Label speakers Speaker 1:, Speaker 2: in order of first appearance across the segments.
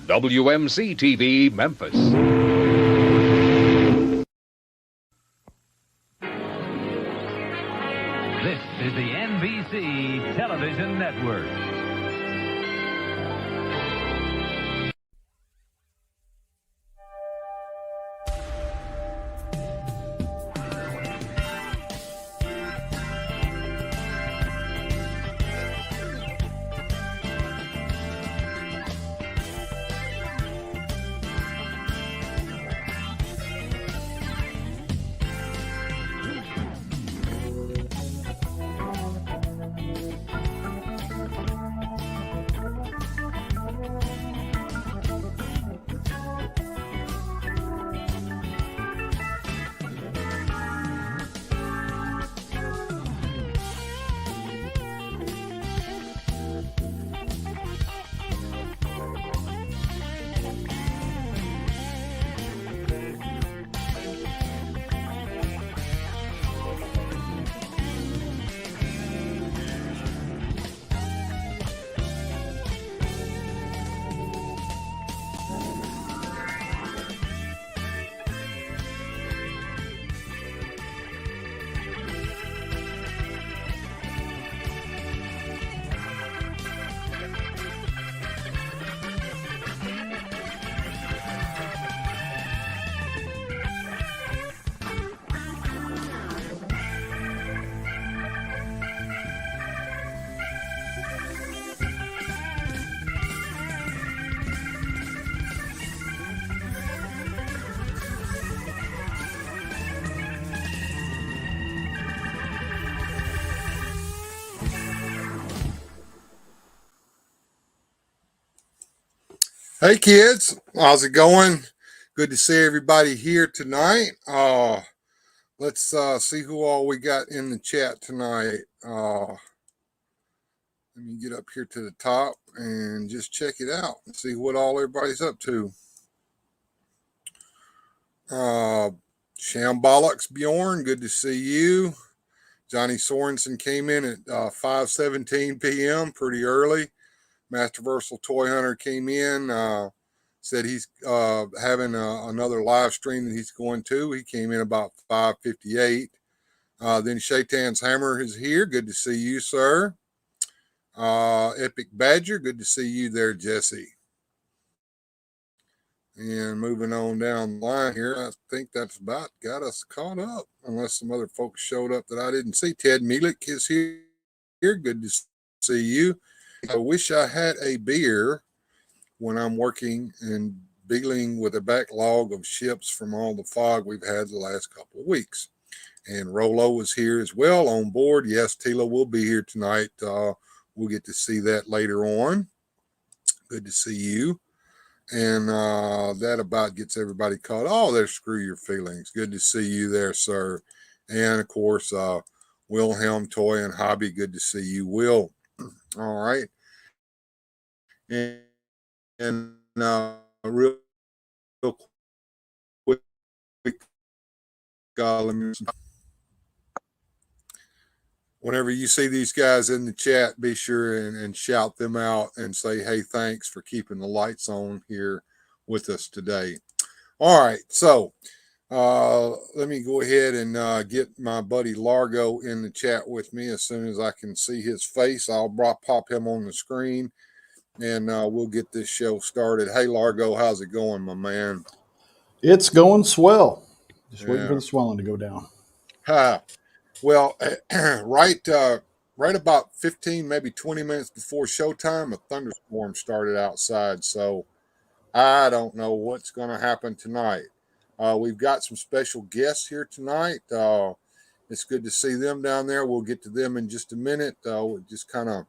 Speaker 1: WMC-TV, Memphis.
Speaker 2: This is the NBC Television Network.
Speaker 3: Hey kids, how's it going? Good to see everybody here tonight. Let's see who all we got in the chat tonight. Let me get up here to the top and just check it out and see what all everybody's up to. Shambolics Bjorn, good to see you. Johnny Sorensen came in at 5:17 p.m. pretty early. Masterversal Toy Hunter came in, said he's having another live stream that he's going to. He came in about 5:58. Then Shaitan's Hammer is here. Good to see you, sir. Epic Badger, good to see you there, Jesse. And moving on down the line here, I think that's about got us caught up, unless some other folks showed up that I didn't see. Ted Mielik is here. Good to see you. I wish I had a beer when I'm working and dealing with a backlog of ships from all the fog we've had the last couple of weeks. And Rolo is here as well on board. Yes, Teela will be here tonight. We'll get to see that later on. Good to see you. And that about gets everybody caught. Oh, there's Screw Your Feelings. Good to see you there, sir. And, of course, Wilhelm Toy and Hobby. Good to see you, Will. All right. And real quick, whenever you see these guys in the chat, be sure and shout them out and say, hey, thanks for keeping the lights on here with us today. All right. So let me go ahead and get my buddy Largo in the chat with me. As soon as I can see his face, I'll pop him on the screen and we'll get this show started. Hey, Largo, how's it going, my man?
Speaker 4: It's going swell. Just waiting for the swelling to go down.
Speaker 3: Well, right about 15, maybe 20 minutes before showtime, a thunderstorm started outside. So I don't know what's going to happen tonight. We've got some special guests here tonight. It's good to see them down there. We'll get to them in just a minute. We're just kind of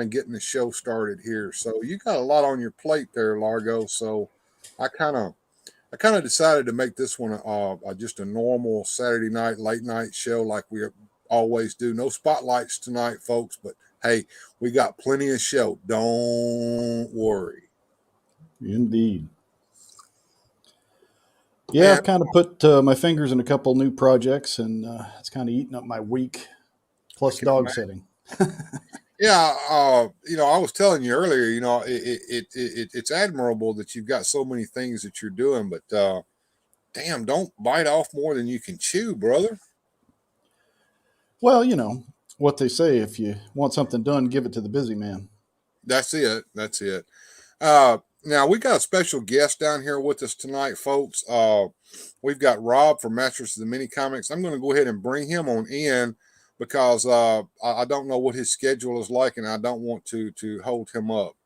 Speaker 3: getting the show started here. So you got a lot on your plate there, Largo. So I kind of decided to make this one just a normal Saturday night, late night show like we always do. No spotlights tonight, folks, but hey, we got plenty of show. Don't worry.
Speaker 4: Indeed. Yeah, I've kind of put my fingers in a couple new projects, and it's kind of eating up my week, plus dog sitting.
Speaker 3: Yeah, I was telling you earlier, it's admirable that you've got so many things that you're doing, but damn, don't bite off more than you can chew, brother.
Speaker 4: Well, what they say: if you want something done, give it to the busy man.
Speaker 3: That's it. That's it. Now we got a special guest down here with us tonight, folks. We've got Rob from Masters of the Mini Comics. I'm going to go ahead and bring him on in because I don't know what his schedule is like, and I don't want to hold him up.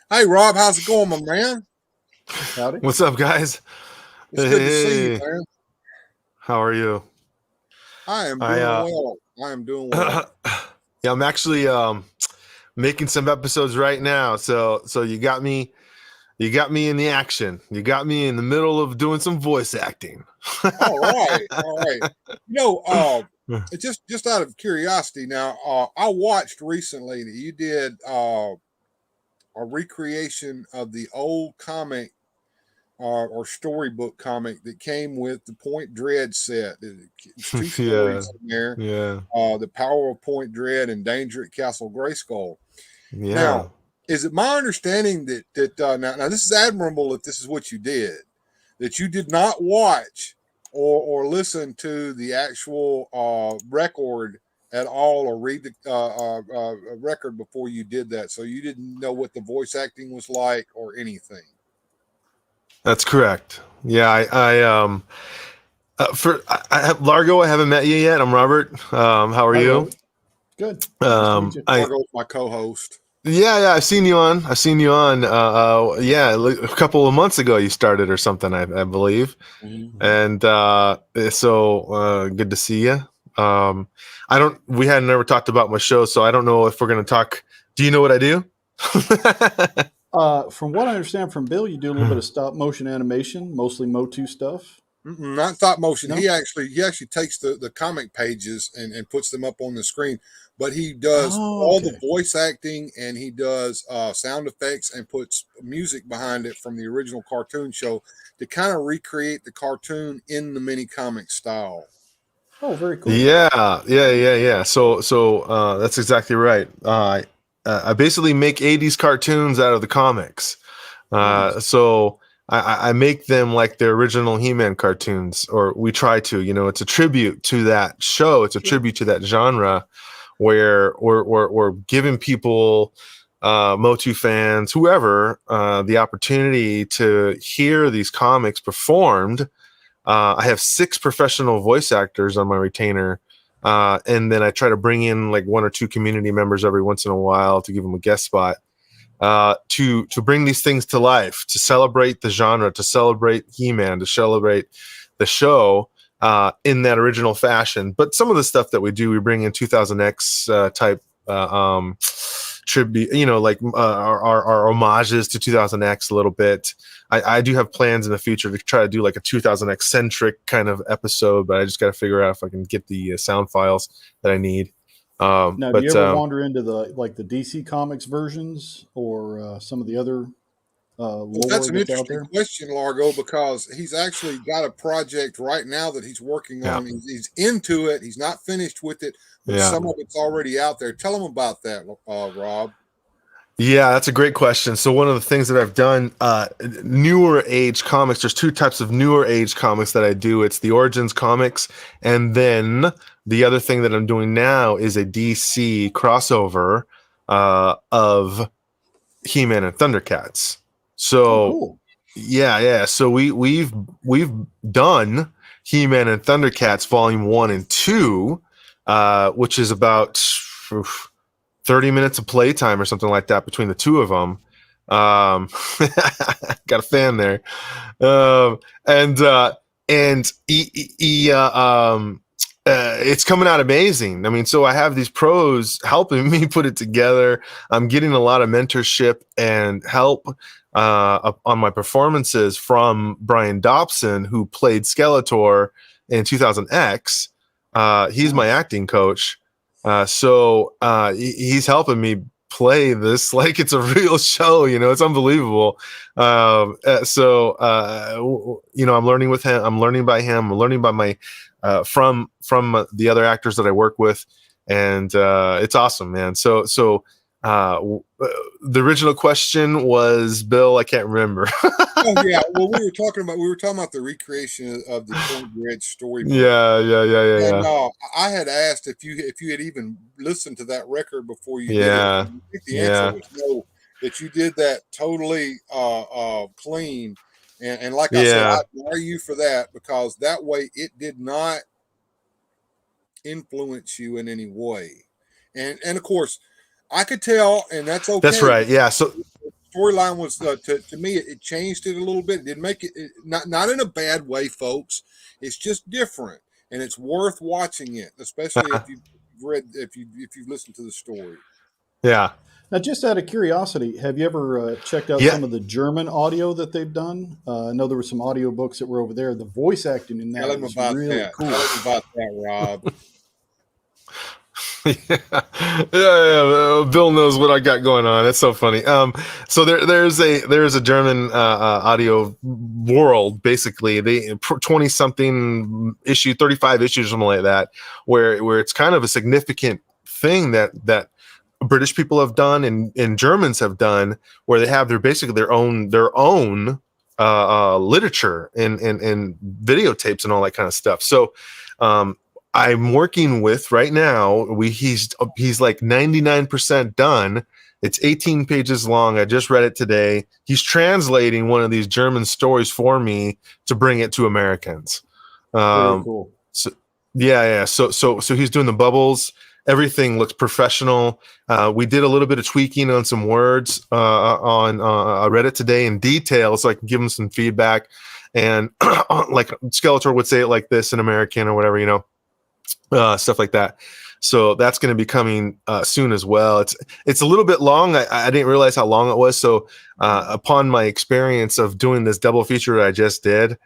Speaker 3: Hey, Rob, how's it going, my man?
Speaker 4: Howdy.
Speaker 1: What's up, guys?
Speaker 3: It's good to see you, man.
Speaker 1: How are you?
Speaker 3: I am doing well. I am doing well.
Speaker 1: Yeah, I'm actually making some episodes right now. So you got me in the action. You got me in the middle of doing some voice acting.
Speaker 3: All right. Just out of curiosity, now I watched recently that you did a recreation of the old comic or storybook comic that came with the Point Dread set. It's two stories in there.
Speaker 1: Yeah.
Speaker 3: The Power of Point Dread and Danger at Castle Grayskull.
Speaker 1: Yeah.
Speaker 3: Now, is it my understanding that now this is admirable if this is what you did, that you did not watch or listen to the actual record at all or read the record before you did that, so you didn't know what the voice acting was like or anything?
Speaker 1: That's correct. Yeah, I have Largo. I haven't met you yet. I'm Robert. How are you?
Speaker 4: Good.
Speaker 3: Largo's my co-host.
Speaker 1: Yeah, I've seen you on. A couple of months ago you started or something, I believe.
Speaker 4: Mm-hmm.
Speaker 1: And so good to see you. We hadn't ever talked about my show, so I don't know if we're going to talk. Do you know what I do?
Speaker 4: From what I understand from Bill, you do a little bit of stop motion animation, mostly Motu stuff.
Speaker 3: Not stop motion.
Speaker 4: No?
Speaker 3: He actually takes the comic pages and puts them up on the screen, but he does all the voice acting and he does sound effects and puts music behind it from the original cartoon show to kind of recreate the cartoon in the mini comic style.
Speaker 4: Oh, very cool.
Speaker 1: Yeah. So that's exactly right. I basically make 80s cartoons out of the comics.
Speaker 4: Nice.
Speaker 1: So I make them like the original He-Man cartoons, or we try to. It's a tribute to that show. It's a tribute to that genre, where we're giving people, Motu fans, whoever, the opportunity to hear these comics performed. I have 6 professional voice actors on my retainer. And then I try to bring in like 1 or 2 community members every once in a while to give them a guest spot, to bring these things to life, to celebrate the genre, to celebrate He-Man, to celebrate the show in that original fashion. But some of the stuff that we do, we bring in 2000X type tribute, like our homages to 2000X a little bit. I do have plans in the future to try to do like a 2000X centric kind of episode, but I just got to figure out if I can get the sound files that I need.
Speaker 4: Now, do you ever wander into the DC Comics versions or some of the other lore
Speaker 3: that's an
Speaker 4: that's out
Speaker 3: interesting
Speaker 4: there?
Speaker 3: question, Largo, because he's actually got a project right now that he's working on. He's into it. He's not finished with it, but some of it's already out there. Tell him about that, Rob.
Speaker 1: Yeah, that's a great question. So one of the things that I've done, newer age comics, there's 2 types of newer age comics that I do. It's the Origins comics, and then the other thing that I'm doing now is a DC crossover of He-Man and Thundercats. So
Speaker 4: cool.
Speaker 1: Yeah. So we've done He-Man and Thundercats Volume 1 and 2, which is about 30 minutes of playtime or something like that between the 2 of them. Got a fan there. It's coming out amazing. I mean, so I have these pros helping me put it together. I'm getting a lot of mentorship and help on my performances from Brian Dobson, who played Skeletor in 2000X. He's my acting coach. So he's helping me play this like it's a real show. It's unbelievable. I'm learning with him. I'm learning by him. I'm learning by my from the other actors that I work with. and it's awesome, man. So the original question was, Bill, I can't remember.
Speaker 3: Oh yeah, well we were talking about the recreation of the Cornbread storybook.
Speaker 1: Yeah.
Speaker 3: And I had asked if you had even listened to that record before you did it.
Speaker 1: Yeah.
Speaker 3: And I think the answer was no, that you did that totally clean. And like I said, I admire you for that, because that way it did not influence you in any way. And of course, I could tell, and that's okay.
Speaker 1: That's right. Yeah. So
Speaker 3: storyline was to me, it changed it a little bit. It didn't make it not in a bad way, folks. It's just different, and it's worth watching it, especially if you've listened to the story.
Speaker 1: Yeah.
Speaker 4: Now, just out of curiosity, have you ever checked out some of the German audio that they've done? I know there were some audio books that were over there. The voice acting in that is really cool.
Speaker 3: Tell them about that, Rob.
Speaker 1: Yeah. Bill knows what I got going on. It's so funny. So there's a German audio world, basically. They 20 something issue, 35 issues, something like that, where it's kind of a significant thing that British people have done and Germans have done, where they have their own literature and videotapes and all that kind of stuff. So I'm working with right now. He's like 99% done. It's 18 pages long. I just read it today. He's translating one of these German stories for me to bring it to Americans.
Speaker 4: Very cool.
Speaker 1: So yeah. So he's doing the bubbles. Everything looks professional. We did a little bit of tweaking on some words I read it today in detail, so I can give him some feedback. And like Skeletor would say it like this in American or whatever, stuff like that. So that's going to be coming soon as well. It's a little bit long. I didn't realize how long it was. So upon my experience of doing this double feature that I just did,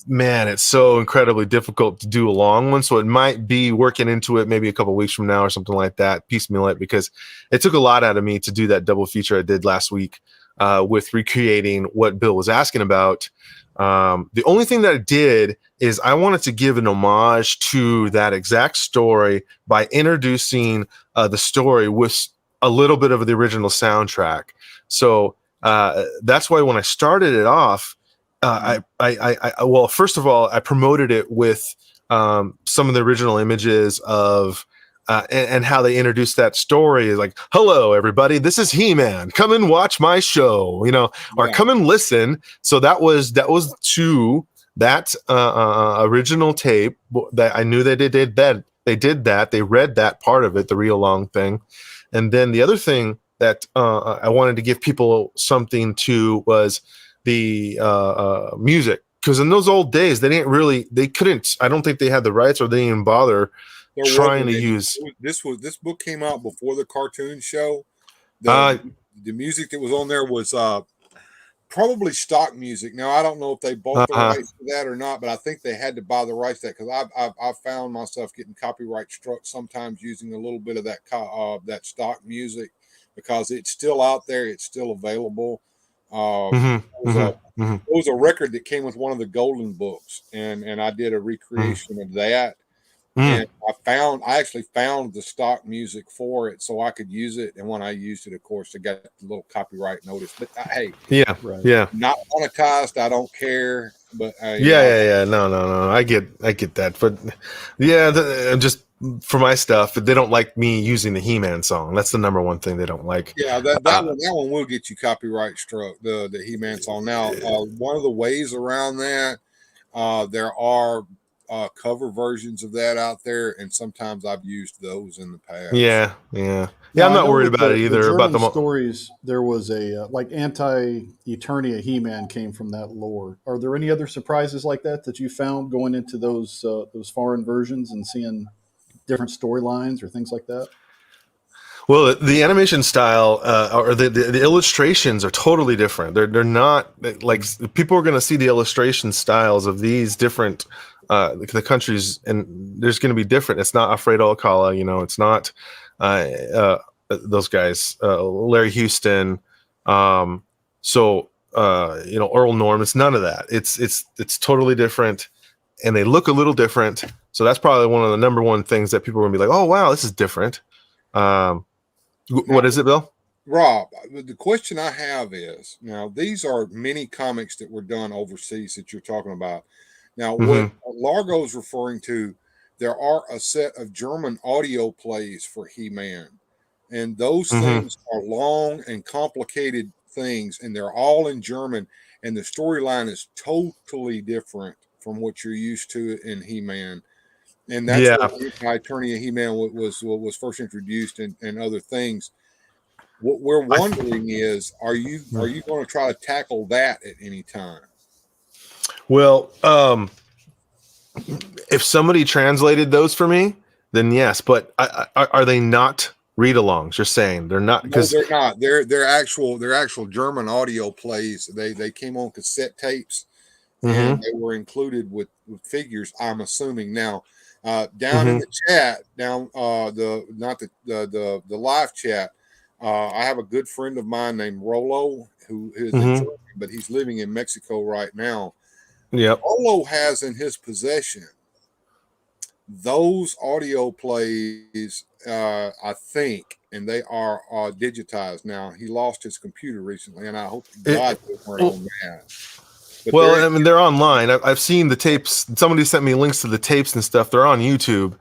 Speaker 1: man, it's so incredibly difficult to do a long one. So it might be working into it maybe a couple weeks from now or something like that, piecemeal it, because it took a lot out of me to do that double feature I did last week with recreating what Bill was asking about. The only thing that I did is I wanted to give an homage to that exact story by introducing the story with a little bit of the original soundtrack. So that's why when I started it off, well, first of all, I promoted it with some of the original images of and how they introduced that story is like, hello, everybody, this is He-Man. Come and watch my show, or come and listen. So that was to that original tape that I knew they did that. They did that. They read that part of it, the real long thing. And then the other thing that I wanted to give people something to was the music, because in those old days they couldn't, I don't think they had the rights, or they didn't even bother trying to use
Speaker 3: this book came out before the cartoon show. The music that was on there was probably stock music. Now I don't know if they bought the rights to that or not, but I think they had to buy the rights to that, because I've found myself getting copyright struck sometimes using a little bit of that stock music, because it's still out there, it's still available. It was a record that came with one of the golden books, and I did a recreation of that. And I actually found the stock music for it so I could use it. And when I used it, of course, I got a little copyright notice. But hey, not monetized. I don't care. But
Speaker 1: no, I get that. But just for my stuff, they don't like me using the He-Man song. That's the number one thing they don't like.
Speaker 3: Yeah, that one will get you copyright struck. The He-Man song. Now, one of the ways around that, there are cover versions of that out there, and sometimes I've used those in the past.
Speaker 1: Yeah. I'm not worried about it either.
Speaker 4: About the stories, there was a like Anti-Eternia He-Man came from that lore. Are there any other surprises like that you found going into those foreign versions and seeing different storylines or things like that?
Speaker 1: Well, the animation style or the illustrations are totally different. They're not like, people are going to see the illustration styles of these different the countries, and there's going to be different. It's not Alfredo Alcala, it's not those guys, Larry Houston, Earl Norm. It's none of that. It's totally different, and they look a little different. So that's probably one of the number one things that people are gonna be like, oh wow, this is different. What is it, Bill?
Speaker 3: Rob, the question I have is, now these are mini comics that were done overseas that you're talking about. Now, what Largo's referring to, there are a set of German audio plays for He-Man, and those things are long and complicated things, and they're all in German, and the storyline is totally different from what you're used to in He-Man. And that's where Eternia He-Man was first introduced, and other things. What we're wondering is, are you going to try to tackle that at any time?
Speaker 1: Well, if somebody translated those for me, then yes. But are they not read-alongs? You're saying they're not?
Speaker 3: No, they're not. They're actual German audio plays. They came on cassette tapes, and they were included with figures, I'm assuming. Now, down in the chat, the live chat. I have a good friend of mine named Rolo, who is a German, but he's living in Mexico right now.
Speaker 1: Yep.
Speaker 3: Rolo has in his possession those audio plays, I think, and they are digitized now. He lost his computer recently, and I hope God they weren't on that. But
Speaker 1: well, I mean, they're online. I've seen the tapes. Somebody sent me links to the tapes and stuff. They're on YouTube.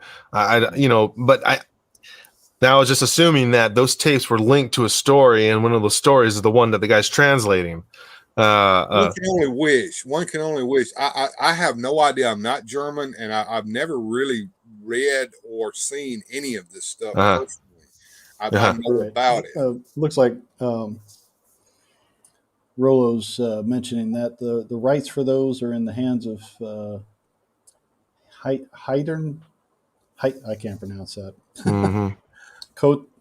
Speaker 1: Now I was just assuming that those tapes were linked to a story, and one of those stories is the one that the guy's translating.
Speaker 3: One can only wish. One can only wish. I have no idea. I'm not German, and I've never really read or seen any of this stuff personally. I know about it.
Speaker 4: Looks like Rolo's mentioning that the rights for those are in the hands of Hidern. I can't pronounce that.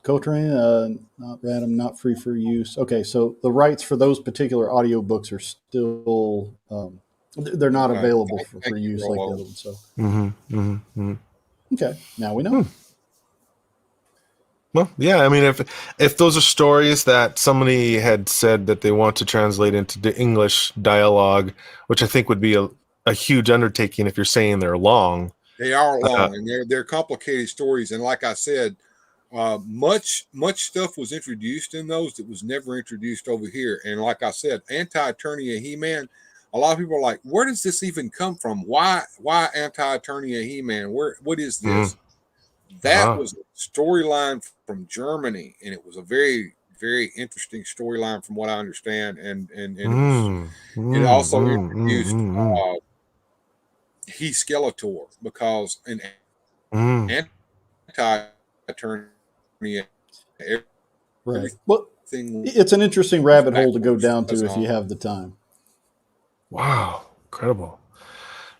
Speaker 4: Cotran, not random, not free for use. Okay, so the rights for those particular audiobooks are still they're not available for use like the other ones. So okay, now we know.
Speaker 1: Well, yeah, I mean, if those are stories that somebody had said that they want to translate into the English dialogue, which I think would be a huge undertaking if you're saying they're long.
Speaker 3: They are long, and they're complicated stories. And like I said, much stuff was introduced in those that was never introduced over here. And like I said, Anti-Eternia He-Man, a lot of people are like, where does this even come from? Why Anti-Eternia He-Man? What is this? That was a storyline from Germany, and it was a very, very interesting storyline from what I understand. And it also introduced He Skeletor, because an Anti-Eternia,
Speaker 4: right. Well, it's an interesting rabbit hole to go down to if you have the time.
Speaker 1: Wow, incredible.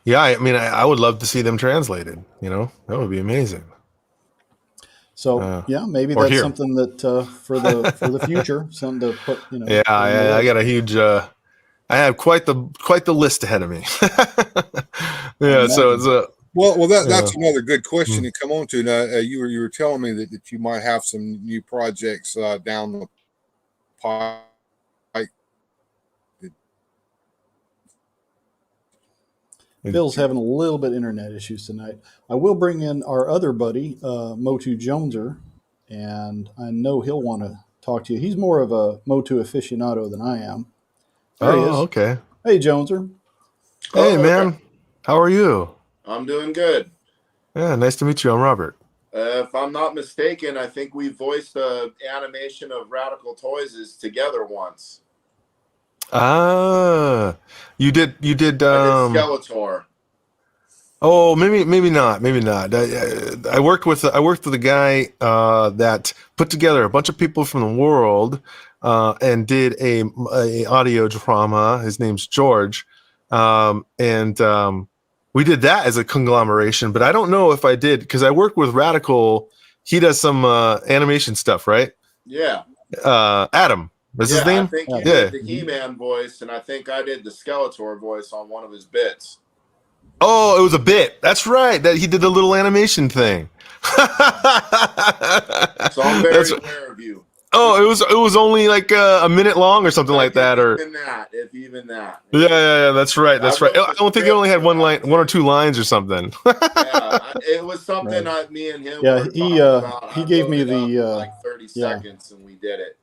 Speaker 1: Yeah, I mean, I would love to see them translated. That would be amazing.
Speaker 4: So maybe that's something that for the future, something to put.
Speaker 1: Yeah, I got a huge. I have quite the list ahead of me. So it's a.
Speaker 3: Well, that's another good question to come on to. Now, you were telling me that you might have some new projects down the pipe.
Speaker 4: Bill's having a little bit of internet issues tonight. I will bring in our other buddy, Motu Joneser, and I know he'll want to talk to you. He's more of a Motu aficionado than I am. There he is.
Speaker 1: Okay.
Speaker 4: Hey, Joneser.
Speaker 1: Hey, man. How are you?
Speaker 5: I'm doing good.
Speaker 1: Yeah, nice to meet you. I'm Robert.
Speaker 5: If I'm not mistaken, I think we voiced the animation of Radical Toys together once.
Speaker 1: You did.
Speaker 5: I did Skeletor.
Speaker 1: Oh, maybe not. I worked with a guy that put together a bunch of people from the world and did a audio drama. His name's George, and we did that as a conglomeration. But I don't know if I did, because I work with Radical. He does some animation stuff, right?
Speaker 5: Yeah.
Speaker 1: Adam. What's his name?
Speaker 5: I think you did the He-Man voice, and I think I did the Skeletor voice on one of his bits.
Speaker 1: Oh, it was a bit. That's right. That he did the little animation thing.
Speaker 5: So I'm very aware of you.
Speaker 1: Oh, it was only like a minute long or something like that, or
Speaker 5: if even that.
Speaker 1: yeah. That's right. That's right. I don't think it only had one or two lines or something.
Speaker 5: Yeah, it was something me and him were talking about.
Speaker 4: He gave me the
Speaker 5: like 30 seconds, and we did it.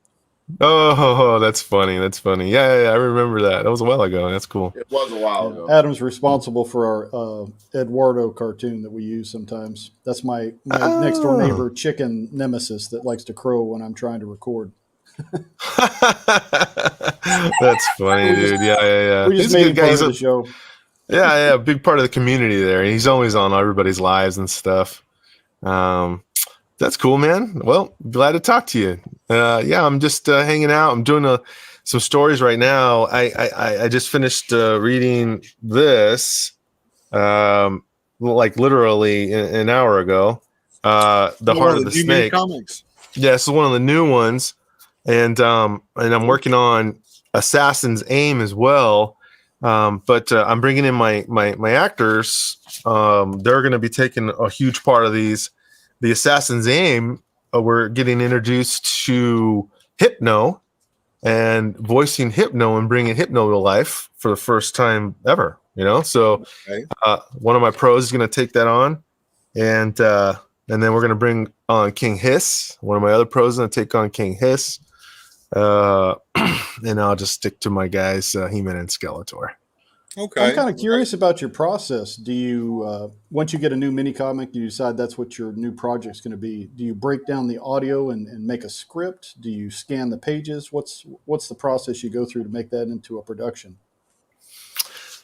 Speaker 1: Oh, that's funny. That's funny. Yeah. I remember that. That was a while ago. That's cool.
Speaker 5: It was a while ago.
Speaker 4: Adam's responsible for our Eduardo cartoon that we use sometimes. That's my next door neighbor chicken nemesis that likes to crow when I'm trying to record.
Speaker 1: That's funny, dude. Yeah.
Speaker 4: We just made him part of the show.
Speaker 1: Yeah, big part of the community there. He's always on everybody's lives and stuff. That's cool, man. Well, glad to talk to you. I'm just hanging out. I'm doing some stories right now. I just finished reading this, like literally an hour ago. The Heart of the Snake. Comics. Yeah, this is one of the new ones, and I'm working on Assassin's Aim as well. But I'm bringing in my actors. They're going to be taking a huge part of these. The Assassin's Aim, we're getting introduced to Hypno and voicing Hypno and bringing Hypno to life for the first time ever, So one of my pros is going to take that on. And then we're going to bring on King Hiss. One of my other pros is going to take on King Hiss. And I'll just stick to my guys, He-Man and Skeletor.
Speaker 4: Okay. I'm kind of curious about your process. Do you, once you get a new mini comic, you decide that's what your new project's going to be? Do you break down the audio and make a script? Do you scan the pages? What's the process you go through to make that into a production?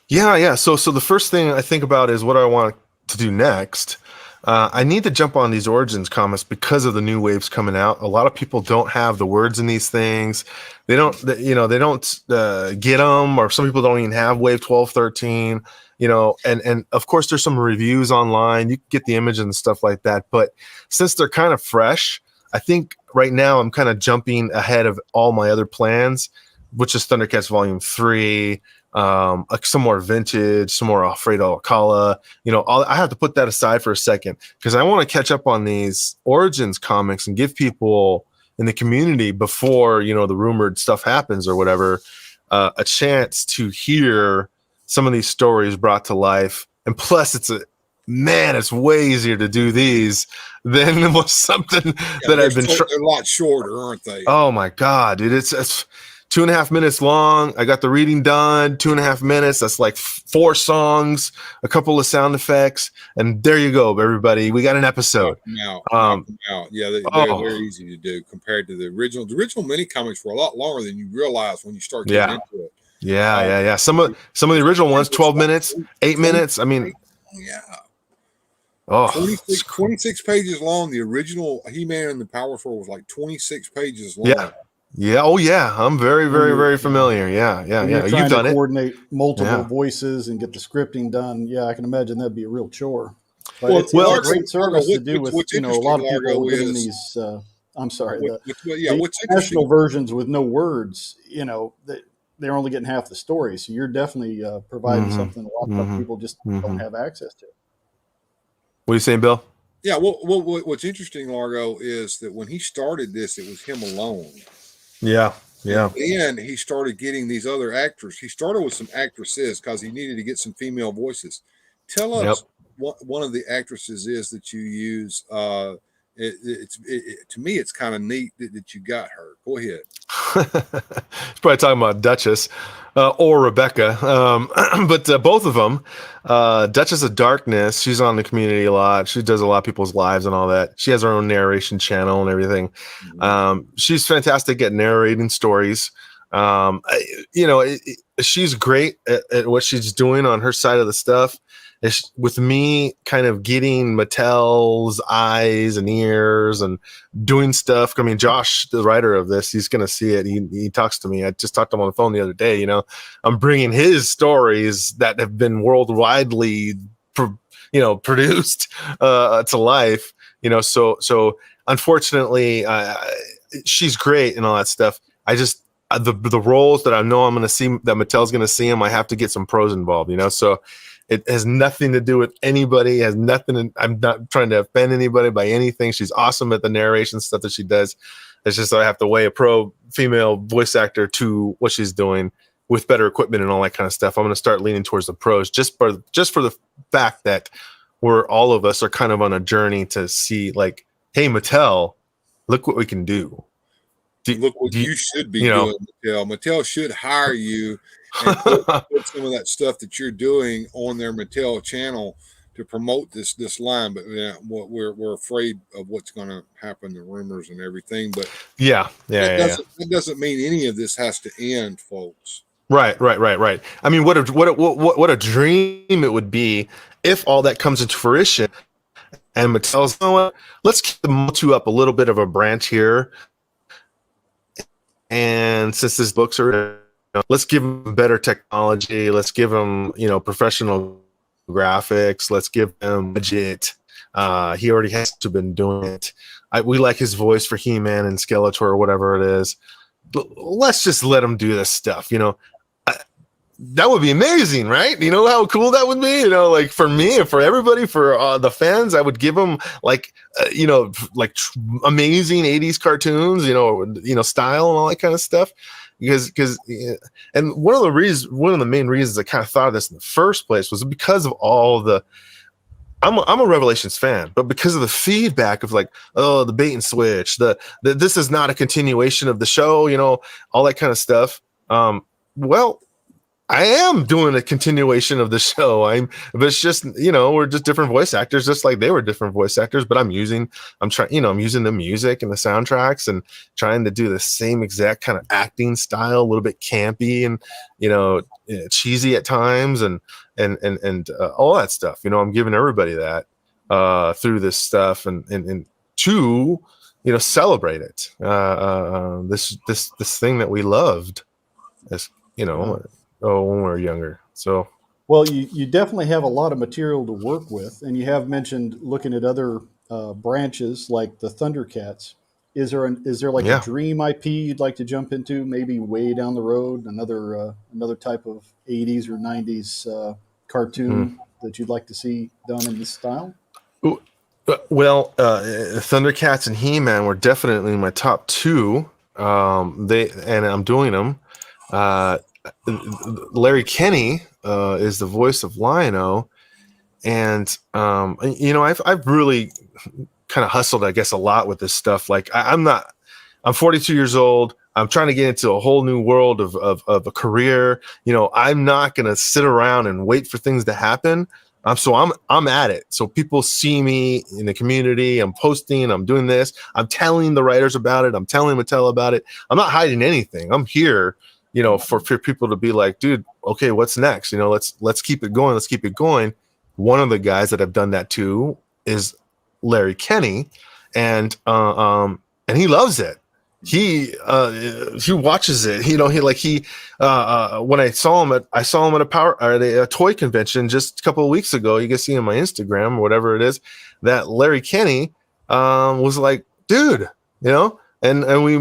Speaker 1: Yeah. So the first thing I think about is what I want to do next. I need to jump on these Origins comics because of the new waves coming out. A lot of people don't have the words in these things. They don't get them, or some people don't even have Wave 12, 13, and of course there's some reviews online. You can get the image and stuff like that. But since they're kind of fresh, I think right now I'm kind of jumping ahead of all my other plans, which is Thundercats Volume 3, some more vintage, some more Alfredo Alcala. I have to put that aside for a second because I want to catch up on these Origins comics and give people in the community before the rumored stuff happens or whatever a chance to hear some of these stories brought to life. And plus, it's way easier to do these than it was something that I've been.
Speaker 3: They're a lot shorter, aren't they?
Speaker 1: Oh my God, dude! It's 2.5 minutes long. I got the reading done, 2.5 minutes. That's like 4 songs, a couple of sound effects, and there you go, everybody. We got an episode.
Speaker 3: Knock them out. Yeah, they're easy to do compared to the original. The original mini comics were a lot longer than you realize when you start getting into it.
Speaker 1: Yeah. Some of the original ones, 12 minutes, 8 minutes. I mean,
Speaker 3: 26 pages long. The original He-Man and the Power Four was like 26 pages long.
Speaker 1: Yeah. Oh, yeah. I'm very, very, very familiar. Yeah.
Speaker 4: You've done it. Coordinate multiple voices and get the scripting done. Yeah, I can imagine that'd be a real chore. But it's a great service to do with a lot of people getting these. I'm sorry. The international versions with no words. They're only getting half the story. So you're definitely providing something a lot of people just don't have access to.
Speaker 1: What are you saying, Bill?
Speaker 3: Yeah. What's interesting, Largo, is that when he started this, it was him alone.
Speaker 1: Yeah.
Speaker 3: And he started getting these other actors. He started with some actresses because he needed to get some female voices. Tell us what one of the actresses is that you use. To me, it's kind of neat that you got her. Go ahead.
Speaker 1: He's probably talking about Duchess or Rebecca, but both of them. Duchess of Darkness, she's on the community a lot. She does a lot of people's lives and all that. She has her own narration channel and everything. She's fantastic at narrating stories. She's great at what she's doing on her side of the stuff. With me kind of getting Mattel's eyes and ears and doing stuff. I mean, Josh, the writer of this, he's going to see it. He talks to me. I just talked to him on the phone the other day. I'm bringing his stories that have been worldwidely, produced to life. So unfortunately, she's great and all that stuff. I just the roles that I know I'm going to see that Mattel's going to see them. I have to get some pros involved. So. It has nothing to do with anybody. I'm not trying to offend anybody by anything. She's awesome at the narration stuff that she does. It's just I have to weigh a pro female voice actor to what she's doing with better equipment and all that kind of stuff. I'm going to start leaning towards the pros just for the fact that all of us are kind of on a journey to see, like, hey, Mattel, look what we can do.
Speaker 3: Look what you should be doing, Mattel. Mattel should hire you and put some of that stuff that you're doing on their Mattel channel to promote this line. But we're afraid of what's going to happen, the rumors and everything. But that doesn't mean any of this has to end, folks.
Speaker 1: Right. I mean, what a dream it would be if all that comes into fruition. And Mattel's, you know what? Let's keep the Motu up a little bit of a branch here. And since these books are, let's give them better technology. Let's give them, professional graphics. Let's give them budget. He already has to been doing it. We like his voice for He-Man and Skeletor or whatever it is. But let's just let him do this stuff. That would be amazing, right? You know how cool that would be? Like for me and for everybody, for the fans, I would give them like amazing 80s cartoons, style and all that kind of stuff. Because and one of the main reasons I kind of thought of this in the first place was because of all the, I'm a Revelations fan, but because of the feedback of like, oh, the bait and switch, the this is not a continuation of the show, all that kind of stuff. Well, I am doing a continuation of the show. But it's just, we're just different voice actors, just like they were different voice actors. But I'm using the music and the soundtracks and trying to do the same exact kind of acting style, a little bit campy and cheesy at times, and all that stuff. I'm giving everybody that through this stuff and to celebrate it. This thing that we loved, as when we were younger. So,
Speaker 4: well, you definitely have a lot of material to work with, and you have mentioned looking at other branches like the Thundercats. Is there a dream IP you'd like to jump into, maybe way down the road, another type of 80s or 90s cartoon that you'd like to see done in this style?
Speaker 1: Well, Thundercats and He-Man were definitely my top two. And I'm doing them. Larry Kenny is the voice of Lion-O, and I've really kind of hustled, I guess, a lot with this stuff. Like I'm 42 years old. I'm trying to get into a whole new world of a career. I'm not gonna sit around and wait for things to happen. So I'm at it. So people see me in the community. I'm posting. I'm doing this. I'm telling the writers about it. I'm telling Mattel about it. I'm not hiding anything. I'm here. For people to be like, dude, okay, what's next? Let's keep it going. Let's keep it going. One of the guys that I've done that to is Larry Kenny, and he loves it. He watches it. When I saw him at a toy convention just a couple of weeks ago. You can see on my Instagram or whatever it is that Larry Kenny was like, dude, And we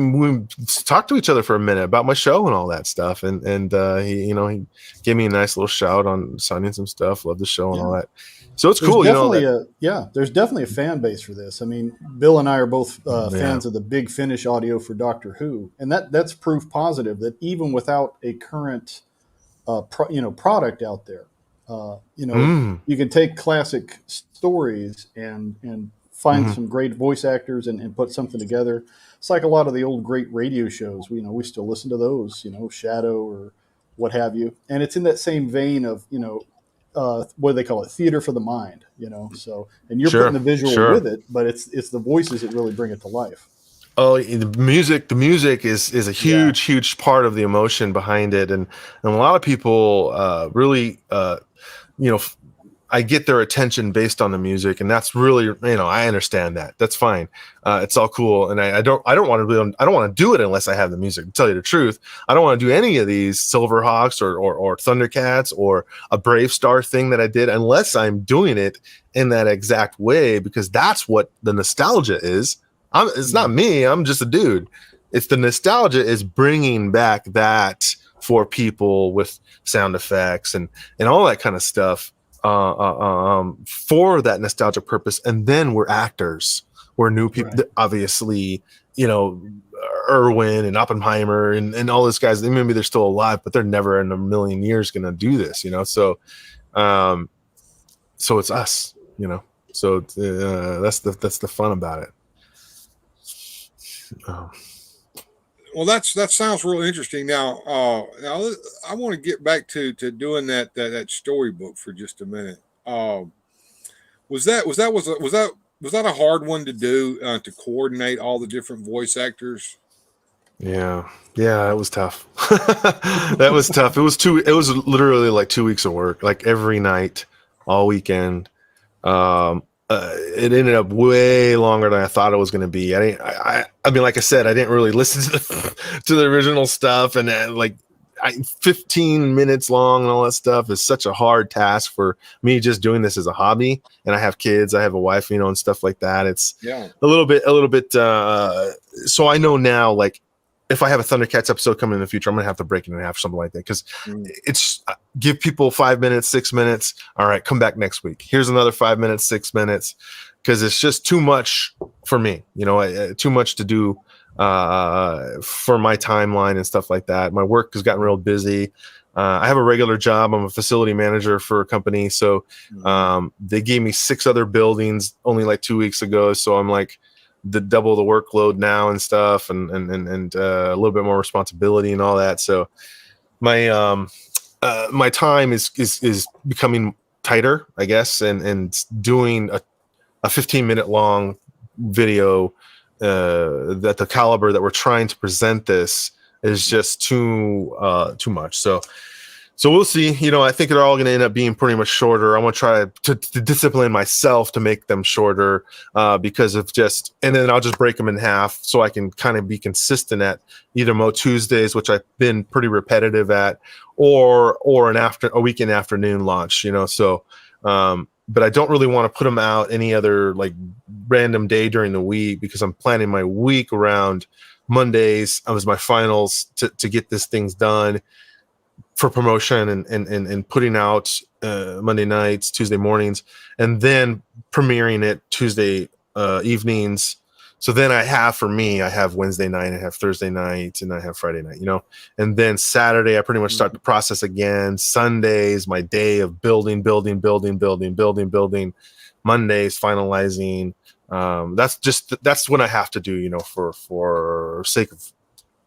Speaker 1: talked to each other for a minute about my show and all that stuff, and he gave me a nice little shout on signing some stuff. Love the show and all that. So it's cool.
Speaker 4: There's definitely a fan base for this. I mean, Bill and I are both fans of the Big Finish audio for Doctor Who, and that's proof positive that even without a current product out there, you can take classic stories and find some great voice actors and put something together. It's like a lot of the old great radio shows. We still listen to those, Shadow or what have you. And it's in that same vein of, what do they call it? Theater for the mind, So, and you're putting the visual with it, but it's the voices that really bring it to life.
Speaker 1: Oh, the music is a huge part of the emotion behind it. And a lot of people really, I get their attention based on the music, and that's really, I understand that. That's fine. It's all cool, and I don't want to do it unless I have the music. To tell you the truth, I don't want to do any of these Silverhawks or Thundercats or a Brave Star thing that I did unless I'm doing it in that exact way, because that's what the nostalgia is. It's not me. I'm just a dude. It's the nostalgia is bringing back that for people with sound effects and all that kind of stuff. For that nostalgic purpose, and then we're actors, we're new people, obviously, Irwin and Oppenheimer and all those guys. Maybe they're still alive, but they're never in a million years going to do this, So it's us, So that's the fun about it.
Speaker 3: Well, that sounds real interesting. Now I want to get back to doing that storybook for just a minute. Was that a hard one to do, to coordinate all the different voice actors?
Speaker 1: Yeah, it was tough. That was tough. It was literally like 2 weeks of work, like every night, all weekend. It ended up way longer than I thought it was going to be. I mean, like I said, I didn't really listen to the original stuff, and 15 minutes long and all that stuff is such a hard task for me just doing this as a hobby. And I have kids, I have a wife, and stuff like that. It's a little bit. So I know now, like, if I have a Thundercats episode coming in the future, I'm going to have to break it in half, something like that. Cause it's give people 5 minutes, 6 minutes. All right, come back next week. Here's another 5 minutes, 6 minutes. Cause it's just too much for me, too much to do for my timeline and stuff like that. My work has gotten real busy. I have a regular job. I'm a facility manager for a company. So they gave me 6 other buildings only like 2 weeks ago. So I'm like, double the workload now and stuff, and a little bit more responsibility and all that. So my my time is becoming tighter, I guess, and doing a 15-minute long video that the caliber that we're trying to present this is just too much. So we'll see. I think they're all going to end up being pretty much shorter. I'm going to try to discipline myself to make them shorter because of and then I'll just break them in half so I can kind of be consistent at either Mo Tuesdays, which I've been pretty repetitive at, or a weekend afternoon launch. So, but I don't really want to put them out any other like random day during the week because I'm planning my week around Mondays. I was my finals to get this things done for promotion and putting out Monday nights, Tuesday mornings, and then premiering it Tuesday evenings. So then I have Wednesday night, I have Thursday night, and I have Friday night, and then Saturday I pretty much start the process again. Sundays, my day of building. Mondays finalizing. That's what I have to do, for sake of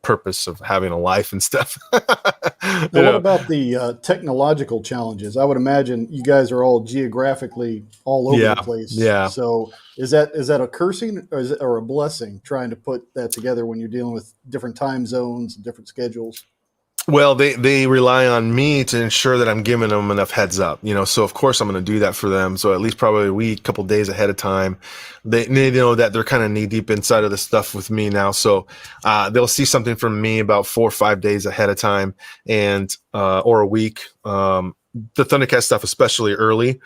Speaker 1: purpose of having a life and stuff.
Speaker 4: Now, what about the technological challenges? I would imagine you guys are all geographically all over the place.
Speaker 1: Yeah.
Speaker 4: So is that a cursing or a blessing trying to put that together when you're dealing with different time zones and different schedules?
Speaker 1: Well, they rely on me to ensure that I'm giving them enough heads up, so of course I'm going to do that for them. So at least probably a week, couple days ahead of time, they know that they're kind of knee deep inside of the stuff with me now. So, they'll see something from me about 4 or 5 days ahead of time and, or a week, the Thundercat stuff, especially early.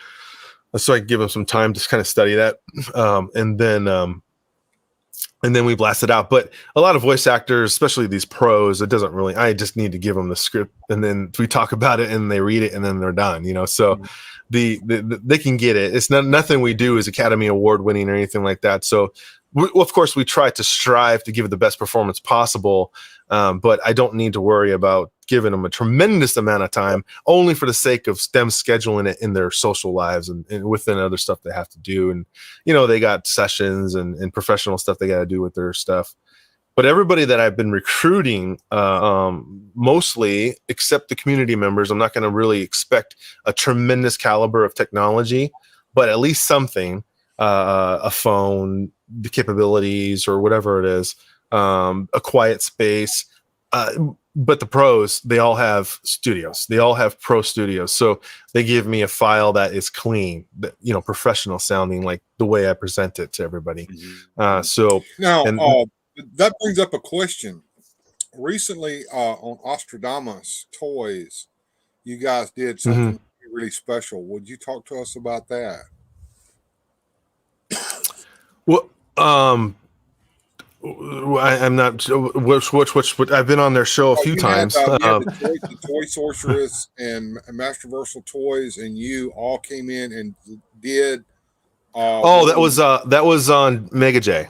Speaker 1: So I can give them some time to kind of study that. And then we blast it out. But a lot of voice actors, especially these pros, I just need to give them the script and then we talk about it and they read it and then they're done, So they can get it. It's nothing we do is Academy Award winning or anything like that. So of course we try to strive to give it the best performance possible. But I don't need to worry about giving them a tremendous amount of time only for the sake of them scheduling it in their social lives and within other stuff they have to do. And, they got sessions and professional stuff they got to do with their stuff. But everybody that I've been recruiting, mostly except the community members, I'm not going to really expect a tremendous caliber of technology, but at least something, a phone, the capabilities or whatever it is, a quiet space. But the pros, they all have studios. They all have pro studios. So they give me a file that is clean, professional sounding, like the way I present it to everybody. So
Speaker 3: now that brings up a question. Recently, on Ostradamus Toys, you guys did something really special. Would you talk to us about that?
Speaker 1: Well, I'm not which I've been on their show a few times.
Speaker 3: The Toy Sorceress and Masterversal Toys, and you all came in and did. That
Speaker 1: was on Mega J.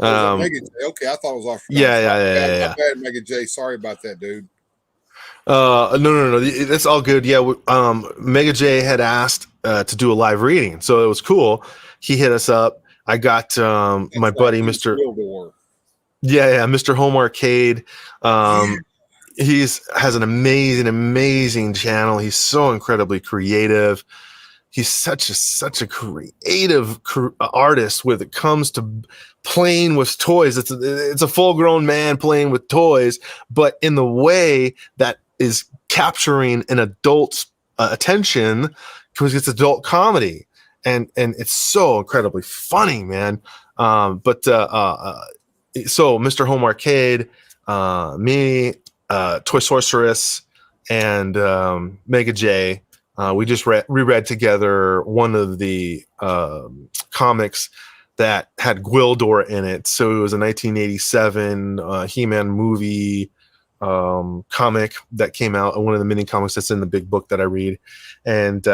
Speaker 3: Oh, is that
Speaker 1: Um,
Speaker 3: Mega J? Okay, I thought it was off.
Speaker 1: yeah.
Speaker 3: My bad, Mega J. Sorry about that, dude.
Speaker 1: No. It's all good. Yeah. Mega J had asked to do a live reading, so it was cool. He hit us up. I got my
Speaker 3: That's
Speaker 1: buddy,
Speaker 3: right.
Speaker 1: Mr.
Speaker 3: Wildor.
Speaker 1: Yeah, Mr. Home Arcade. Has an amazing channel. He's so incredibly creative. He's such a creative artist when it comes to playing with toys. It's a full grown man playing with toys, but in the way that is capturing an adult's attention, because it's adult comedy, and it's so incredibly funny, man. So Mr. Home Arcade, me, Toy Sorceress, and Mega J. We just reread together one of the comics that had Gwildor in it. So it was a 1987 He-Man movie comic that came out, one of the mini comics that's in the big book that I read. And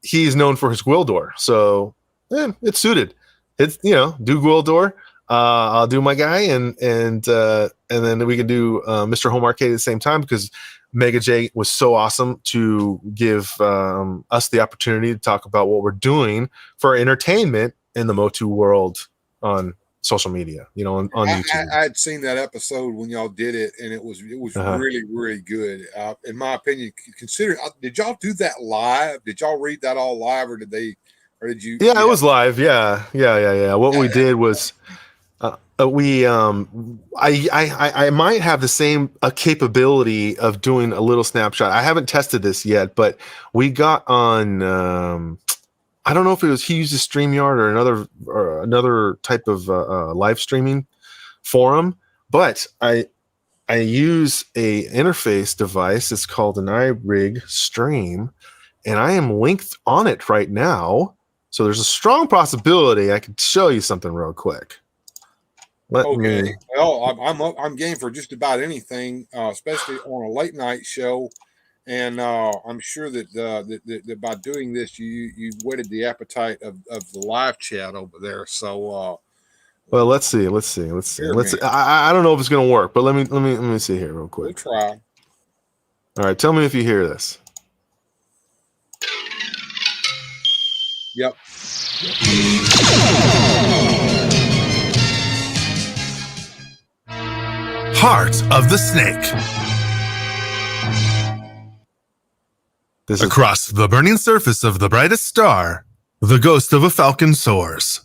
Speaker 1: he's known for his Gwildor. So it's suited. It's, do Gwildor. I'll do my guy, and then we can do Mr. Home Arcade at the same time, because Mega J was so awesome to give us the opportunity to talk about what we're doing for entertainment in the Motu world on social media, on YouTube.
Speaker 3: I had seen that episode when y'all did it, and it was really, really good. In my opinion, did y'all do that live? Did y'all read that all live, or did you?
Speaker 1: Yeah, it was live. Yeah. What we did was I might have the same capability of doing a little snapshot. I haven't tested this yet, but we got on. I don't know if he uses StreamYard or another type of live streaming forum, but I use a interface device. It's called an iRig Stream, and I am linked on it right now. So there's a strong possibility I could show you something real quick.
Speaker 3: Well, I'm game for just about anything, especially on a late night show, and I'm sure that by doing this, you whetted the appetite of the live chat over there. So,
Speaker 1: well, let's see. I don't know if it's gonna work, but let me see here real quick.
Speaker 3: We'll try.
Speaker 1: All right, tell me if you hear this.
Speaker 3: Yep.
Speaker 6: Heart of the Snake. Across the burning surface of the brightest star, the ghost of a falcon soars,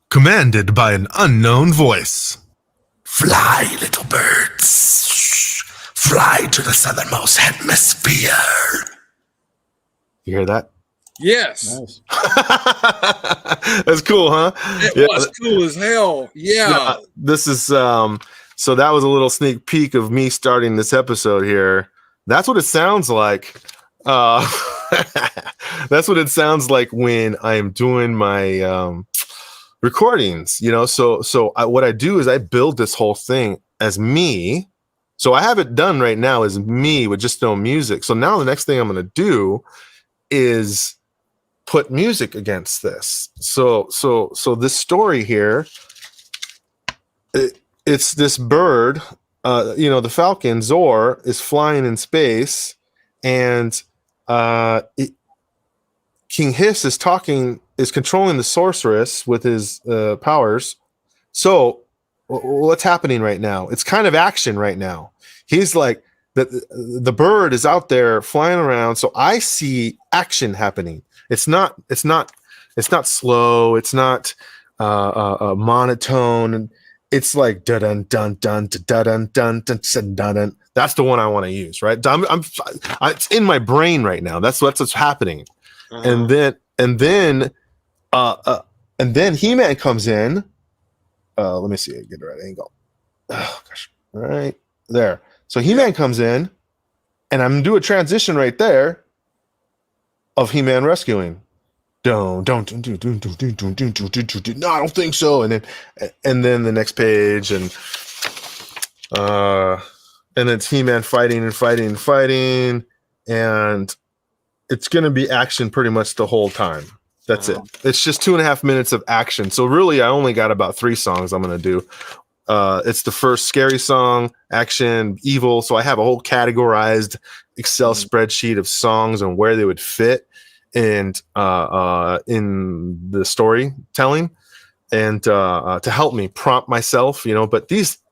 Speaker 6: commanded by an unknown voice. Fly, little birds. Fly to the southernmost hemisphere.
Speaker 1: You hear that?
Speaker 3: Yes.
Speaker 4: Nice.
Speaker 1: That's cool, huh?
Speaker 3: It was cool as hell. Yeah.
Speaker 1: This is so that was a little sneak peek of me starting this episode here. That's what it sounds like. That's what it sounds like when I'm doing my recordings, So what I do is I build this whole thing as me. So I have it done right now as me with just no music. So now the next thing I'm going to do is put music against this. So this story here, it's this bird, the falcon Zor is flying in space, and King Hiss is controlling the sorceress with his powers. So what's happening right now? It's kind of action right now. He's like, the bird is out there flying around. So I see action happening. It's not slow. It's not monotone. It's like dun dun dun dun dun dun dun dun dun. That's the one I want to use, right? It's in my brain right now. That's what's happening. Uh-huh. And then He-Man comes in. Let me see. Get the right angle. Oh gosh, right there. So He-Man comes in, and I'm gonna do a transition right there of He-Man rescuing. No, I don't think so. And then the next page, and it's He-Man fighting, and it's gonna be action pretty much the whole time. That's it. It's just 2.5 minutes of action. So really, I only got about 3 songs I'm going to do. It's the first scary song, action, evil. So I have a whole categorized Excel spreadsheet of songs and where they would fit and in the storytelling and to help me prompt myself, you know. But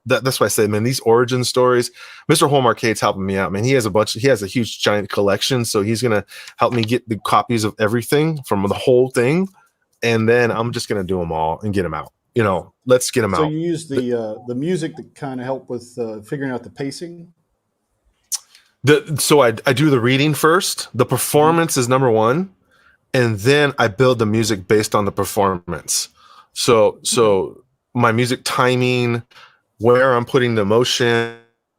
Speaker 1: that's why I say, man, these origin stories, Mr. Home Arcade's helping me out, man. He has a huge giant collection. So he's going to help me get the copies of everything from the whole thing. And then I'm just going to do them all and get them out. You know, let's get them out.
Speaker 4: So you use the music to kind of help with figuring out the pacing?
Speaker 1: So I do the reading first. The performance is number one. And then I build the music based on the performance. So my music timing, where I'm putting the emotion,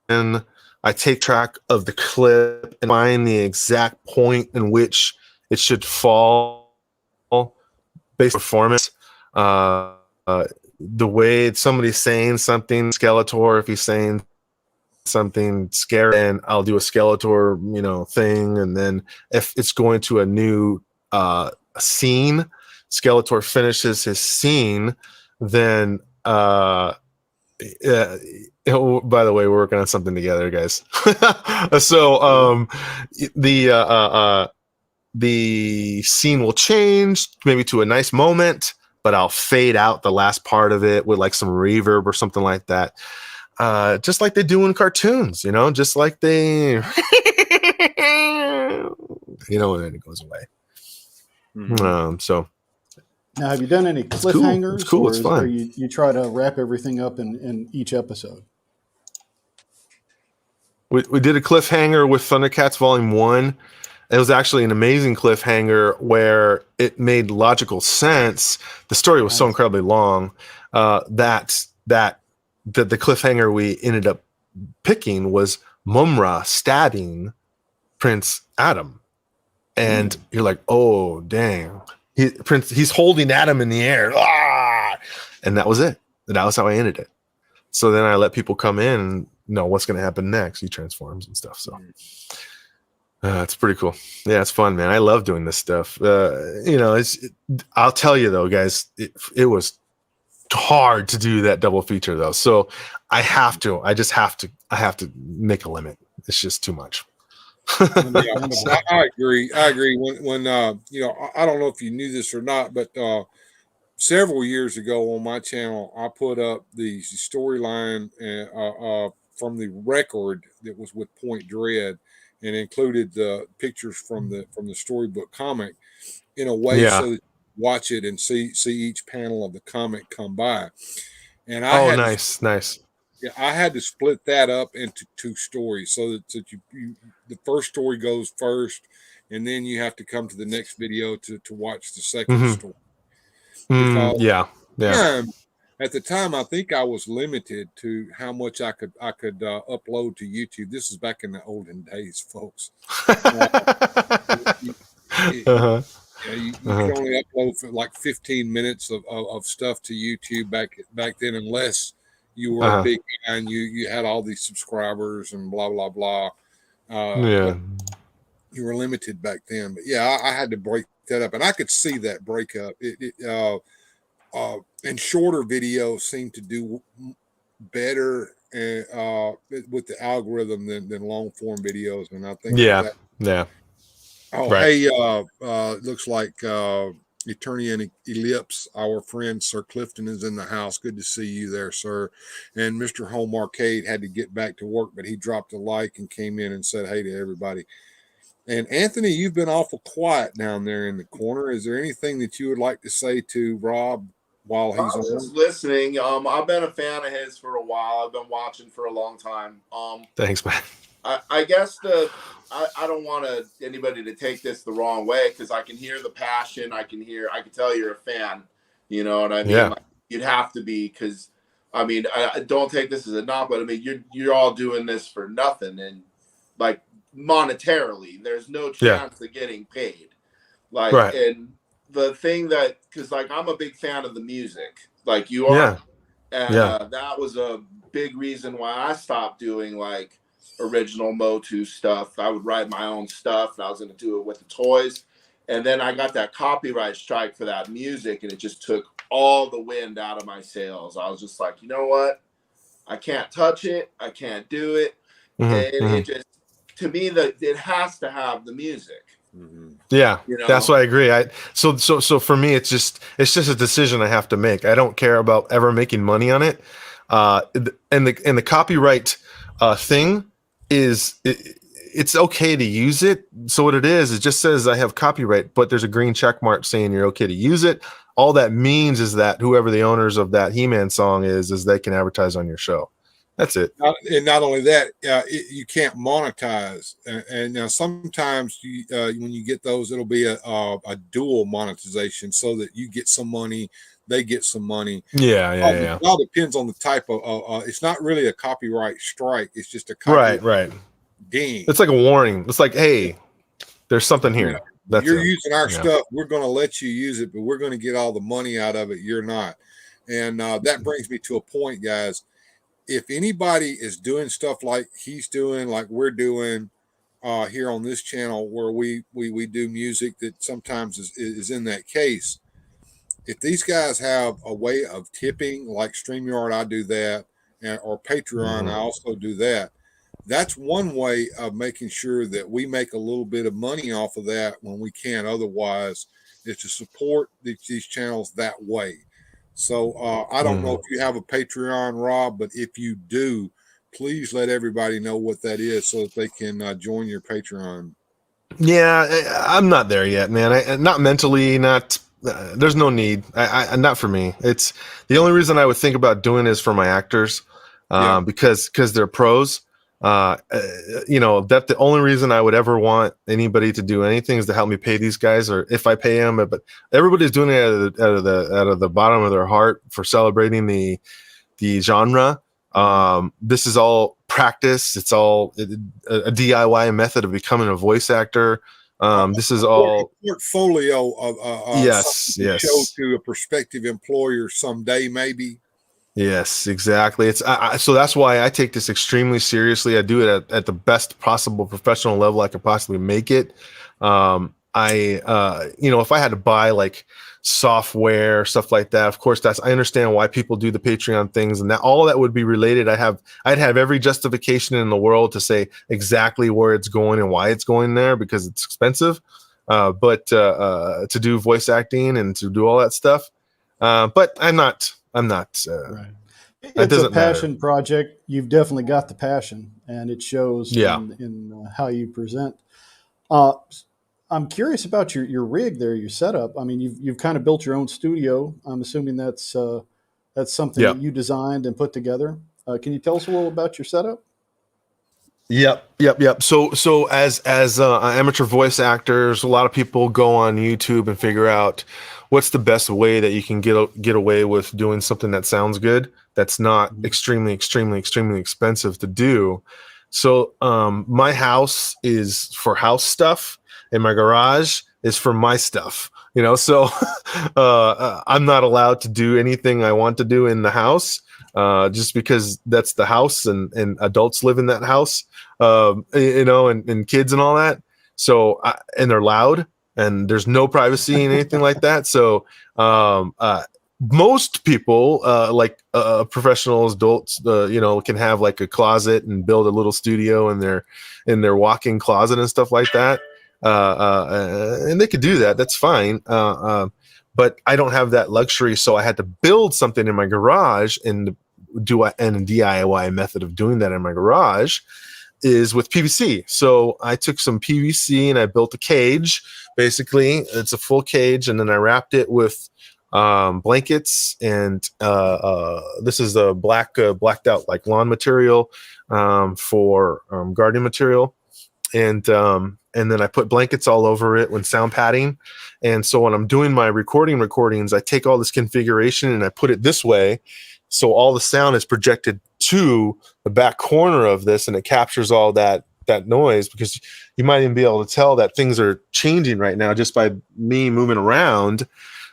Speaker 1: I take track of the clip and find the exact point in which it should fall based on performance. The way somebody's saying something, Skeletor, if he's saying something scary, and I'll do a Skeletor, you know, thing. And then if it's going to a new scene, Skeletor finishes his scene, then by the way, we're working on something together, guys. So the scene will change maybe to a nice moment, but I'll fade out the last part of it with like some reverb or something like that. Just like they do in cartoons, you know, just like they, you know, and then it goes away. So
Speaker 4: now, have you done any cliffhangers?
Speaker 1: It's cool. It's fun.
Speaker 4: Or you try to wrap everything up in each episode?
Speaker 1: We did a cliffhanger with Thundercats Volume 1. It was actually an amazing cliffhanger where it made logical sense. The story was so incredibly long that the cliffhanger we ended up picking was Mumra stabbing Prince Adam. And you're like, oh, dang. He's holding Adam in the air. And that was it. That was how I ended it. So then I let people come in and know what's going to happen next. He transforms and stuff. So it's pretty cool. Yeah, it's fun, man. I love doing this stuff. You know, I'll tell you though, guys, it was hard to do that double feature though. So I have to make a limit. It's just too much.
Speaker 3: I agree. When you know, I don't know if you knew this or not, but several years ago on my channel, I put up the storyline from the record that was with Point Dread, and included the pictures from the storybook comic in a way so that you watch it and see each panel of the comic come by. And nice. Yeah, I had to split that up into 2 stories so that you the first story goes first, and then you have to come to the next video to watch the second story. Because at the time, I think I was limited to how much I could upload to YouTube. This is back in the olden days, folks. You could only upload for like 15 minutes of stuff to YouTube back then, unless you were a big guy and you had all these subscribers and blah blah blah. You were limited back then, but yeah, I had to break that up, and I could see that breakup. And shorter videos seem to do better with the algorithm than long form videos, and I think Oh, right. Hey, looks like Eternian Ellipse, our friend Sir Clifton, is in the house. Good to see you there, sir. And Mr. Home Arcade had to get back to work, but he dropped a like and came in and said hey to everybody. And Anthony, you've been awful quiet down there in the corner. Is there anything that you would like to say to Rob while he's on?
Speaker 5: Just listening. I've been a fan of his for a while. I've been watching for a long time.
Speaker 1: Thanks, man.
Speaker 5: I guess I don't want anybody to take this the wrong way, because I can hear the passion. I can tell you're a fan. You know what I mean?
Speaker 1: Yeah.
Speaker 5: Like, you'd have to be, because I mean, I don't take this as a knock, but I mean, you're all doing this for nothing, and like monetarily, there's no chance of getting paid. Like, and the thing that, because like I'm a big fan of the music, like you are, and that was a big reason why I stopped doing like original Motu stuff. I would write my own stuff, and I was going to do it with the toys. And then I got that copyright strike for that music, and it just took all the wind out of my sails. I was just like, you know what? I can't touch it. I can't do it. And it just, to me, that it has to have the music.
Speaker 1: Yeah,
Speaker 5: You know?
Speaker 1: that's what I agree. So for me, it's just a decision I have to make. I don't care about ever making money on it. And the copyright thing is it's okay to use it. So what it just says I have copyright, but there's a green check mark saying you're okay to use it. All that means is that whoever the owners of that He-Man song is they can advertise on your show. That's it.
Speaker 3: And not only that, you can't monetize. And now sometimes when you get those, it'll be a dual monetization, so that you get some money, they get some money.
Speaker 1: Yeah.
Speaker 3: It all depends on the type of. It's not really a copyright strike. It's just a copyright
Speaker 1: right.
Speaker 3: ding.
Speaker 1: It's like a warning. It's like, hey, there's something here.
Speaker 3: Yeah. You're using our stuff. We're going to let you use it, but we're going to get all the money out of it. You're not. And that brings me to a point, guys. If anybody is doing stuff like he's doing, like we're doing here on this channel, where we do music that sometimes is in that case, if these guys have a way of tipping, like StreamYard, I do that, or Patreon, I also do that. That's one way of making sure that we make a little bit of money off of that when we can. Otherwise, is to support these channels that way. So I don't know if you have a Patreon, Rob, but if you do, please let everybody know what that is so that they can join your Patreon.
Speaker 1: Yeah, I'm not there yet, man. Not mentally, not. There's no need. Not for me. It's the only reason I would think about doing is for my actors, because they're pros. That the only reason I would ever want anybody to do anything is to help me pay these guys, or if I pay them. But everybody's doing it out of the bottom of their heart for celebrating the genre. This is all practice. It's all a DIY method of becoming a voice actor. This is all
Speaker 3: portfolio of
Speaker 1: yes.
Speaker 3: show to a prospective employer someday, maybe.
Speaker 1: Yes, exactly. It's so that's why I take this extremely seriously. I do it at the best possible professional level I could possibly make it. If I had to buy like software, stuff like that, of course, I understand why people do the Patreon things, and that all that would be related. I'd have every justification in the world to say exactly where it's going and why it's going there, because it's expensive. But to do voice acting and to do all that stuff, but I'm not.
Speaker 4: Right. It's a passion project. You've definitely got the passion, and it shows in how you present. I'm curious about your rig there, your setup. I mean, you've kind of built your own studio. I'm assuming that's something that you designed and put together. Can you tell us a little about your setup?
Speaker 1: Yep. So as amateur voice actors, a lot of people go on YouTube and figure out what's the best way that you can get away with doing something that sounds good, that's not extremely expensive to do. So my house is for house stuff, and my garage is for my stuff. So I'm not allowed to do anything I want to do in the house, just because that's the house, and adults live in that house, and kids and all that. So and they're loud, and there's no privacy and anything like that. So most people, like professionals, adults, can have like a closet and build a little studio in their walk-in closet and stuff like that. And they could do that. That's fine. But I don't have that luxury, so I had to build something in my garage, and a DIY method of doing that in my garage is with PVC. So I took some PVC and I built a cage. Basically, it's a full cage, and then I wrapped it with blankets, and this is a blacked out like lawn material for garden material, and then I put blankets all over it with sound padding. And so when I'm doing my recordings, I take all this configuration and I put it this way, so all the sound is projected to the back corner of this, and it captures all that noise, because you might even be able to tell that things are changing right now just by me moving around.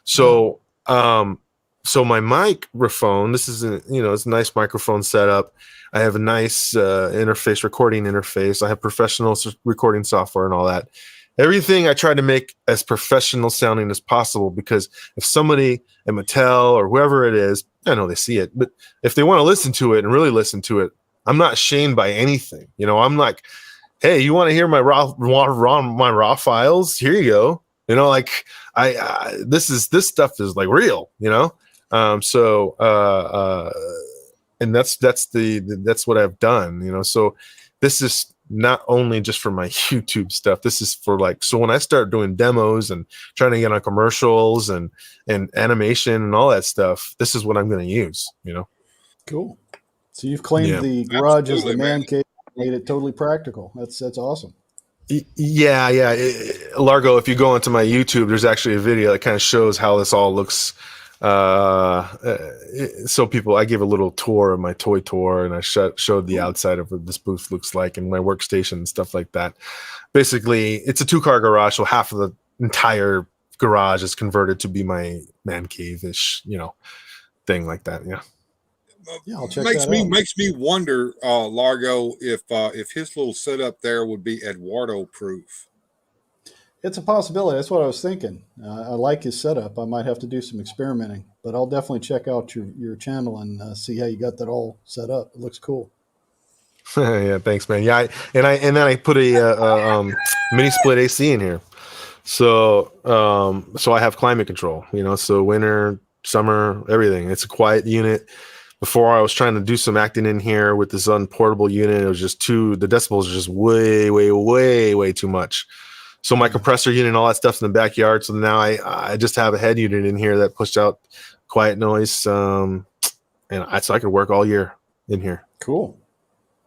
Speaker 1: So so my microphone, this is it's a nice microphone setup. I have a nice recording interface. I have professional recording software and all that. Everything I try to make as professional sounding as possible, because if somebody at Mattel or whoever it is, I know they see it, but if they want to listen to it and really listen to it, I'm not shamed by anything. You know, I'm like, hey, you want to hear my raw files? Here you go. You know, like this stuff is like real, you know? And that's what I've done, you know? So this is not only just for my YouTube stuff. This is for like, so when I start doing demos and trying to get on commercials and animation and all that stuff, this is what I'm going to use, you know?
Speaker 4: Cool. So you've claimed the garage as the man cave, made it totally practical. That's awesome.
Speaker 1: Yeah. Largo, if you go into my YouTube, there's actually a video that kind of shows how this all looks. So people, I gave a little tour of my toy tour, and I showed the outside of what this booth looks like and my workstation and stuff like that. Basically, it's a 2-car garage, so half of the entire garage is converted to be my man cave-ish, you know, thing like that.
Speaker 4: Yeah, I'll check
Speaker 3: makes
Speaker 4: that
Speaker 3: me
Speaker 4: out.
Speaker 3: makes me wonder, Largo, if his little setup there would be Eduardo proof.
Speaker 4: It's a possibility. That's what I was thinking. I like his setup. I might have to do some experimenting, but I'll definitely check out your channel and see how you got that all set up. It looks cool.
Speaker 1: Yeah, thanks, man. Yeah, and then I put a mini split AC in here, so I have climate control. You know, so winter, summer, everything. It's a quiet unit. Before I was trying to do some acting in here with this unportable unit, it was just the decibels are just way too much. So my compressor unit and all that stuff's in the backyard. So now I just have a head unit in here that pushed out quiet noise. So I could work all year in here.
Speaker 4: Cool.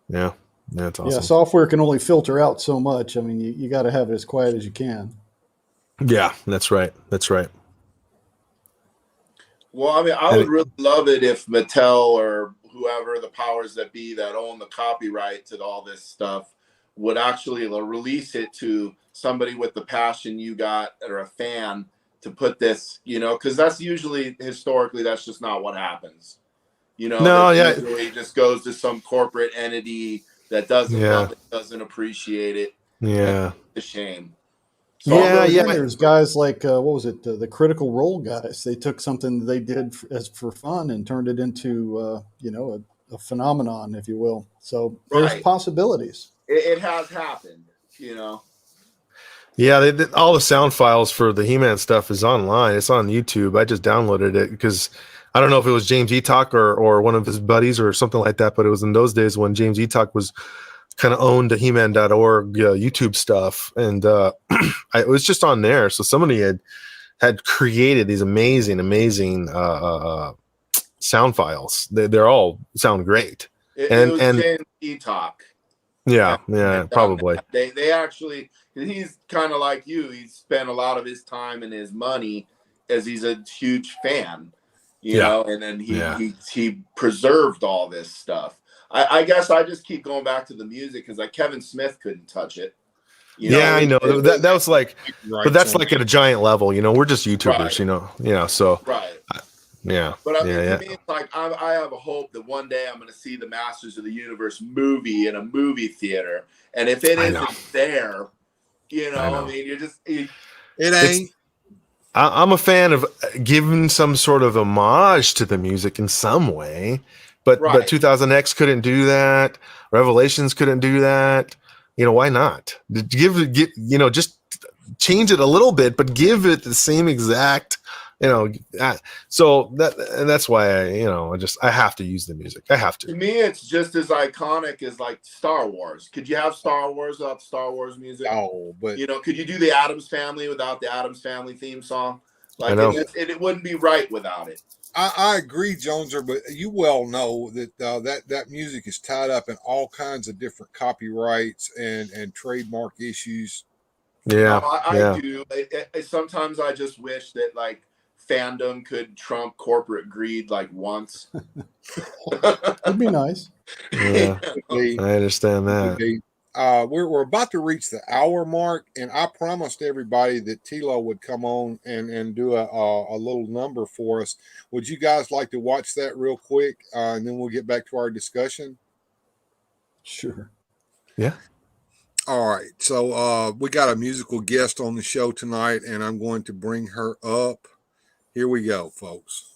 Speaker 1: Yeah, it's awesome.
Speaker 4: Yeah, software can only filter out so much. I mean, you got to have it as quiet as you can.
Speaker 1: Yeah, that's right.
Speaker 5: Well, I mean, I would really love it if Mattel or whoever the powers that be that own the copyright to all this stuff would actually release it to somebody with the passion you got or a fan to put this, you know, because that's usually historically that's just not what happens. You know,
Speaker 1: no, yeah,
Speaker 5: usually just goes to some corporate entity that doesn't love it, doesn't appreciate it.
Speaker 1: Yeah,
Speaker 5: it's a shame.
Speaker 4: So there's guys like what was it? The Critical Role guys. They took something they did for fun and turned it into you know, a phenomenon, if you will. So there's possibilities.
Speaker 5: It has happened, you know.
Speaker 1: Yeah, all the sound files for the He-Man stuff is online. It's on YouTube. I just downloaded it because I don't know if it was James Etalk or one of his buddies or something like that, but it was in those days when James Etalk was kind of owned the He-Man.org YouTube stuff, and it was just on there. So somebody had created these amazing sound files. They're all sound great.
Speaker 5: It was James Etalk.
Speaker 1: Yeah, probably.
Speaker 5: They actually, he's kind of like you. He spent a lot of his time and his money as he's a huge fan, you know, and then he preserved all this stuff. I guess I just keep going back to the music because like Kevin Smith couldn't touch it. You know,
Speaker 1: I know that was like, but that's like at a giant level. You know, we're just YouTubers. You know, so yeah.
Speaker 5: But I mean, to me, it's like I have a hope that one day I'm going to see the Masters of the Universe movie in a movie theater, and if it isn't there, you know, I mean, it
Speaker 3: ain't.
Speaker 1: I'm a fan of giving some sort of homage to the music in some way. But 2000X couldn't do that. Revelations couldn't do that. You know, why not? Give you know, just change it a little bit, but give it the same exact, you know. So that's why I have to use the music. I have to.
Speaker 5: To me, it's just as iconic as like Star Wars. Could you have Star Wars without Star Wars music?
Speaker 3: Oh, but
Speaker 5: you know, could you do the Addams Family without the Addams Family theme song? Like,
Speaker 1: I know.
Speaker 5: It wouldn't be right without it.
Speaker 3: I agree, Joneser, but you well know that that music is tied up in all kinds of different copyrights and trademark issues.
Speaker 1: Yeah,
Speaker 5: I do. Sometimes I just wish that like fandom could trump corporate greed like once.
Speaker 4: It'd be nice.
Speaker 1: Yeah, I understand that.
Speaker 3: We're about to reach the hour mark, and I promised everybody that Teela would come on and do a little number for us. Would you guys like to watch that real quick, and then we'll get back to our discussion?
Speaker 4: Sure.
Speaker 1: Yeah.
Speaker 3: All right. So we got a musical guest on the show tonight, and I'm going to bring her up. Here we go, folks.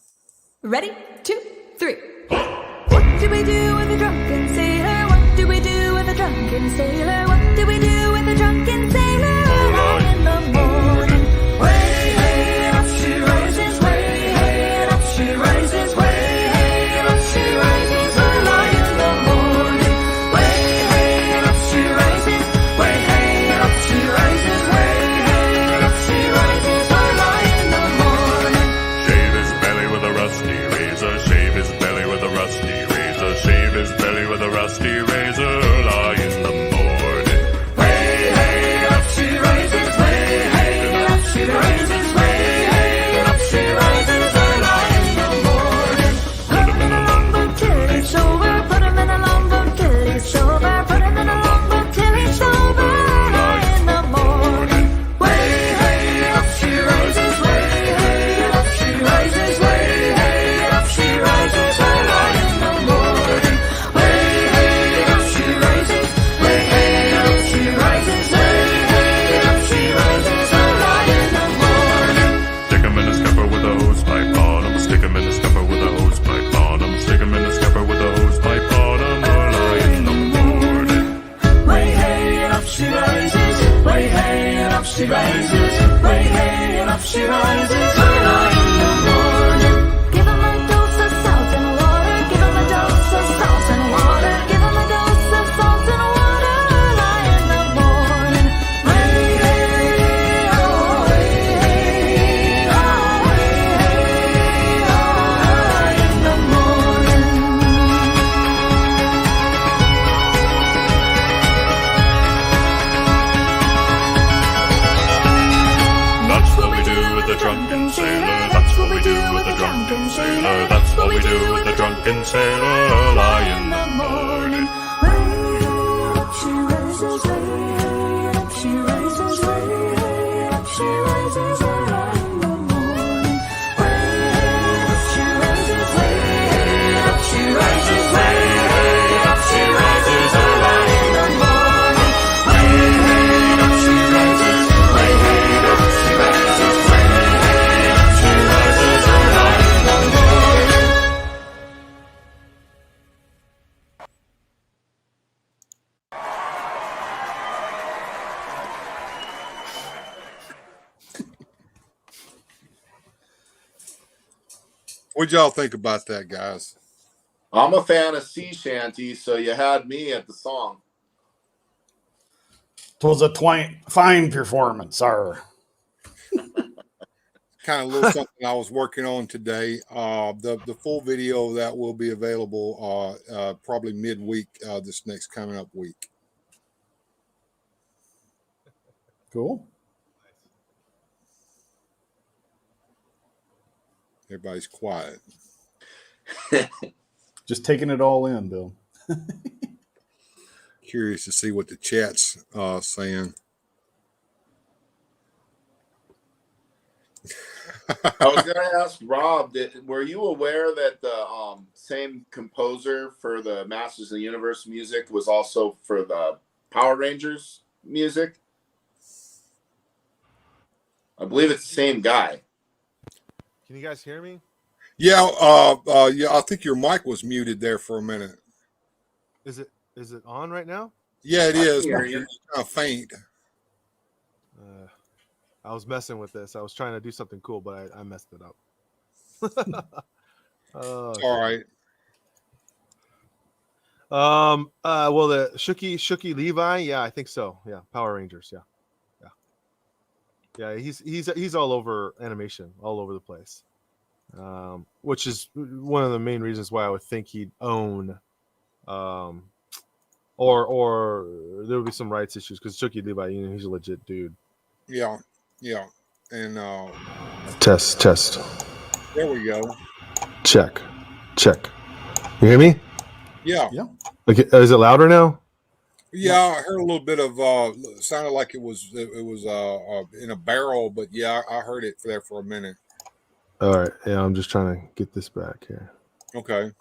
Speaker 7: Ready? 2, 3. What do we do with a drunken sailor? What do we do with a drunken sailor? What do we do with a drunken sailor? Early in the morning. Way, hey, and up she rises. Way, hey, and up she rises. Way, hey, and up she rises. Early in the morning. Way, hey, and up she rises. Way, hey, and up she rises. Way, hey, and up she rises. Early in the morning.
Speaker 8: Shave his belly with a rusty razor. Shave his belly with a rusty razor. Shave his belly with a rusty razor. Early in the morning.
Speaker 7: Way, hey, up she rises. Way, hey, up she rises. Way, hey, up she rises. Early in the morning. Put him in a longboat till he's sober. Put him in a longboat till he's sober. Put him in a longboat till he's sober. Early in the morning. Way, hey, up she rises. Way, hey, up she rises. Way, hey, up she rises. Early in the morning. Way, hey, up she rises. Way, hey, up she rises. Way, hey, up she rises. Early in the morning.
Speaker 8: Stick him in a scupper with a hose pipe on him. Stick him in a scupper with a hose pipe on him. Stick him in a scupper with a hose pipe on him. Early in the morning.
Speaker 7: Way, hey, and up she rises. Way, hey, and up she rises. Way, hey, and up she rises. Early in the morning. Give him a dose of salt and water. Give him a dose of salt and water. Give him a dose of salt and water. Early in the morning. Way, hey, oh, way, hey, oh, way, hey, oh, early in the morning.
Speaker 8: That's what we do with the drunken sailor. That's what we do with the drunken sailor. That's what we do with the drunken sailor. Early in the morning.
Speaker 7: Way up she rises, way up she rises, way up she rises, early in the morning. Way up she rises, way up she rises, way up she rises, early in the morning. Way up she rises, way up she rises, way up she rises, early in the morning.
Speaker 3: What'd y'all think about that, guys?
Speaker 5: I'm a fan of sea shanties, so you had me at the song.
Speaker 4: It was a fine performance, sir.
Speaker 3: Kind of a little something I was working on today. The full video of that will be available probably midweek this next coming up week.
Speaker 4: Cool.
Speaker 3: Everybody's quiet.
Speaker 4: Just taking it all in, Bill.
Speaker 3: Curious to see what the chat's saying.
Speaker 5: I was going to ask Rob, were you aware that the same composer for the Masters of the Universe music was also for the Power Rangers music? I believe it's the same guy.
Speaker 1: Can you guys hear me?
Speaker 3: Yeah, yeah. I think your mic was muted there for a minute.
Speaker 1: Is it on right now?
Speaker 3: Yeah, it
Speaker 5: I can
Speaker 3: is.
Speaker 5: hear
Speaker 3: But
Speaker 5: you.
Speaker 3: you're kind of faint.
Speaker 1: I was messing with this. I was trying to do something cool, but I messed it up.
Speaker 3: All right.
Speaker 1: Well, the Shooky Levi, yeah, I think so. Yeah, Power Rangers, yeah. He's all over animation, all over the place. Which is one of the main reasons why I would think he'd own, or there would be some rights issues because Shooky Levi, he's a legit dude.
Speaker 3: Yeah, yeah. And
Speaker 1: Test.
Speaker 3: there we go.
Speaker 1: Check. You hear me?
Speaker 3: Yeah.
Speaker 1: Okay, is it louder now?
Speaker 3: Yeah, I heard a little bit of sounded like it was in a barrel, but yeah, I heard it there for a minute.
Speaker 1: All right. Yeah, I'm just trying to get this back here.
Speaker 3: Okay.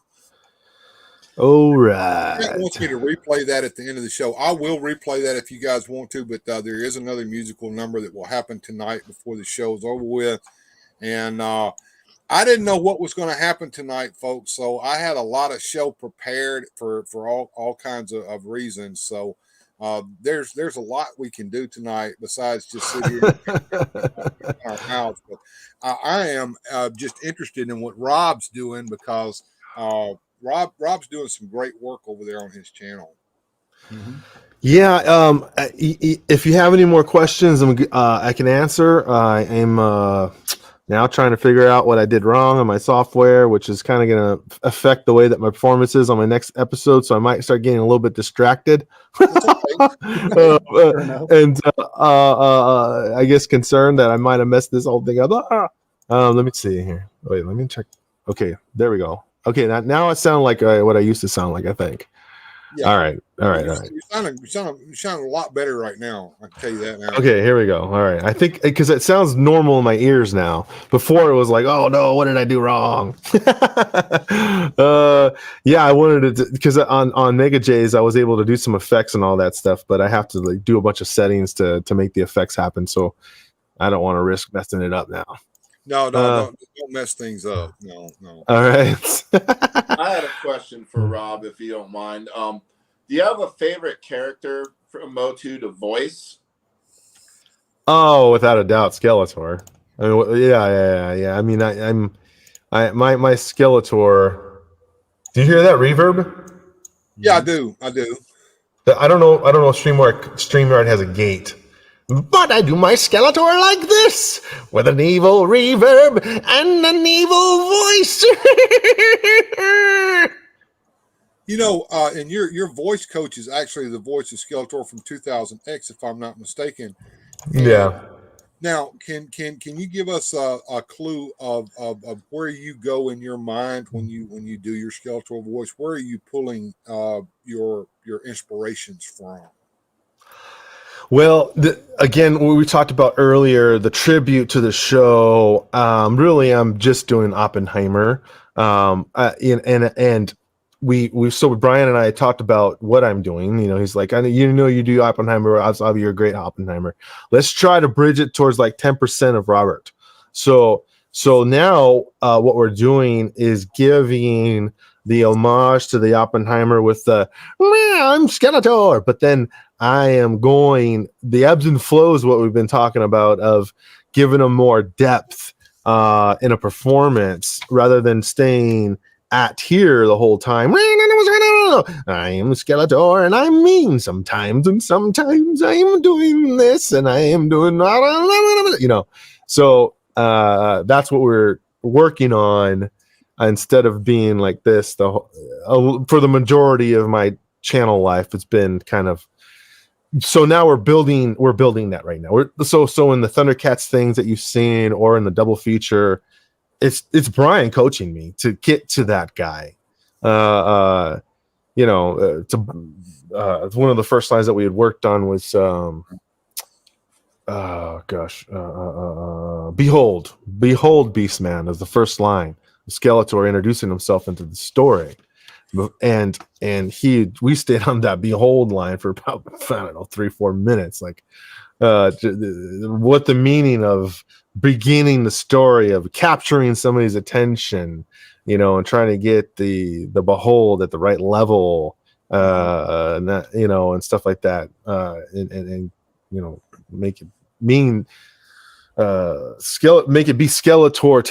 Speaker 1: All
Speaker 3: Matt
Speaker 1: right.
Speaker 3: wants me to replay that at the end of the show. I will replay that if you guys want to, but there is another musical number that will happen tonight before the show is over with. And I didn't know what was going to happen tonight, folks. So I had a lot of show prepared for all kinds of reasons. So there's a lot we can do tonight besides just sit here in our house. But I am just interested in what Rob's doing because Rob's doing some great work over there on his channel.
Speaker 1: Yeah. If you have any more questions, I can answer. I am now trying to figure out what I did wrong on my software, which is kind of going to affect the way that my performance is on my next episode. So I might start getting a little bit distracted. And I guess concerned that I might have messed this whole thing up. Let me see here. Wait, let me check. Okay, there we go. Okay, now it sounds like what I used to sound like, I think.
Speaker 3: Yeah.
Speaker 1: All right.
Speaker 3: You're sounding a lot better right now. I can tell you that now.
Speaker 1: Okay, here we go. All right. I think because it sounds normal in my ears now. Before it was like, oh no, what did I do wrong? Yeah, I wanted to because on Mega J's I was able to do some effects and all that stuff, but I have to like do a bunch of settings to make the effects happen. So I don't want to risk messing it up now.
Speaker 3: No, don't mess things up. No.
Speaker 1: All right.
Speaker 5: I had a question for Rob, if you don't mind. Do you have a favorite character from Motu to voice?
Speaker 1: Oh, without a doubt, Skeletor. I mean, yeah. I mean, my Skeletor. Do you hear that reverb?
Speaker 3: Yeah, I do.
Speaker 1: I don't know. If StreamYard has a gate. But I do my Skeletor like this, with an evil reverb and an evil voice.
Speaker 3: And your voice coach is actually the voice of Skeletor from 2000X, if I'm not mistaken.
Speaker 1: Yeah.
Speaker 3: Now, can you give us a clue of where you go in your mind when you do your Skeletor voice? Where are you pulling your inspirations from?
Speaker 1: Well, again, what we talked about earlier, the tribute to the show. Really, I'm just doing Oppenheimer. And so Brian and I talked about what I'm doing. He's like, you do Oppenheimer. You're a great Oppenheimer. Let's try to bridge it towards like 10% of Robert. So now what we're doing is giving the homage to the Oppenheimer with the I'm Skeletor, but then I am going the ebbs and flows, what we've been talking about, of giving them more depth in a performance rather than staying at here the whole time. I am Skeletor and I'm mean sometimes, and sometimes I am doing this and I am doing so that's what we're working on, instead of being like this for the majority of my channel life. It's been kind of, so now we're building that right now. So in the Thundercats things that you've seen, or in the double feature, it's Brian coaching me to get to that guy. One of the first lines that we had worked on was behold Beastman as the first line. Skeletor introducing himself into the story. And we stayed on that behold line for about 3-4 minutes, like what the meaning of beginning the story, of capturing somebody's attention, and trying to get the behold at the right level, and that, and stuff like that, and make it mean make it be Skeletor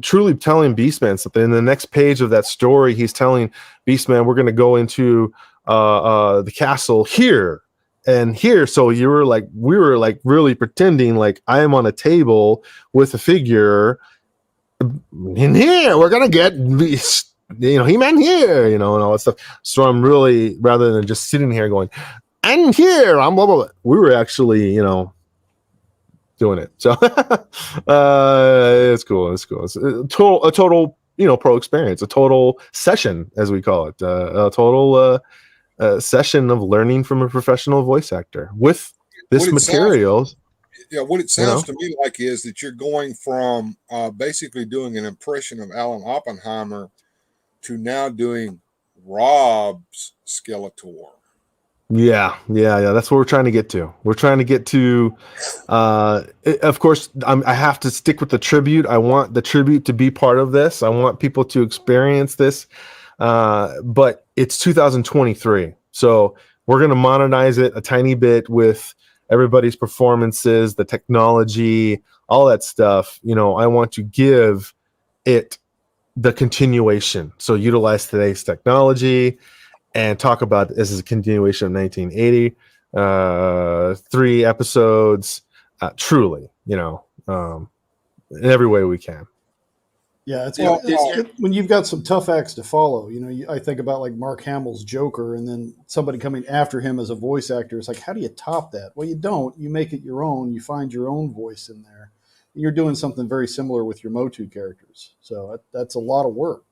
Speaker 1: truly telling Beastman something. In the next page of that story, he's telling Beastman, we're going to go into the castle here and here. So we were like really pretending like I am on a table with a figure in here. We're going to get He-Man here, and all that stuff. So I'm really, rather than just sitting here going, and here I'm blah, blah, blah, we were actually, doing it. So it's cool. It's a total pro experience, a total session, as we call it, a total session of learning from a professional voice actor with this material.
Speaker 3: What it sounds to me like is that you're going from basically doing an impression of Alan Oppenheimer to now doing Rob's Skeletor.
Speaker 1: Yeah. That's what we're trying to get to. We're trying to get to. Of course, I have to stick with the tribute. I want the tribute to be part of this. I want people to experience this. But it's 2023, so we're going to modernize it a tiny bit with everybody's performances, the technology, all that stuff. I want to give it the continuation. So utilize today's technology and talk about this as a continuation of 1980. 3 episodes, truly, in every way we can.
Speaker 4: Yeah, it's good when you've got some tough acts to follow. I think about like Mark Hamill's Joker, and then somebody coming after him as a voice actor. It's like, how do you top that? Well, you don't. You make it your own. You find your own voice in there. You're doing something very similar with your Motu characters. So that's a lot of work.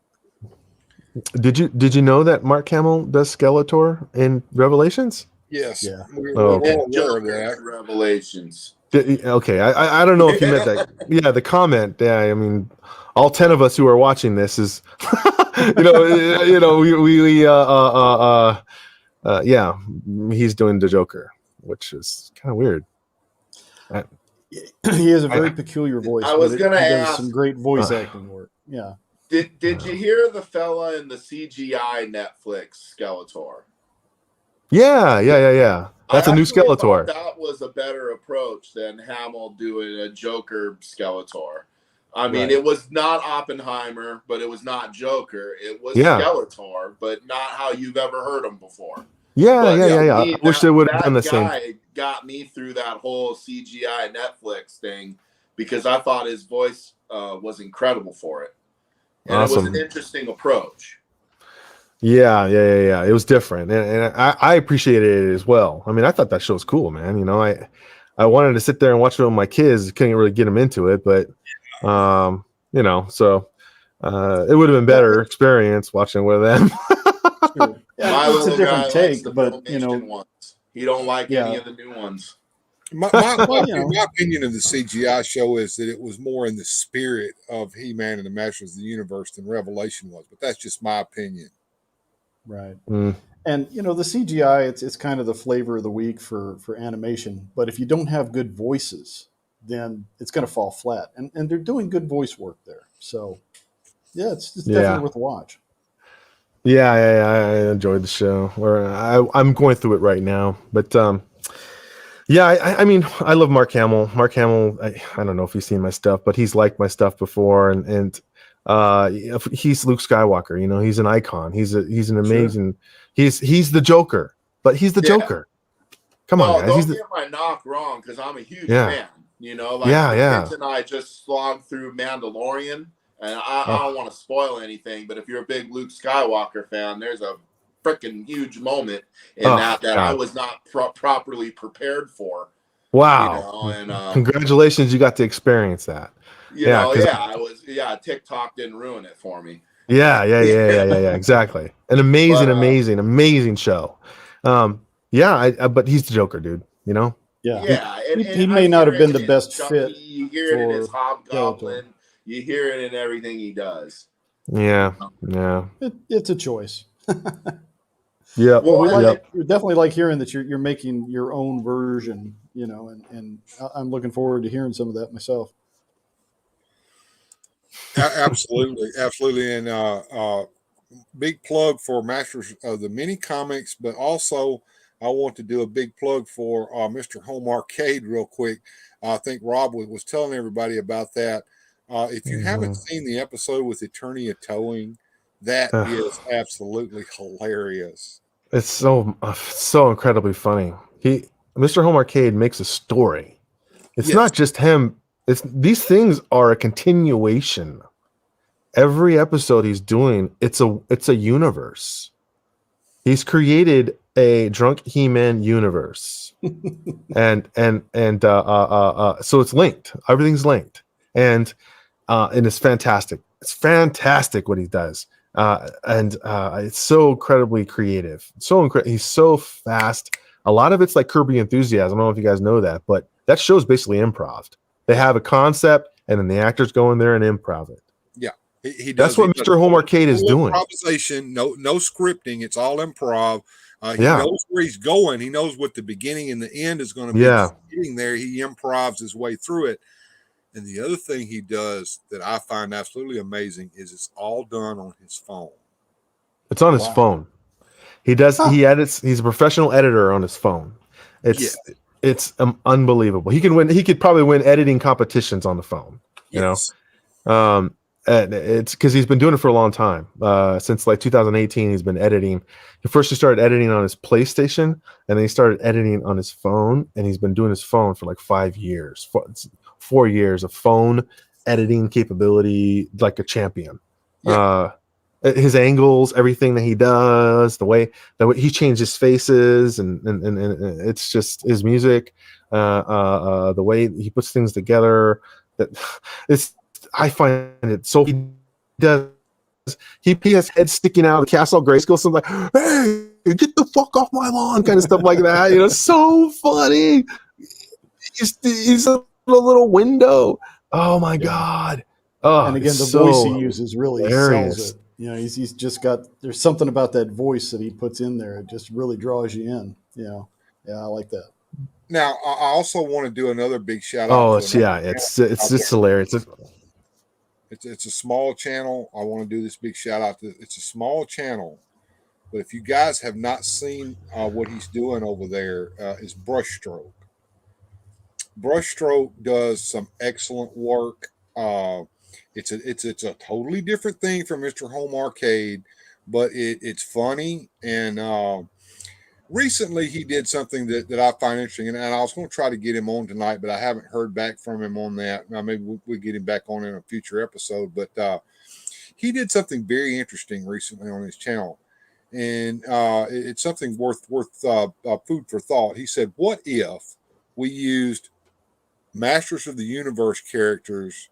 Speaker 1: Did you know that Mark Hamill does Skeletor in Revelations?
Speaker 3: Yes.
Speaker 4: Yeah.
Speaker 3: We're
Speaker 1: Okay.
Speaker 3: all aware of that.
Speaker 5: Revelations.
Speaker 1: Okay, I don't know if you meant that. Yeah, the comment. Yeah, I mean, all 10 of us who are watching this is, yeah, he's doing the Joker, which is kind of weird.
Speaker 4: He has a very peculiar voice.
Speaker 5: I was going to
Speaker 4: he does
Speaker 5: ask
Speaker 4: some great voice acting work. Yeah.
Speaker 5: Did you hear the fella in the CGI Netflix Skeletor?
Speaker 1: Yeah. That's a new Skeletor.
Speaker 5: That was a better approach than Hamill doing a Joker Skeletor. I mean, It was not Oppenheimer, but it was not Joker. It was Skeletor, but not how you've ever heard him before.
Speaker 1: Yeah. I wish they would have done the same.
Speaker 5: That guy got me through that whole CGI Netflix thing because I thought his voice was incredible for it. And
Speaker 1: awesome.
Speaker 5: It was an interesting approach.
Speaker 1: Yeah. It was different, and I appreciated it as well. I mean, I thought that show was cool, man. I wanted to sit there and watch it with my kids. Couldn't really get them into it, but so it would have been better experience watching with them.
Speaker 4: Sure. Yeah,
Speaker 5: my
Speaker 4: it's a
Speaker 5: little
Speaker 4: different
Speaker 5: guy
Speaker 4: take,
Speaker 5: likes the
Speaker 4: but
Speaker 5: ones. He don't like any of the new ones.
Speaker 3: My opinion of the CGI show is that it was more in the spirit of He-Man and the Masters of the Universe than Revelation was, but that's just my opinion.
Speaker 4: Right.
Speaker 1: Mm.
Speaker 4: And the CGI, it's kind of the flavor of the week for animation. But if you don't have good voices, then it's going to fall flat. And they're doing good voice work there. So yeah, it's definitely worth a watch.
Speaker 1: Yeah, I enjoyed the show. I'm going through it right now, but I mean, I love Mark Hamill. Mark Hamill, I don't know if he's seen my stuff, but he's liked my stuff before, and he's Luke Skywalker. He's an icon. He's an amazing. Sure. He's the Joker, but he's the Joker. Come on, guys.
Speaker 5: Don't get my knock wrong because I'm a huge fan. Kids and I just slogged through Mandalorian. And I don't want to spoil anything, but if you're a big Luke Skywalker fan, there's a freaking huge moment in that I was not properly prepared for.
Speaker 1: Wow! Congratulations, you got to experience that.
Speaker 5: TikTok didn't ruin it for me.
Speaker 1: Yeah, exactly. An amazing show. But he's the Joker, dude.
Speaker 4: Yeah. He may not have been the best fit.
Speaker 5: You hear it in his Hobgoblin. You hear it in everything he does.
Speaker 1: Yeah.
Speaker 4: It's a choice.
Speaker 1: Yeah.
Speaker 4: Well, we definitely like hearing that you're making your own version, and I'm looking forward to hearing some of that myself.
Speaker 3: Absolutely. And big plug for Masters of the Mini Comics, but also I want to do a big plug for Mr. Home Arcade real quick. I think Rob was telling everybody about that. If you haven't seen the episode with Eternia Towing, that is absolutely hilarious.
Speaker 1: It's so incredibly funny. Mr. Home Arcade makes a story. It's not just him. These things are a continuation. Every episode he's doing, it's a universe. He's created a Drunk He-Man universe, and so it's linked. Everything's linked, and it's fantastic. It's fantastic what he does, and it's so incredibly creative. He's so fast. A lot of it's like Kirby Enthusiasm. I don't know if you guys know that, but that show's basically improv. They have a concept, and then the actors go in there and improv it.
Speaker 3: Yeah, He
Speaker 1: That's
Speaker 3: does.
Speaker 1: what Mr. Home Arcade is
Speaker 3: full
Speaker 1: doing.
Speaker 3: improvisation. No scripting. It's all improv. He
Speaker 1: Yeah.
Speaker 3: knows where he's going. He knows what the beginning and the end is going to be.
Speaker 1: Yeah.
Speaker 3: Getting there, he improvs his way through it. And the other thing he does that I find absolutely amazing is it's all done on his phone.
Speaker 1: It's on his phone. He does. He edits. He's a professional editor on his phone. It's unbelievable. He can win. He could probably win editing competitions on the phone. You know, and it's because he's been doing it for a long time. Since like 2018, he's been editing. He started editing on his PlayStation, and then he started editing on his phone. And he's been doing his phone for like 5 years, 4 years of phone editing capability, like a champion. His angles, everything that he does, the way he changes faces, and it's just his music, the way he puts things together. I find it so. He has head sticking out of the Castle Grayskull, so I'm like, hey, get the fuck off my lawn, kind of stuff like that. You know, so funny. He's a little window. Oh my god. Oh,
Speaker 4: and again, the voice he uses really sells it. You know, he's just got, there's something about that voice that he puts in there. It just really draws you in. You know, yeah, I like that.
Speaker 3: Now, I also want to do another big shout out.
Speaker 1: Oh, it's just hilarious.
Speaker 3: It's a small channel. I want to do this big shout out to. It's a small channel, but if you guys have not seen what he's doing over there, is Brushstroke. Brushstroke does some excellent work. It's a totally different thing from Mr. Home Arcade, but it's funny. And recently he did something that I find interesting, and I was going to try to get him on tonight, but I haven't heard back from him on that. Now maybe we'll get him back on in a future episode. But he did something very interesting recently on his channel, and it's something worth food for thought. He said, "What if we used Masters of the Universe characters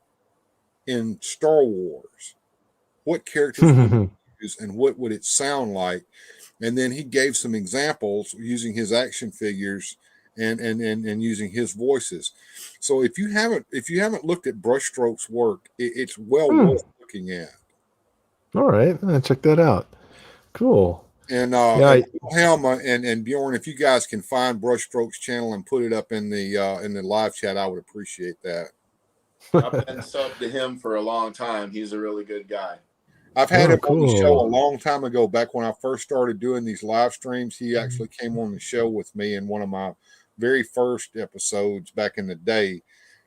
Speaker 3: in Star Wars? What characters would we use, and what would it sound like?" And then he gave some examples using his action figures and using his voices. So if you haven't looked at Brushstroke's work, it's well worth looking at.
Speaker 1: All right, I'll check that out. Cool.
Speaker 3: And Helma and Bjorn, if you guys can find Brushstroke's channel and put it up in the live chat, I would appreciate that.
Speaker 5: I've been subbed to him for a long time. He's a really good guy.
Speaker 3: I've had him on the show a long time ago. Back when I first started doing these live streams, he actually came on the show with me in one of my very first episodes back in the day.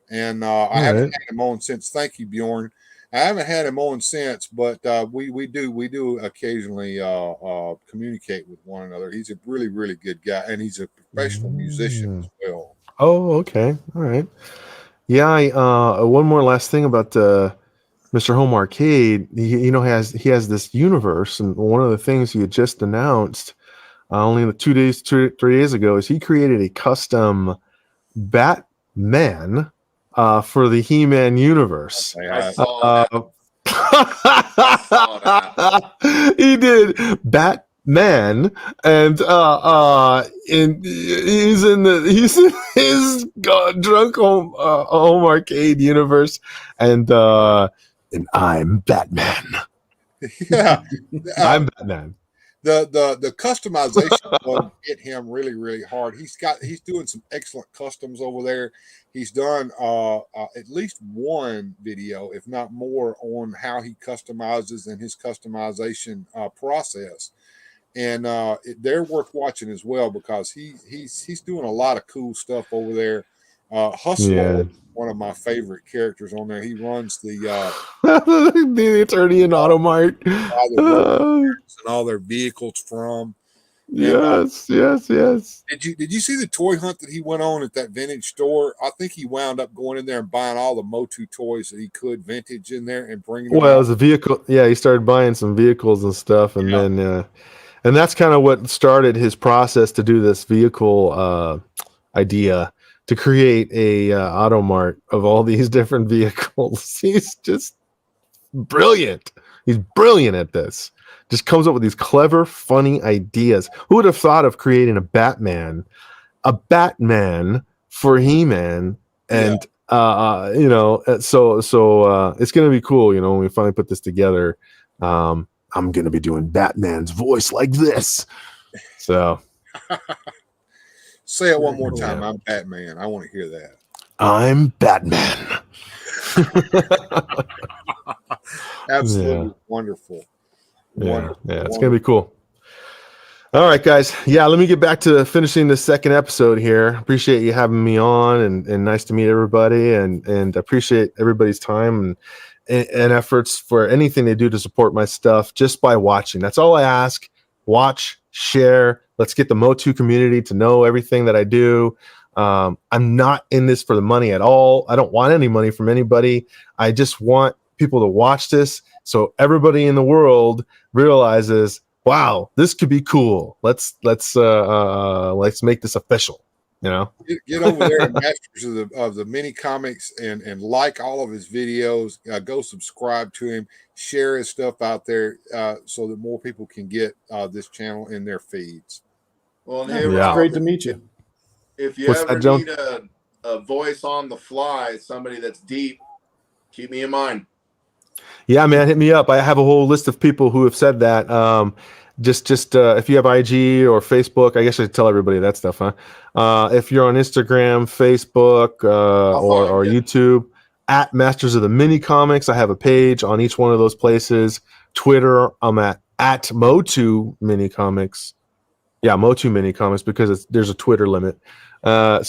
Speaker 3: And I haven't had him on since. Thank you, Bjorn. I haven't had him on since, but we do occasionally communicate with one another. He's a really, really good guy, and he's a professional musician as well.
Speaker 1: Oh, okay. All right. Yeah, one more last thing about Mr. Home Arcade. He has this universe, and one of the things he had just announced only 3 days ago is he created a custom Batman for the He-Man universe.
Speaker 5: I saw that.
Speaker 1: He did Batman, and he's in his drunk home arcade universe, and I'm Batman.
Speaker 3: Yeah,
Speaker 1: I'm Batman.
Speaker 3: The customization will hit him really, really hard. He's doing some excellent customs over there. He's done at least one video, if not more, on how he customizes and his customization process. And they're worth watching as well, because he's doing a lot of cool stuff over there. Hustler, one of my favorite characters on there. He runs the
Speaker 1: the attorney in Automart,
Speaker 3: and all their vehicles from.
Speaker 1: Yes.
Speaker 3: Did you see the toy hunt that he went on at that vintage store? I think he wound up going in there and buying all the Motu toys that he could vintage in there and bringing them.
Speaker 1: Well, it was a vehicle. Yeah, he started buying some vehicles and stuff, and then and that's kind of what started his process to do this vehicle idea, to create a Automart of all these different vehicles. He's just brilliant. He's brilliant at this. Just comes up with these clever, funny ideas. Who would have thought of creating a Batman for He-Man, and So it's gonna be cool, when we finally put this together. I'm gonna be doing Batman's voice like this. So
Speaker 3: Say it one more
Speaker 4: Cool.
Speaker 3: time.
Speaker 1: Yeah.
Speaker 3: I'm Batman. I want to hear that.
Speaker 1: I'm Batman.
Speaker 3: Absolutely wonderful.
Speaker 1: Yeah, it's gonna be cool. All right, guys. Yeah, let me get back to finishing the second episode here. Appreciate you having me on, and nice to meet everybody, and appreciate everybody's time and efforts for anything they do to support my stuff just by watching. That's all I ask. Watch, share. Let's get the Motu community to know everything that I do. I'm not in this for the money at all. I don't want any money from anybody. I just want people to watch this so everybody in the world realizes, wow, this could be cool. Let's make this official.
Speaker 3: Get over there to Masters of the Mini Comics and like all of his videos. Go subscribe to him. Share his stuff out there so that more people can get this channel in their feeds.
Speaker 5: Well, and
Speaker 4: Yeah,
Speaker 5: hey,
Speaker 4: it's
Speaker 5: Rob,
Speaker 4: great to meet you.
Speaker 5: if you
Speaker 1: What's
Speaker 5: ever
Speaker 1: that, Joan?
Speaker 5: need a voice on the fly, somebody that's deep, keep me in mind.
Speaker 1: Yeah, man, hit me up. I have a whole list of people who have said that. Just if you have IG or Facebook, I guess I should tell everybody that stuff, huh? If you're on Instagram, Facebook, or YouTube, at Masters of the Mini Comics, I have a page on each one of those places. Twitter, I'm at Motu Mini Comics. Yeah, Motu Mini Comics, because there's a Twitter limit. I'm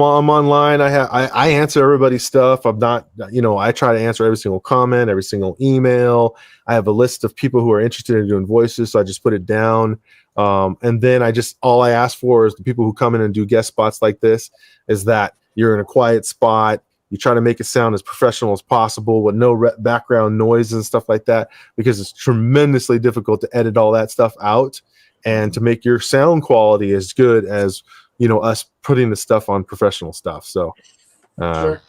Speaker 1: online. I answer everybody's stuff. I'm not, I try to answer every single comment, every single email. I have a list of people who are interested in doing voices, so I just put it down. And then all I ask for is the people who come in and do guest spots like this is that you're in a quiet spot. You try to make it sound as professional as possible with no background noise and stuff like that, because it's tremendously difficult to edit all that stuff out and to make your sound quality as good as, us putting the stuff on professional stuff. So,
Speaker 5: Sure.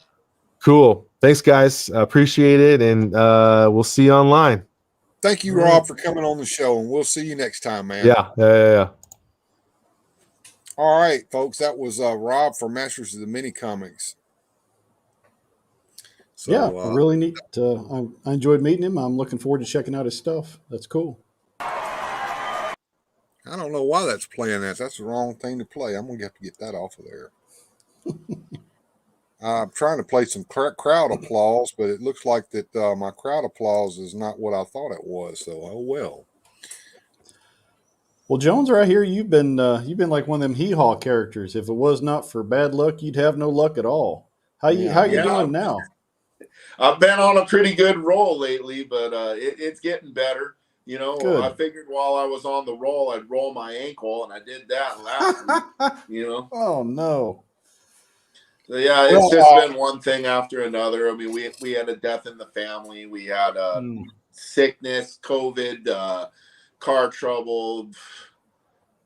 Speaker 1: Cool. Thanks, guys. Appreciate it. And we'll see you online.
Speaker 3: Thank you, Rob, for coming on the show, and we'll see you next time, man.
Speaker 1: Yeah.
Speaker 3: All right, folks. That was Rob from Masters of the Mini Comics. So,
Speaker 4: Yeah, really neat. I enjoyed meeting him. I'm looking forward to checking out his stuff. That's cool.
Speaker 3: I don't know why that's playing that. That's the wrong thing to play. I'm going to have to get that off of there. I'm trying to play some crowd applause, but it looks like that my crowd applause is not what I thought it was. So, oh well.
Speaker 4: Well, Jones, right here, you've been like one of them hee-haw characters. If it was not for bad luck, you'd have no luck at all. How you doing now?
Speaker 5: I've been on a pretty good roll lately, but it's getting better.
Speaker 4: Good.
Speaker 5: I figured while I was on the roll, I'd roll my ankle, and I did that last week.
Speaker 4: Oh no.
Speaker 5: So yeah, it's just been one thing after another. I mean, we had a death in the family. We had sickness, COVID, car trouble,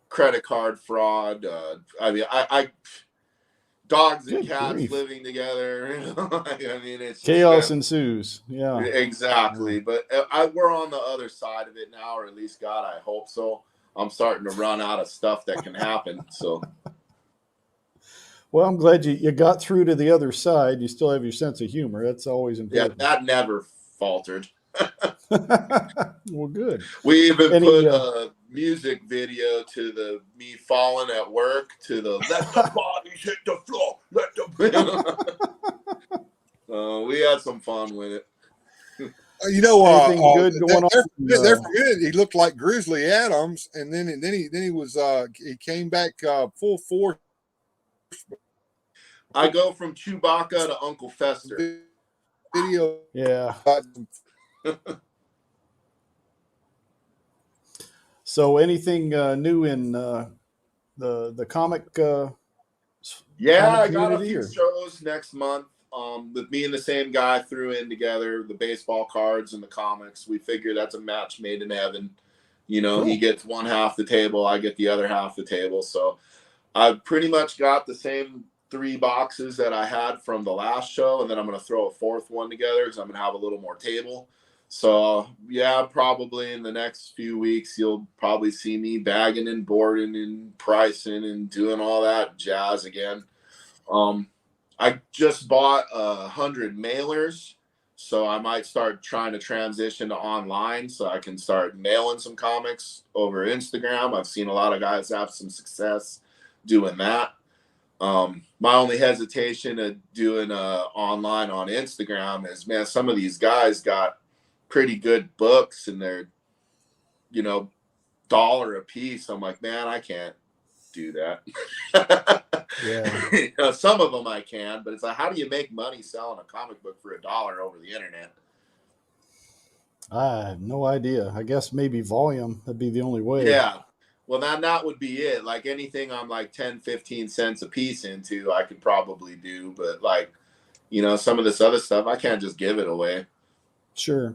Speaker 5: credit card fraud. I dogs and
Speaker 4: Good
Speaker 5: cats
Speaker 4: grief.
Speaker 5: living together. I mean, it's
Speaker 4: Chaos ensues. Yeah.
Speaker 5: Exactly. But we're on the other side of it now, or at least God, I hope so. I'm starting to run out of stuff that can happen. So.
Speaker 4: Well, I'm glad you got through to the other side. You still have your sense of humor. That's always important.
Speaker 5: Yeah, that never faltered.
Speaker 4: Well, good.
Speaker 5: We even put a music video to me falling at work to the "Let the bodies hit the floor." We had some fun with it.
Speaker 4: Anything good going on?
Speaker 3: They're forgetting he looked like Grizzly Adams, and then he was he came back full force.
Speaker 5: I go from Chewbacca to Uncle Fester.
Speaker 3: Video,
Speaker 4: yeah. So, anything new in the comic?
Speaker 5: Yeah,
Speaker 4: comic
Speaker 5: I got a few
Speaker 4: or?
Speaker 5: shows next month. With me and the same guy threw in together the baseball cards and the comics. We figure that's a match made in heaven. Cool. He gets one half the table, I get the other half the table. So I've pretty much got the same 3 boxes that I had from the last show, and then I'm going to throw a 4th one together because I'm going to have a little more table. So, yeah, probably in the next few weeks, you'll probably see me bagging and boarding and pricing and doing all that jazz again. I just bought 100 mailers, so I might start trying to transition to online so I can start mailing some comics over Instagram. I've seen a lot of guys have some success doing that. My only hesitation of doing online on Instagram is, man, some of these guys got pretty good books and they're, you know, $1 a piece. I'm like, man, I can't do that.
Speaker 4: Yeah.
Speaker 5: You know, some of them I can, but it's like, how do you make money selling a comic book for $1 over the internet?
Speaker 4: I have no idea. I guess maybe volume. That'd be the only way.
Speaker 5: Yeah. Well, that would be it. Like anything I'm like 10, 15 cents a piece into, I could probably do. But like, you know, some of this other stuff, I can't just give it away.
Speaker 4: Sure.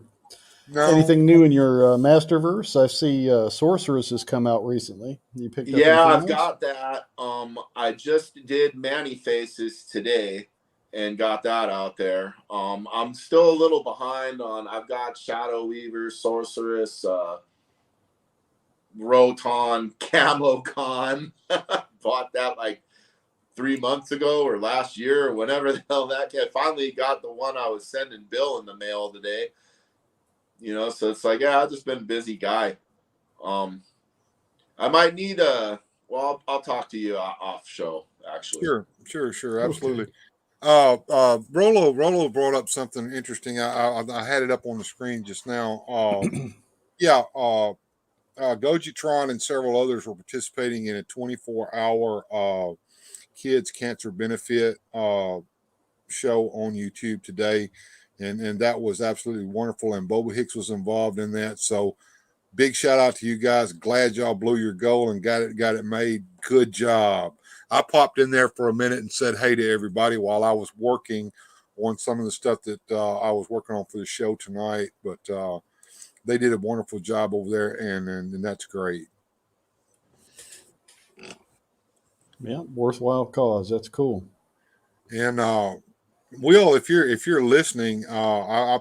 Speaker 3: No,
Speaker 4: Anything new in your Masterverse? I see Sorceress has come out recently. You picked up
Speaker 5: Yeah, I've
Speaker 4: anything else?
Speaker 5: got that. I just did Manny Faces today and got that out there. I'm still a little behind on. I've got Shadow Weaver, Sorceress, Roton, Camo Con. Bought that like 3 months ago or last year or whenever the hell that came. Finally got the one I was sending Bill in the mail today. You know, so it's like, yeah, I've just been a busy guy. I might need well, I'll talk to you off show, actually.
Speaker 3: sure, absolutely. Rolo brought up something interesting. I had it up on the screen just now. Yeah, Gojitron and several others were participating in a 24-hour kids cancer benefit show on YouTube today, and that was absolutely wonderful. And Boba Hicks was involved in that, so big shout out to you guys. Glad y'all blew your goal and got it made. Good job. I popped in there for a minute and said hey to everybody while I was working on some of the stuff that I was working on for the show tonight, but they did a wonderful job over there, and that's great.
Speaker 4: Yeah, worthwhile cause. That's cool.
Speaker 3: And Will, if you're listening, I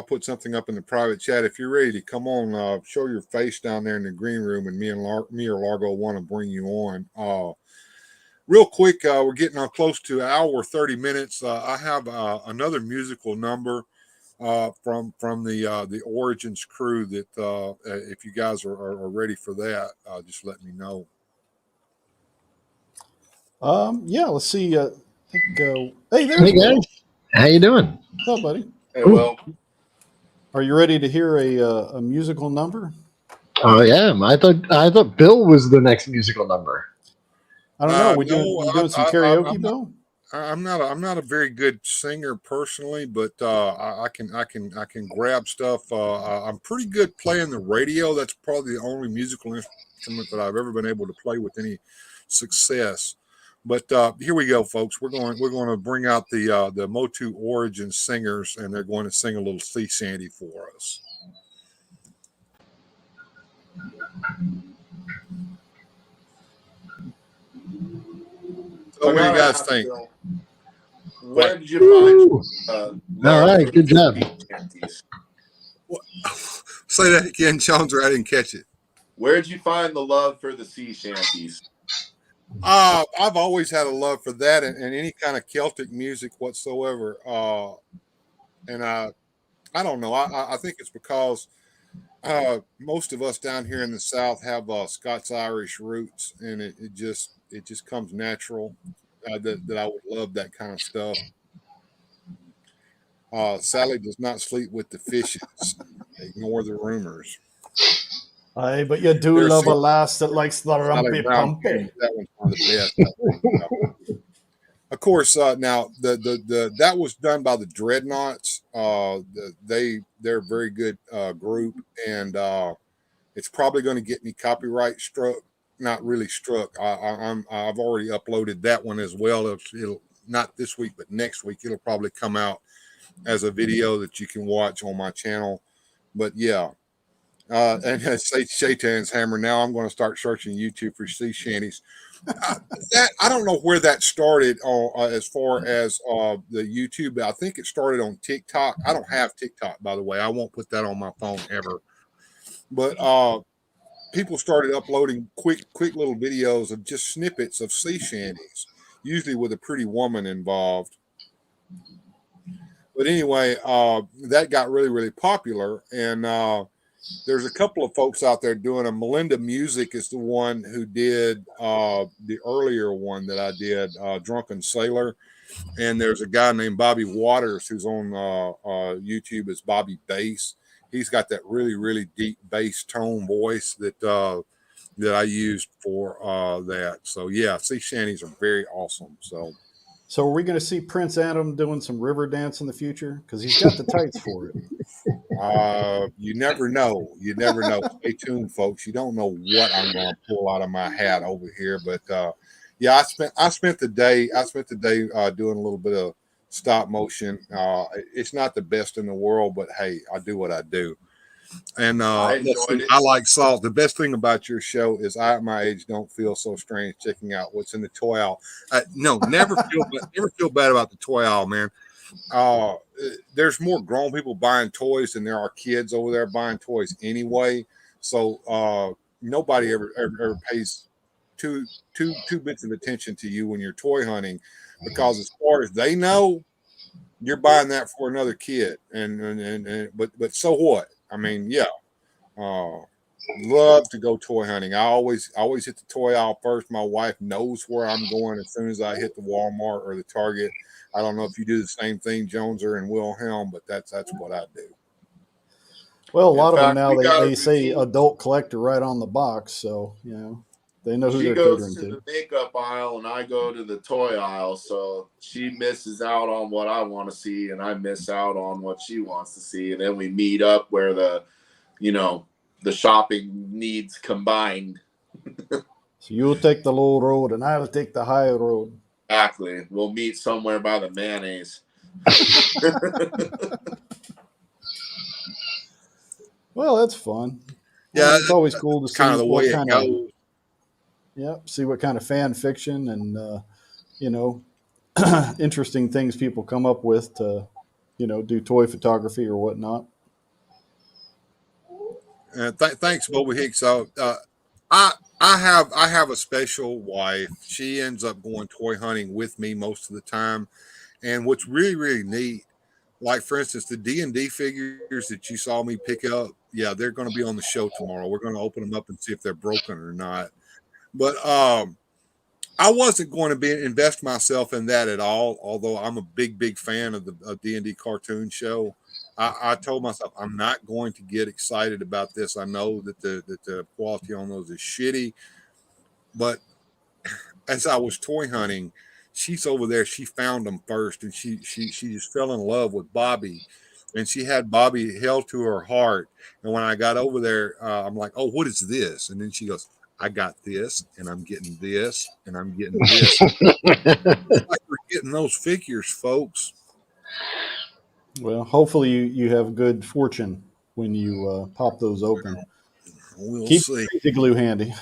Speaker 3: put something up in the private chat. If you're ready to come on, show your face down there in the green room, and me or Largo want to bring you on. Real quick, we're getting close to an hour 30 minutes. I have another musical number from the Origins crew that if you guys are ready for that, just let me know.
Speaker 4: Yeah, let's see. I think, hey, there's
Speaker 9: Hey
Speaker 4: Will.
Speaker 9: guys, how you doing?
Speaker 4: What's up, buddy?
Speaker 5: Hey, well,
Speaker 4: Are you ready to hear a musical number?
Speaker 9: Oh yeah, I thought Bill was the next musical number.
Speaker 4: I don't know. We
Speaker 3: No,
Speaker 4: doing some karaoke, Bill?
Speaker 3: I'm not a very good singer personally, but I can grab stuff. I'm pretty good playing the radio. That's probably the only musical instrument that I've ever been able to play with any success. But here we go, folks. We're going to bring out the Motu Origin singers, and they're going to sing a little sea shanty for us. So what do you guys think?
Speaker 5: Where did you find?
Speaker 9: All right, good job.
Speaker 3: Say that again, Jones, or I didn't catch it.
Speaker 5: Where did you find the love for the sea shanties?
Speaker 3: I've always had a love for that and any kind of Celtic music whatsoever. And I don't know. I think it's because most of us down here in the South have Scots-Irish roots, and it just comes natural that I would love that kind of stuff. Sally does not sleep with the fishes. Ignore the rumors.
Speaker 4: Aye, but you do
Speaker 3: There's
Speaker 4: love a
Speaker 3: some-
Speaker 4: lass that likes the
Speaker 3: Sally
Speaker 4: rumpy
Speaker 3: Brown,
Speaker 4: pumpy.
Speaker 3: that one's one of the best. Of course, now the that was done by the Dreadnoughts. They're a very good group, and it's probably going to get me copyright struck. Not really struck. I've already uploaded that one as well. It'll not this week, but next week it'll probably come out as a video that you can watch on my channel. But yeah. And say Shaitan's Hammer. Now I'm going to start searching YouTube for sea shanties. That I don't know where that started as far as the YouTube. I think it started on TikTok. I don't have TikTok, by the way. I won't put that on my phone ever. But people started uploading quick little videos of just snippets of sea shanties, usually with a pretty woman involved. But anyway, that got really, really popular. And there's a couple of folks out there doing it. Melinda Music is the one who did the earlier one that I did, Drunken Sailor. And there's a guy named Bobby Waters who's on YouTube as Bobby Bass. He's got that really, really deep bass tone voice that I used for that. So yeah, sea shanties are very awesome.
Speaker 4: So are we going to see Prince Adam doing some river dance in the future? Because he's got the tights for it.
Speaker 3: You never know. You never know. Stay tuned, folks. You don't know what I'm going to pull out of my hat over here. But yeah, I spent the day doing a little bit of stop motion. It's not the best in the world, but hey, I do what I do. And I like salt. The best thing about your show is I at my age don't feel so strange checking out what's in the toy aisle. No, never feel bad about the toy aisle, man. There's more grown people buying toys than there are kids over there buying toys anyway. So nobody ever pays two bits of attention to you when you're toy hunting, because as far as they know, you're buying that for another kid. But so what? I mean, yeah. Love to go toy hunting. I always hit the toy aisle first. My wife knows where I'm going as soon as I hit the Walmart or the Target. I don't know if you do the same thing, Joneser and Wilhelm, but that's what I do.
Speaker 4: Well, a lot of them now they say adult collector right on the box, so you know they know who they're catering to.
Speaker 5: She goes to the makeup aisle and I go to the toy aisle, so she misses out on what I want to see and I miss out on what she wants to see, and then we meet up where the shopping needs combined.
Speaker 4: So you'll take the low road and I'll take the high road.
Speaker 5: Exactly. We'll meet somewhere by the mayonnaise.
Speaker 4: Well, that's fun.
Speaker 3: Yeah,
Speaker 4: it's always cool to see
Speaker 3: kind of the way it goes.
Speaker 4: Yeah, see what kind of fan fiction and interesting things people come up with to, do toy photography or whatnot.
Speaker 3: Thanks, Bobby Hicks. So, I have a special wife. She ends up going toy hunting with me most of the time, and what's really, really neat, like for instance, the D&D figures that you saw me pick up, yeah, they're going to be on the show tomorrow. We're going to open them up and see if they're broken or not. But I wasn't going to invest myself in that at all. Although I'm a big fan of the D&D cartoon show, I told myself I'm not going to get excited about this. I know that the quality on those is shitty, but as I was toy hunting, she's over there. She found them first, and she just fell in love with Bobby, and she had Bobby held to her heart. And when I got over there, I'm like, "Oh, what is this?" And then she goes, "I got this, and I'm getting this, and I'm getting this." Like we're getting those figures, folks.
Speaker 4: Well, hopefully you have good fortune when you pop those open.
Speaker 3: We'll
Speaker 4: Keep
Speaker 3: see.
Speaker 4: the glue handy.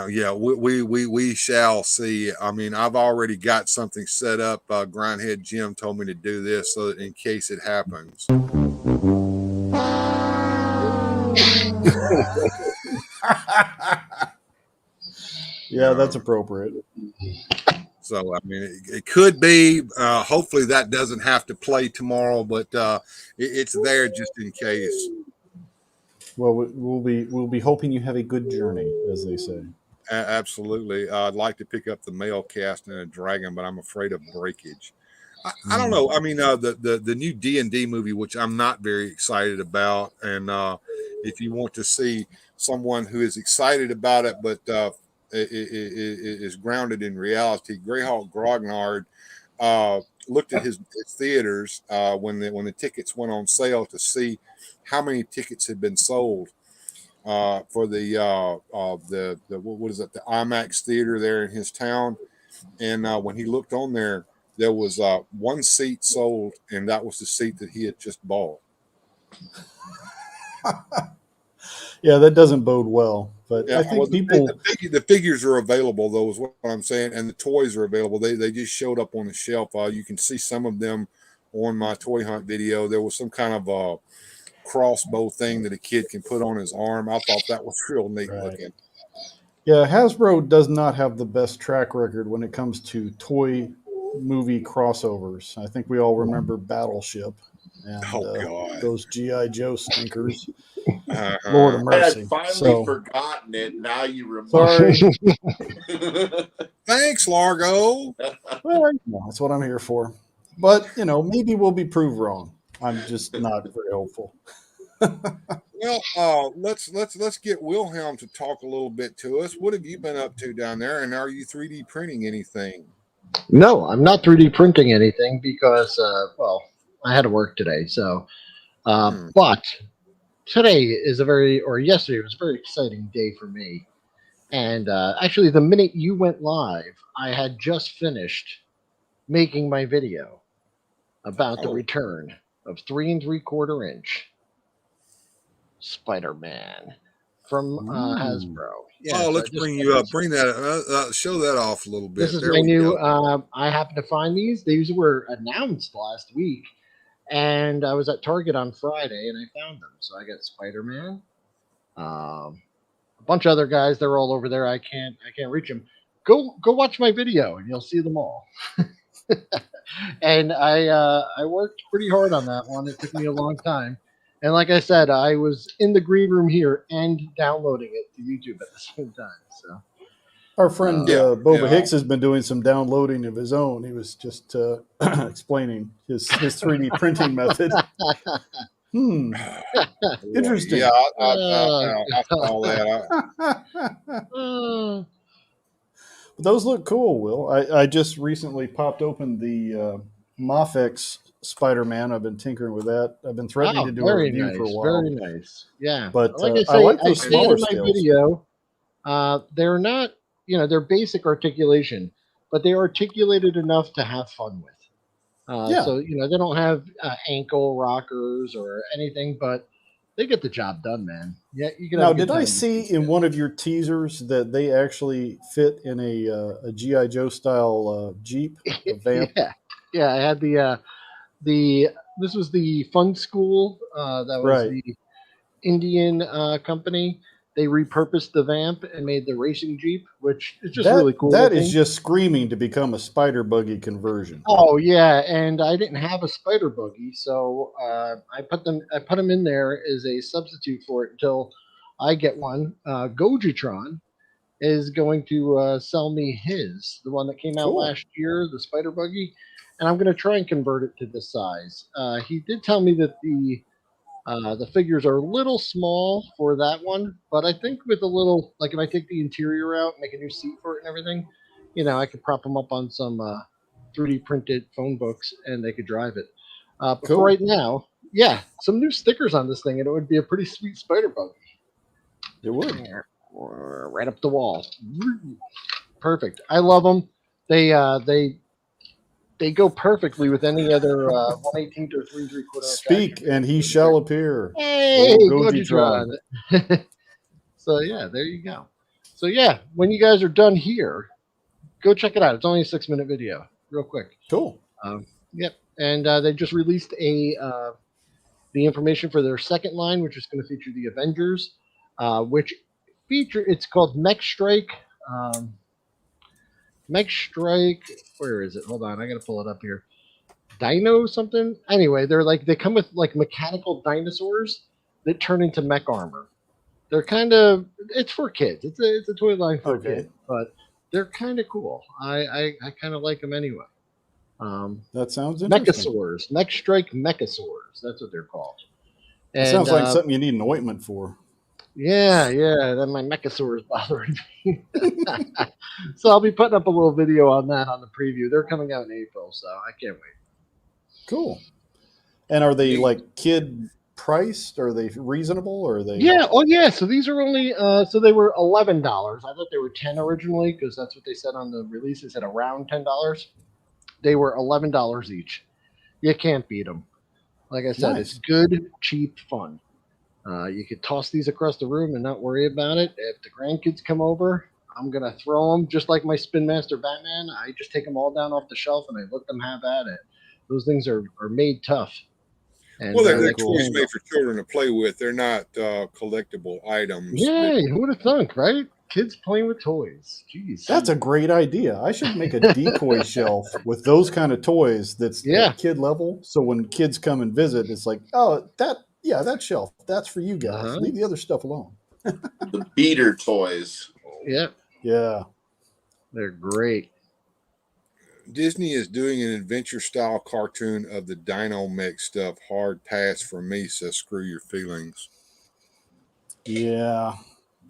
Speaker 3: Yeah, we shall see. I mean, I've already got something set up. Grindhead Jim told me to do this so that in case it happens.
Speaker 4: Yeah, that's appropriate.
Speaker 3: So, I mean, it could be. Hopefully, that doesn't have to play tomorrow, but it's there just in case.
Speaker 4: Well, we'll be hoping you have a good journey, as they say.
Speaker 3: Absolutely. I'd like to pick up the male cast and a dragon, but I'm afraid of breakage. I don't know. I mean, the new D&D movie, which I'm not very excited about, and if you want to see someone who is excited about it, but is grounded in reality, Greyhawk Grognard looked at his theaters when the tickets went on sale to see how many tickets had been sold for the what is it, the IMAX theater there in his town, and when he looked on there was one seat sold, and that was the seat that he had just bought.
Speaker 4: Yeah, that doesn't bode well. But
Speaker 3: Yeah,
Speaker 4: I think
Speaker 3: the figures are available, though, is what I'm saying, and the toys are available. They just showed up on the shelf. You can see some of them on my toy hunt video. There was some kind of a crossbow thing that a kid can put on his arm. I thought that was real neat looking.
Speaker 4: Yeah, Hasbro does not have the best track record when it comes to toy movie crossovers. I think we all remember Battleship and
Speaker 3: God.
Speaker 4: those GI Joe stinkers.
Speaker 3: Uh-huh.
Speaker 4: Lord of
Speaker 5: I had
Speaker 4: mercy.
Speaker 5: finally
Speaker 4: So
Speaker 5: forgotten it. Now you remind
Speaker 4: sorry.
Speaker 5: me.
Speaker 3: Thanks, Largo.
Speaker 4: Well, that's what I'm here for. But maybe we'll be proved wrong. I'm just not very hopeful.
Speaker 3: Well, let's get Wilhelm to talk a little bit to us. What have you been up to down there, and are you 3D printing anything?
Speaker 9: No, I'm not 3D printing anything because, I had to work today. So, but today is yesterday was a very exciting day for me. And actually, the minute you went live, I had just finished making my video about the return of 3 3/4 inch Spider-Man from Hasbro. Yeah,
Speaker 3: let's bring you up. Bring that. Show that off a little bit.
Speaker 9: This is
Speaker 3: there
Speaker 9: my
Speaker 3: we
Speaker 9: new.
Speaker 3: go.
Speaker 9: I happened to find these. These were announced last week, and I was at Target on Friday, and I found them. So I got Spider-Man, a bunch of other guys. They're all over there. I can't reach them. Go watch my video, and you'll see them all. And I worked pretty hard on that one. It took me a long time. And like I said, I was in the green room here and downloading it to YouTube at the same time. So
Speaker 4: our friend Boba Hicks has been doing some downloading of his own. He was just explaining his 3D printing method. Interesting.
Speaker 3: Yeah, I saw that.
Speaker 4: Those look cool, Will. I just recently popped open the Mafex Spider-Man. I've been tinkering with that. I've been threatening to do a review for a while.
Speaker 9: Very nice. Yeah.
Speaker 4: But
Speaker 9: like I
Speaker 4: like those
Speaker 9: said
Speaker 4: smaller
Speaker 9: in my
Speaker 4: scales.
Speaker 9: video, they're not, they're basic articulation, but they're articulated enough to have fun with. So, they don't have ankle rockers or anything, but they get the job done, man. Yeah. You can.
Speaker 4: Now, did I see in one of your teasers that they actually fit in a GI Joe style Jeep, a vamp?
Speaker 9: Yeah. I had this was the Fun School. That was the Indian company. They repurposed the vamp and made the racing Jeep, which is just really cool.
Speaker 4: That is just screaming to become a spider buggy conversion.
Speaker 9: Oh yeah, and I didn't have a spider buggy, so I put them in there as a substitute for it until I get one. Gojitron is going to sell me the one that came out last year, the spider buggy, and I'm going to try and convert it to this size. He did tell me that the figures are a little small for that one, but I think with a little, like if I take the interior out, make a new seat for it and everything, I could prop them up on some 3D printed phone books and they could drive it. But for right now, some new stickers on this thing and it would be a pretty sweet spider buggy.
Speaker 4: It would.
Speaker 9: Right up the wall. Perfect. I love them. They go perfectly with any other 1/18 or 3 3/4.
Speaker 4: Speak and he shall appear.
Speaker 9: Hey, Gojitron. So there you go. So when you guys are done here, go check it out. It's only a 6-minute video, real quick.
Speaker 4: Cool.
Speaker 9: Yep. And they just released the information for their second line, which is going to feature the Avengers, it's called Mech Strike. Mech Strike, where is it? Hold on, I gotta pull it up here. Dino something? Anyway, they come with like mechanical dinosaurs that turn into mech armor. They're it's for kids. It's a toy line for kids, but they're kind of cool. I kind of like them anyway.
Speaker 4: That sounds interesting.
Speaker 9: Mechasaurs, Mech Strike Mechasaurs. That's what they're called.
Speaker 4: It sounds like something you need an ointment for.
Speaker 9: Yeah. Then my Mechasaur is bothering me. So I'll be putting up a little video on that on the preview. They're coming out in April, so I can't wait.
Speaker 4: Cool. And are they like kid priced? Are they reasonable? Or are they?
Speaker 9: Yeah. Oh, yeah. So these are only. So they were $11. I thought they were $10 originally because that's what they said on the release. They said around $10. They were $11 each. You can't beat them. Like I said, It's good, cheap fun. You could toss these across the room and not worry about it. If the grandkids come over, I'm going to throw them just like my Spin Master Batman. I just take them all down off the shelf and I let them have at it. Those things are made tough. And
Speaker 3: they're toys made for children to play with. They're not collectible items.
Speaker 9: Yeah, who would have thunk, right? kids playing with toys. Jeez.
Speaker 4: That's a great idea. I should make a decoy shelf with those kind of toys that's at kid level. So when kids come and visit, it's like, oh, that shelf, that's for you guys.
Speaker 9: Uh-huh.
Speaker 4: Leave the other stuff alone.
Speaker 5: The beater toys.
Speaker 9: Yeah.
Speaker 4: Yeah.
Speaker 9: They're great.
Speaker 3: Disney is doing an adventure style cartoon of the Dino Mech stuff. Hard pass for me, says screw your feelings.
Speaker 4: Yeah.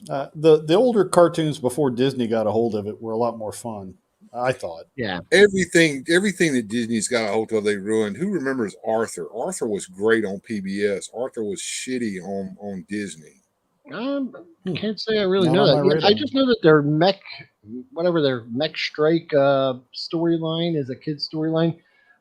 Speaker 4: The older cartoons before Disney got a hold of it were a lot more fun, I thought.
Speaker 9: Yeah.
Speaker 3: Everything that Disney's got a hold of, they ruined. Who remembers Arthur? Arthur was great on PBS. Arthur was shitty on Disney.
Speaker 9: Can't say I really
Speaker 4: Not
Speaker 9: know
Speaker 4: on
Speaker 9: that.
Speaker 4: my
Speaker 9: Yeah,
Speaker 4: radar.
Speaker 9: I just know that their mech strike storyline is a kid's storyline.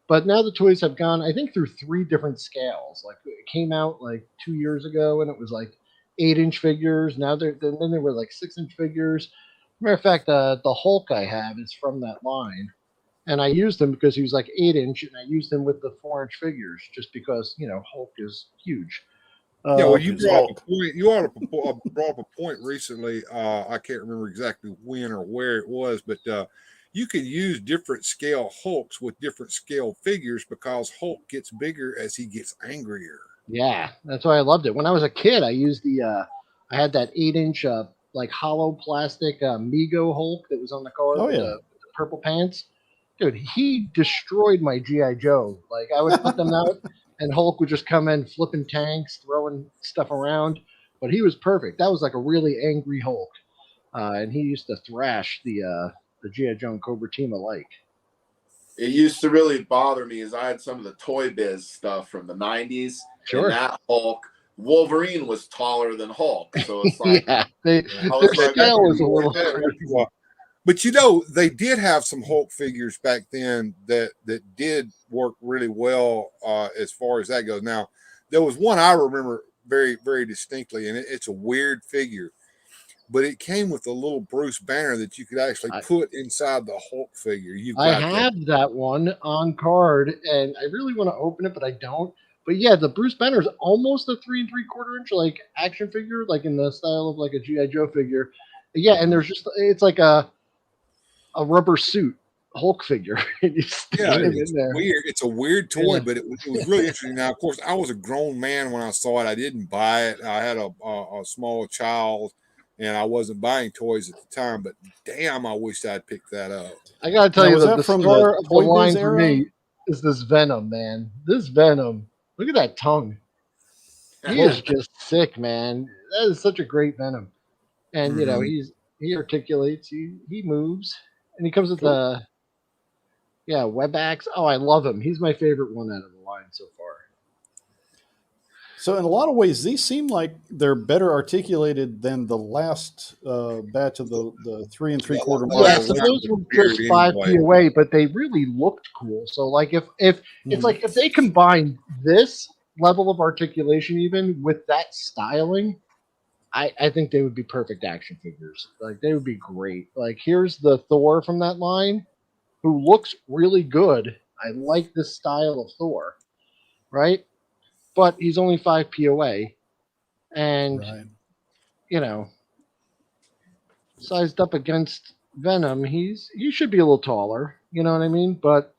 Speaker 9: But now the toys have gone, I think, through 3 different scales. Like it came out like 2 years ago, and it was like 8-inch figures. Now then they were like 6-inch figures. Matter of fact, the Hulk I have is from that line, and I used him because he was like 8-inch, and I used him with the 4-inch figures just because Hulk is huge.
Speaker 3: Yeah, well, you
Speaker 4: Hulk is
Speaker 3: brought up a
Speaker 4: Hulk.
Speaker 3: point. You brought up a point recently. I can't remember exactly when or where it was, but you can use different scale Hulks with different scale figures because Hulk gets bigger as he gets angrier.
Speaker 9: Yeah, that's why I loved it. When I was a kid, I used I had that 8-inch like hollow plastic Mego Hulk that was on the card
Speaker 4: Oh,
Speaker 9: with
Speaker 4: yeah.
Speaker 9: the purple pants. Dude, he destroyed my G.I. Joe. Like I would put them out, and Hulk would just come in flipping tanks, throwing stuff around. But he was perfect. That was like a really angry Hulk, and he used to thrash the G.I. Joe and Cobra team alike.
Speaker 5: It used to really bother me as I had some of the Toy Biz stuff from the 90s.
Speaker 9: Sure.
Speaker 5: And that Hulk, Wolverine was taller than Hulk. So it's like,
Speaker 9: Yeah,
Speaker 5: I
Speaker 9: their
Speaker 5: was like,
Speaker 9: scale was a little
Speaker 3: Yeah,
Speaker 9: crazy.
Speaker 3: but they did have some Hulk figures back then that did work really well as far as that goes. Now, there was one I remember very, very distinctly, and it's a weird figure, but it came with a little Bruce Banner that you could actually put inside the Hulk figure.
Speaker 9: I have that one on card, and I really want to open it, but I don't. But yeah, the Bruce Banner is almost a 3 3/4 inch like action figure, like in the style of like a G.I. Joe figure. Yeah, and it's like a rubber suit Hulk figure. And you stick him
Speaker 3: it's
Speaker 9: in there.
Speaker 3: weird. It's a weird toy,
Speaker 9: Yeah.
Speaker 3: but it was really interesting. Now, of course, I was a grown man when I saw it. I didn't buy it. I had a small child, and I wasn't buying toys at the time. But damn, I wish I'd picked that up.
Speaker 9: I gotta tell
Speaker 4: Now,
Speaker 9: you
Speaker 4: was
Speaker 9: that
Speaker 4: that
Speaker 9: the
Speaker 4: from the
Speaker 9: star of the
Speaker 4: Toy Biz
Speaker 9: line for
Speaker 4: era?
Speaker 9: me is this Venom, man. This Venom. Look at that tongue. He is just sick, man. That is such a great Venom. And he articulates, he moves, and he comes with the web axe. Oh, I love him. He's my favorite one out of the line so far.
Speaker 4: So in a lot of ways, these seem like they're better articulated than the last batch of the 3 3/4 model.
Speaker 9: Yeah, so those were just 5p away, but they really looked cool. So like if it's like if they combine this level of articulation even with that styling, I think they would be perfect action figures. Like they would be great. Like here's the Thor from that line, who looks really good. I like this style of Thor, right? But he's only 5p away, and sized up against Venom, he should be a little taller. You know what I mean? But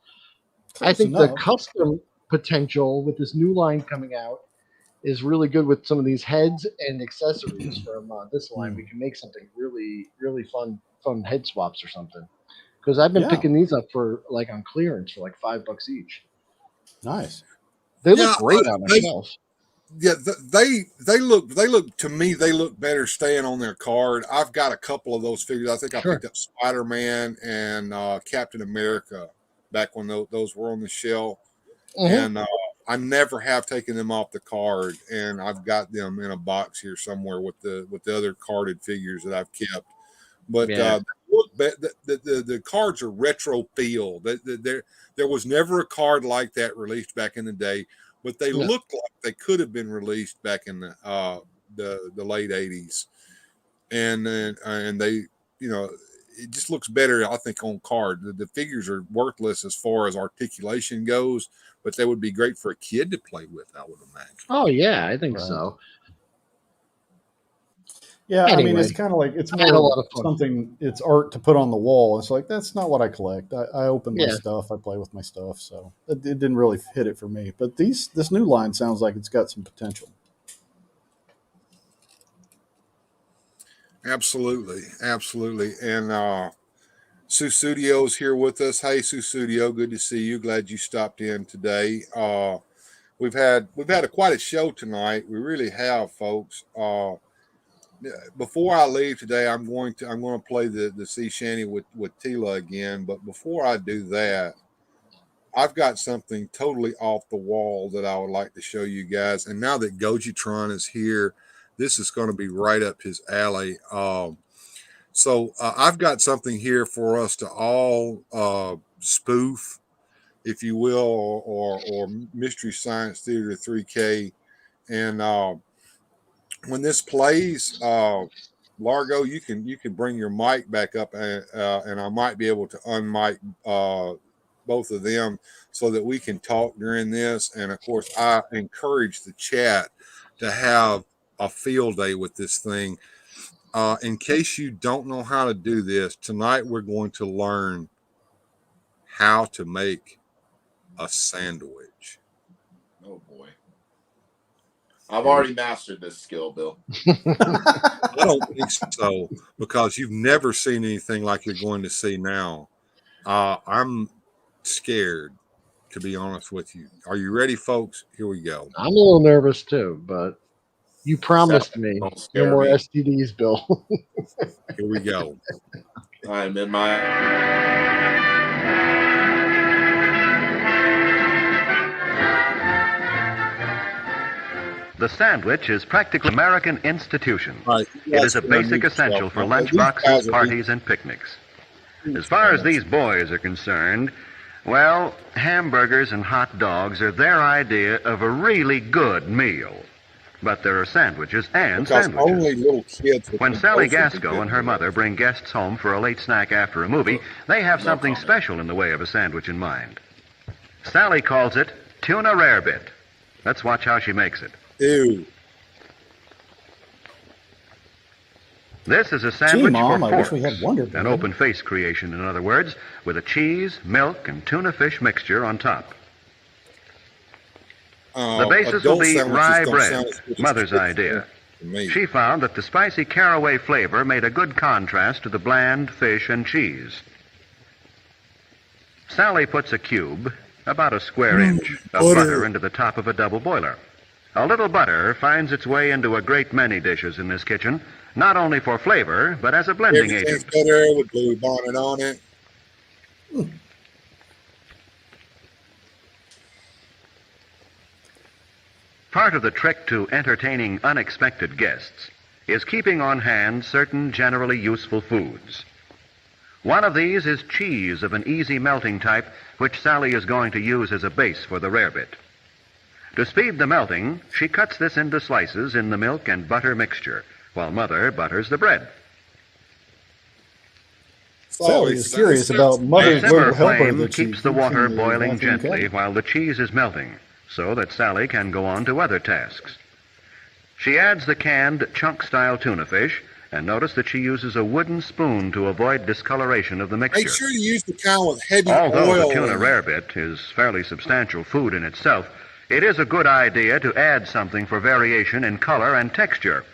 Speaker 9: I think the custom potential with this new line coming out is really good with some of these heads and accessories from this line. We can make something really, really fun head swaps or something. Because I've been picking these up for like on clearance for like $5 each.
Speaker 4: Nice.
Speaker 9: They look great on the shelf.
Speaker 3: Yeah, they look to me. They look better staying on their card. I've got a couple of those figures. I think I picked up Spider-Man and Captain America back when those were on the shelf, and I never have taken them off the card. And I've got them in a box here somewhere with the other carded figures that I've kept. But the cards are retro feel. There was never a card like that released back in the day. But they look like they could have been released back in the late 80s, and they it just looks better, I think, on card. The figures are worthless as far as articulation goes, but they would be great for a kid to play with, I would imagine.
Speaker 9: Oh yeah, I think so.
Speaker 4: Yeah, I mean,
Speaker 9: Anyway,
Speaker 4: it's kind of like it's
Speaker 9: I had a lot
Speaker 4: more
Speaker 9: of fun.
Speaker 4: something. It's art to put on the wall. It's like that's not what I collect. I open my
Speaker 9: Yeah.
Speaker 4: stuff. I play with my stuff. So it didn't really hit it for me. But this new line sounds like it's got some potential.
Speaker 3: Absolutely, absolutely. And Sue Studio's here with us. Hey, Sue Studio, good to see you. Glad you stopped in today. We've had quite a show tonight. We really have, folks. Before I leave today, I'm going to play the sea shanty with Teela again. But before I do that, I've got something totally off the wall that I would like to show you guys. And now that Gojitron is here, this is going to be right up his alley. So I've got something here for us to all spoof, if you will, or Mystery Science Theater 3K. And when this plays, Largo, you can bring your mic back up, and I might be able to unmic both of them so that we can talk during this. And of course, I encourage the chat to have a field day with this thing. In case you don't know how to do this, tonight we're going to learn how to make a sandwich.
Speaker 5: Oh boy. I've already mastered this skill, Bill.
Speaker 3: I don't think so, because you've never seen anything like you're going to see now. I'm scared, to be honest with you. Are you ready, folks? Here we go.
Speaker 9: I'm a little nervous too, but you promised me
Speaker 5: Don't scare
Speaker 9: no more
Speaker 5: me.
Speaker 9: STDs, Bill.
Speaker 3: Here we go.
Speaker 5: I'm in my.
Speaker 10: The sandwich is practically an American institution.
Speaker 3: All right,
Speaker 10: It is a basic essential for lunchboxes, parties, and picnics. As far as these boys are concerned, well, hamburgers and hot dogs are their idea of a really good meal. But there are sandwiches and
Speaker 3: Because
Speaker 10: sandwiches.
Speaker 3: only little kids.
Speaker 10: When Sally Gasco and her mother bring guests home for a late snack after a movie, they have something special in the way of a sandwich in mind. Sally calls it tuna rarebit. Let's watch how she makes it.
Speaker 3: Ew.
Speaker 10: This is a sandwich
Speaker 4: Mom,
Speaker 10: for
Speaker 4: I wish
Speaker 10: forks,
Speaker 4: we had Wonder Bread.
Speaker 10: an open face creation, in other words, with a cheese, milk, and tuna fish mixture on top. The basis will
Speaker 3: Adult
Speaker 10: be
Speaker 3: sandwiches
Speaker 10: rye
Speaker 3: don't
Speaker 10: bread,
Speaker 3: sound as good as
Speaker 10: Mother's
Speaker 3: kids'
Speaker 10: idea.
Speaker 3: to me.
Speaker 10: She found that the spicy caraway flavor made a good contrast to the bland fish and cheese. Sally puts a cube, about a square inch, of butter into the top of a double boiler. A little butter finds its way into a great many dishes in this kitchen, not only for flavor, but as a blending
Speaker 3: Everything's
Speaker 10: agent.
Speaker 3: better with Blue Bonnet on it.
Speaker 10: Part of the trick to entertaining unexpected guests is keeping on hand certain generally useful foods. One of these is cheese of an easy melting type, which Sally is going to use as a base for the rarebit. To speed the melting, she cuts this into slices in the milk and butter mixture, while Mother butters the bread.
Speaker 4: Sally is curious about
Speaker 10: A
Speaker 4: Mother's
Speaker 10: simmer
Speaker 4: little helper
Speaker 10: flame
Speaker 4: that she
Speaker 10: keeps the
Speaker 4: keeps
Speaker 10: water
Speaker 4: in the
Speaker 10: boiling
Speaker 4: bathroom
Speaker 10: gently
Speaker 4: cabinet.
Speaker 10: while the cheese is melting, so that Sally can go on to other tasks. She adds the canned chunk-style tuna fish, and notice that she uses a wooden spoon to avoid discoloration of the mixture.
Speaker 3: Make sure you use the kind with heavy
Speaker 10: Although
Speaker 3: oil.
Speaker 10: the tuna
Speaker 3: in it.
Speaker 10: rarebit is fairly substantial food in itself, it is a good idea to add something for variation in color and texture.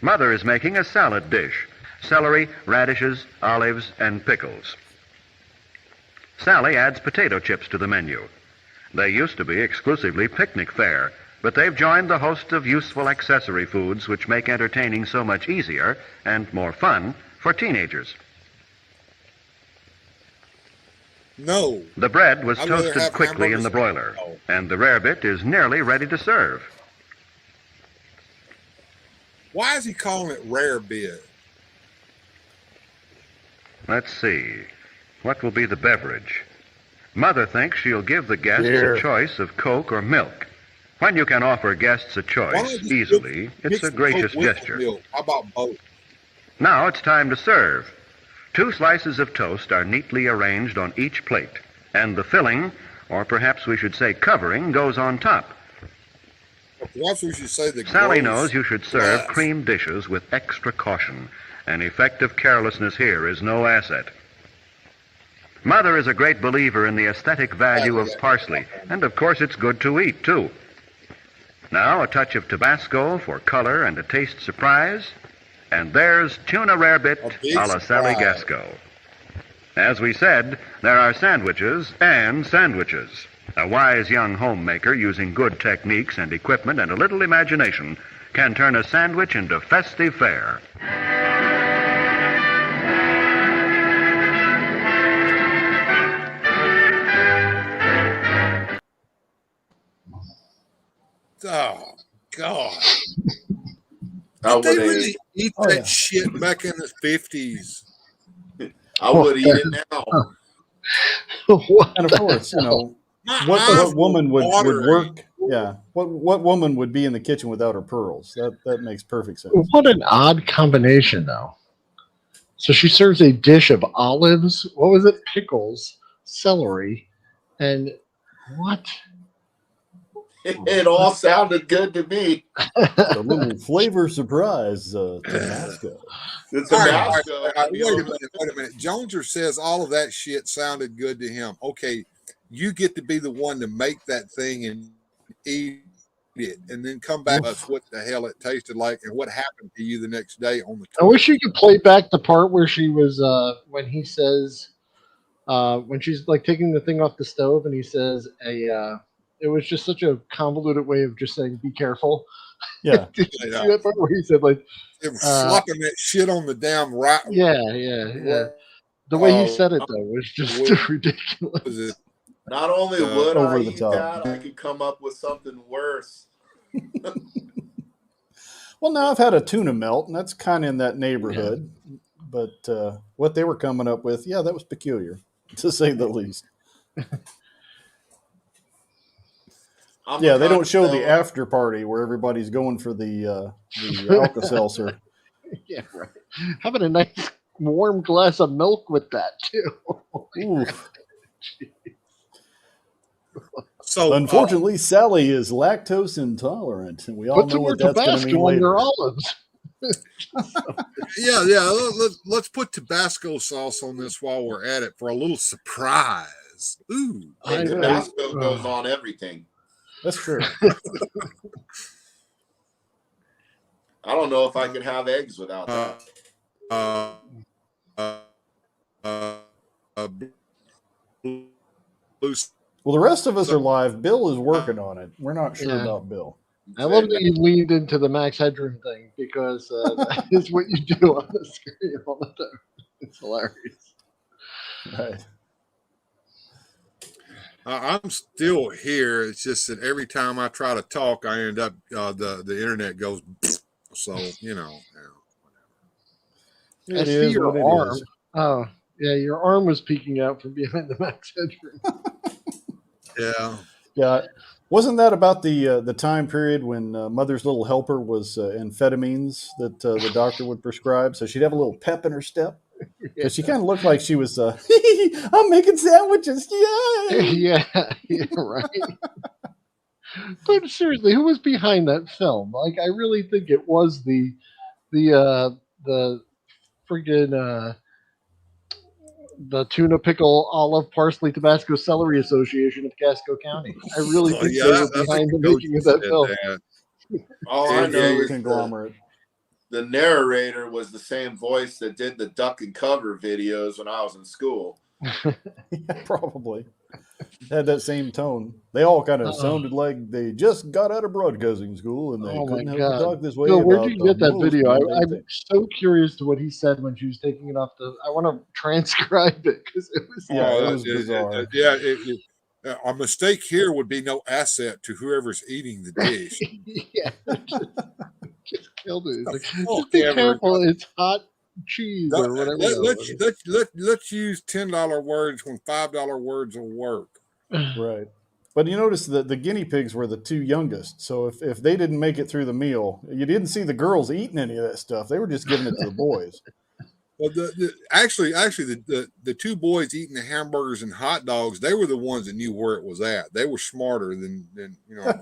Speaker 10: Mother is making a salad dish: celery, radishes, olives, and pickles. Sally adds potato chips to the menu. They used to be exclusively picnic fare, but they've joined the host of useful accessory foods which make entertaining so much easier and more fun for teenagers.
Speaker 3: No.
Speaker 10: The bread was
Speaker 3: I'd rather
Speaker 10: toasted
Speaker 3: have
Speaker 10: quickly in
Speaker 3: hamburgers
Speaker 10: the
Speaker 3: than
Speaker 10: broiler,
Speaker 3: no.
Speaker 10: and the rarebit is nearly ready to serve.
Speaker 3: Why is he calling it rare bit?
Speaker 10: Let's see. What will be the beverage? Mother thinks she'll give the guests
Speaker 4: Beer.
Speaker 10: a choice of Coke or milk. When you can offer guests a
Speaker 3: Why
Speaker 10: choice
Speaker 3: don't you
Speaker 10: easily,
Speaker 3: mix
Speaker 10: it's a
Speaker 3: the
Speaker 10: gracious
Speaker 3: Coke with the
Speaker 10: gesture.
Speaker 3: milk? How about both?
Speaker 10: Now it's time to serve. 2 slices of toast are neatly arranged on each plate, and the filling, or perhaps we should say covering, goes on top.
Speaker 3: Perhaps we should say the
Speaker 10: Sally
Speaker 3: gross
Speaker 10: knows you should serve
Speaker 3: glass.
Speaker 10: cream dishes with extra caution, and effective carelessness here is no asset. Mother is a great believer in the aesthetic value of parsley, and of course it's good to eat, too. Now a touch of Tabasco for color and a taste surprise, and there's tuna rarebit
Speaker 3: A big
Speaker 10: a la Sally
Speaker 3: surprise.
Speaker 10: Gasco. As we said, there are sandwiches and sandwiches. A wise young homemaker using good techniques and equipment and a little imagination can turn a sandwich into festive fare.
Speaker 3: Oh God!
Speaker 5: I
Speaker 3: Did they
Speaker 5: would
Speaker 3: really eat
Speaker 4: Oh,
Speaker 3: that
Speaker 4: yeah.
Speaker 3: shit back in the 50s?
Speaker 5: I would eat it now.
Speaker 9: What
Speaker 4: And of course, you know,
Speaker 3: My
Speaker 4: what
Speaker 3: eyes
Speaker 4: woman
Speaker 3: were
Speaker 4: would
Speaker 3: watering.
Speaker 4: work? Yeah, what woman would be in the kitchen without her pearls? That makes perfect sense.
Speaker 9: What an odd combination, though. So she serves a dish of olives. What was it? Pickles, celery, and what?
Speaker 5: It all sounded good to me.
Speaker 4: A little flavor surprise, Tabasco.
Speaker 5: It's
Speaker 3: All
Speaker 5: a
Speaker 3: right, all right,
Speaker 5: Tabasco.
Speaker 3: all right, wait a minute. Joneser says all of that shit sounded good to him. Okay, you get to be the one to make that thing and eat it, and then come back to us what the hell it tasted like and what happened to you the next day on the
Speaker 9: I
Speaker 3: tour.
Speaker 9: wish you could play back the part where she was when he says when she's like taking the thing off the stove and he says it was just such a convoluted way of just saying be careful.
Speaker 4: Yeah,
Speaker 9: Did you see that part where he said like
Speaker 3: It was flopping that shit on the damn right.
Speaker 9: yeah. The way he said it
Speaker 3: Oh,
Speaker 9: though was just
Speaker 3: was
Speaker 9: ridiculous.
Speaker 3: it
Speaker 5: Not only would
Speaker 4: over
Speaker 5: I
Speaker 4: the
Speaker 5: eat
Speaker 4: top.
Speaker 5: that, I could come up with something worse.
Speaker 4: Well, now I've had a tuna melt, and that's kind of in that neighborhood. But what they were coming up with, yeah, that was peculiar, to say the least.
Speaker 5: I'm
Speaker 4: Yeah,
Speaker 5: the
Speaker 4: they
Speaker 5: kind
Speaker 4: don't
Speaker 5: of
Speaker 4: show the
Speaker 5: fella-
Speaker 4: after party where everybody's going for the Alka-Seltzer.
Speaker 9: Yeah, right. Having a nice warm glass of milk with that too.
Speaker 4: Oof.
Speaker 3: so
Speaker 4: Unfortunately, Sally is lactose intolerant, and we all
Speaker 9: Put
Speaker 4: know
Speaker 9: some more
Speaker 4: what that's going to mean
Speaker 9: Tabasco on your
Speaker 4: later.
Speaker 9: olives.
Speaker 3: yeah. Let's put Tabasco sauce on this while we're at it for a little surprise. Ooh,
Speaker 5: Hey, Tabasco goes on everything.
Speaker 4: That's true.
Speaker 5: I don't know if I could have eggs without that.
Speaker 3: Blue
Speaker 4: Well, the rest of us are live. Bill is working on it. We're not sure
Speaker 9: Yeah.
Speaker 4: about Bill.
Speaker 9: I love that you leaned into the Max Headroom thing because that is what you do on the screen all the time. It's hilarious.
Speaker 4: Right.
Speaker 3: I'm still here. It's just that every time I try to talk, I end up the internet goes. So you know.
Speaker 9: I
Speaker 4: It
Speaker 9: see
Speaker 4: is
Speaker 9: your
Speaker 4: what it
Speaker 9: arm.
Speaker 4: is.
Speaker 9: Oh, yeah, your arm was peeking out from behind the Max Headroom.
Speaker 3: Yeah.
Speaker 4: Yeah. Wasn't that about the time period when Mother's Little Helper was amphetamines that the doctor would prescribe? So she'd have a little pep in her step. Because she kind of looked like she was, I'm making sandwiches. Yay!
Speaker 9: yeah, right. But seriously, who was behind that film? Like, I really think it was the friggin' the tuna pickle olive parsley Tabasco celery association of Casco County. I really think they were behind the making of that film.
Speaker 5: All I know is
Speaker 4: Conglomerate.
Speaker 5: the narrator was the same voice that did the duck and cover videos when I was in school.
Speaker 4: Yeah, probably. Had that same tone. They all kind of sounded like they just got out of broadcasting school and they
Speaker 9: Oh
Speaker 4: couldn't
Speaker 9: my
Speaker 4: help to talk
Speaker 9: god!
Speaker 4: this way.
Speaker 9: Bill, where'd
Speaker 4: about
Speaker 9: you
Speaker 4: the
Speaker 9: get that
Speaker 4: most
Speaker 9: video?
Speaker 4: mundane
Speaker 9: I'm
Speaker 4: things.
Speaker 9: so curious to what he said when she was taking it off the. I want to transcribe it because it was.
Speaker 4: Yeah, it was bizarre.
Speaker 3: A mistake here would be no asset to whoever's eating the dish.
Speaker 9: Yeah, just killed it. It's like,
Speaker 3: Oh,
Speaker 9: just be
Speaker 3: yeah,
Speaker 9: careful, it's hot cheese or whatever.
Speaker 3: Let's use $10 words when $5 words will work.
Speaker 4: Right. But you notice that the guinea pigs were the two youngest. So if they didn't make it through the meal, you didn't see the girls eating any of that stuff. They were just giving it to the boys.
Speaker 3: Well, actually, the two boys eating the hamburgers and hot dogs, they were the ones that knew where it was at. They were smarter than you know.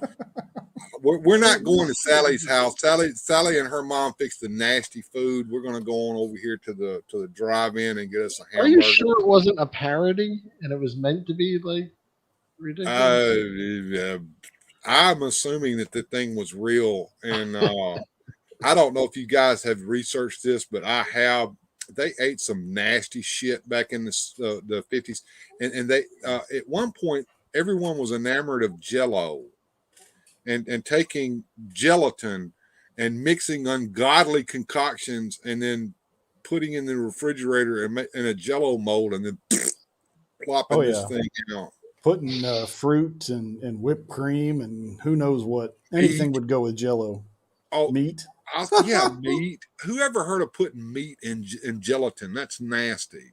Speaker 3: we're not going to Sally's house. Sally and her mom fixed the nasty food. We're going to go on over here to the drive-in and get us a
Speaker 9: Are
Speaker 3: hamburger.
Speaker 9: you sure it wasn't a parody and it was meant to be like ridiculous?
Speaker 3: I'm assuming that the thing was real, and I don't know if you guys have researched this, but I have. They ate some nasty shit back in the 50s, and they at one point everyone was enamored of Jello, and taking gelatin and mixing ungodly concoctions and then putting in the refrigerator in a Jello mold and then plopping
Speaker 4: Oh
Speaker 3: this
Speaker 4: yeah,
Speaker 3: thing out.
Speaker 4: putting fruit and whipped cream and who knows what. Anything
Speaker 3: Meat.
Speaker 4: would go with Jello.
Speaker 3: Oh,
Speaker 4: Meat.
Speaker 3: yeah, meat. Who ever heard of putting meat in gelatin? That's nasty.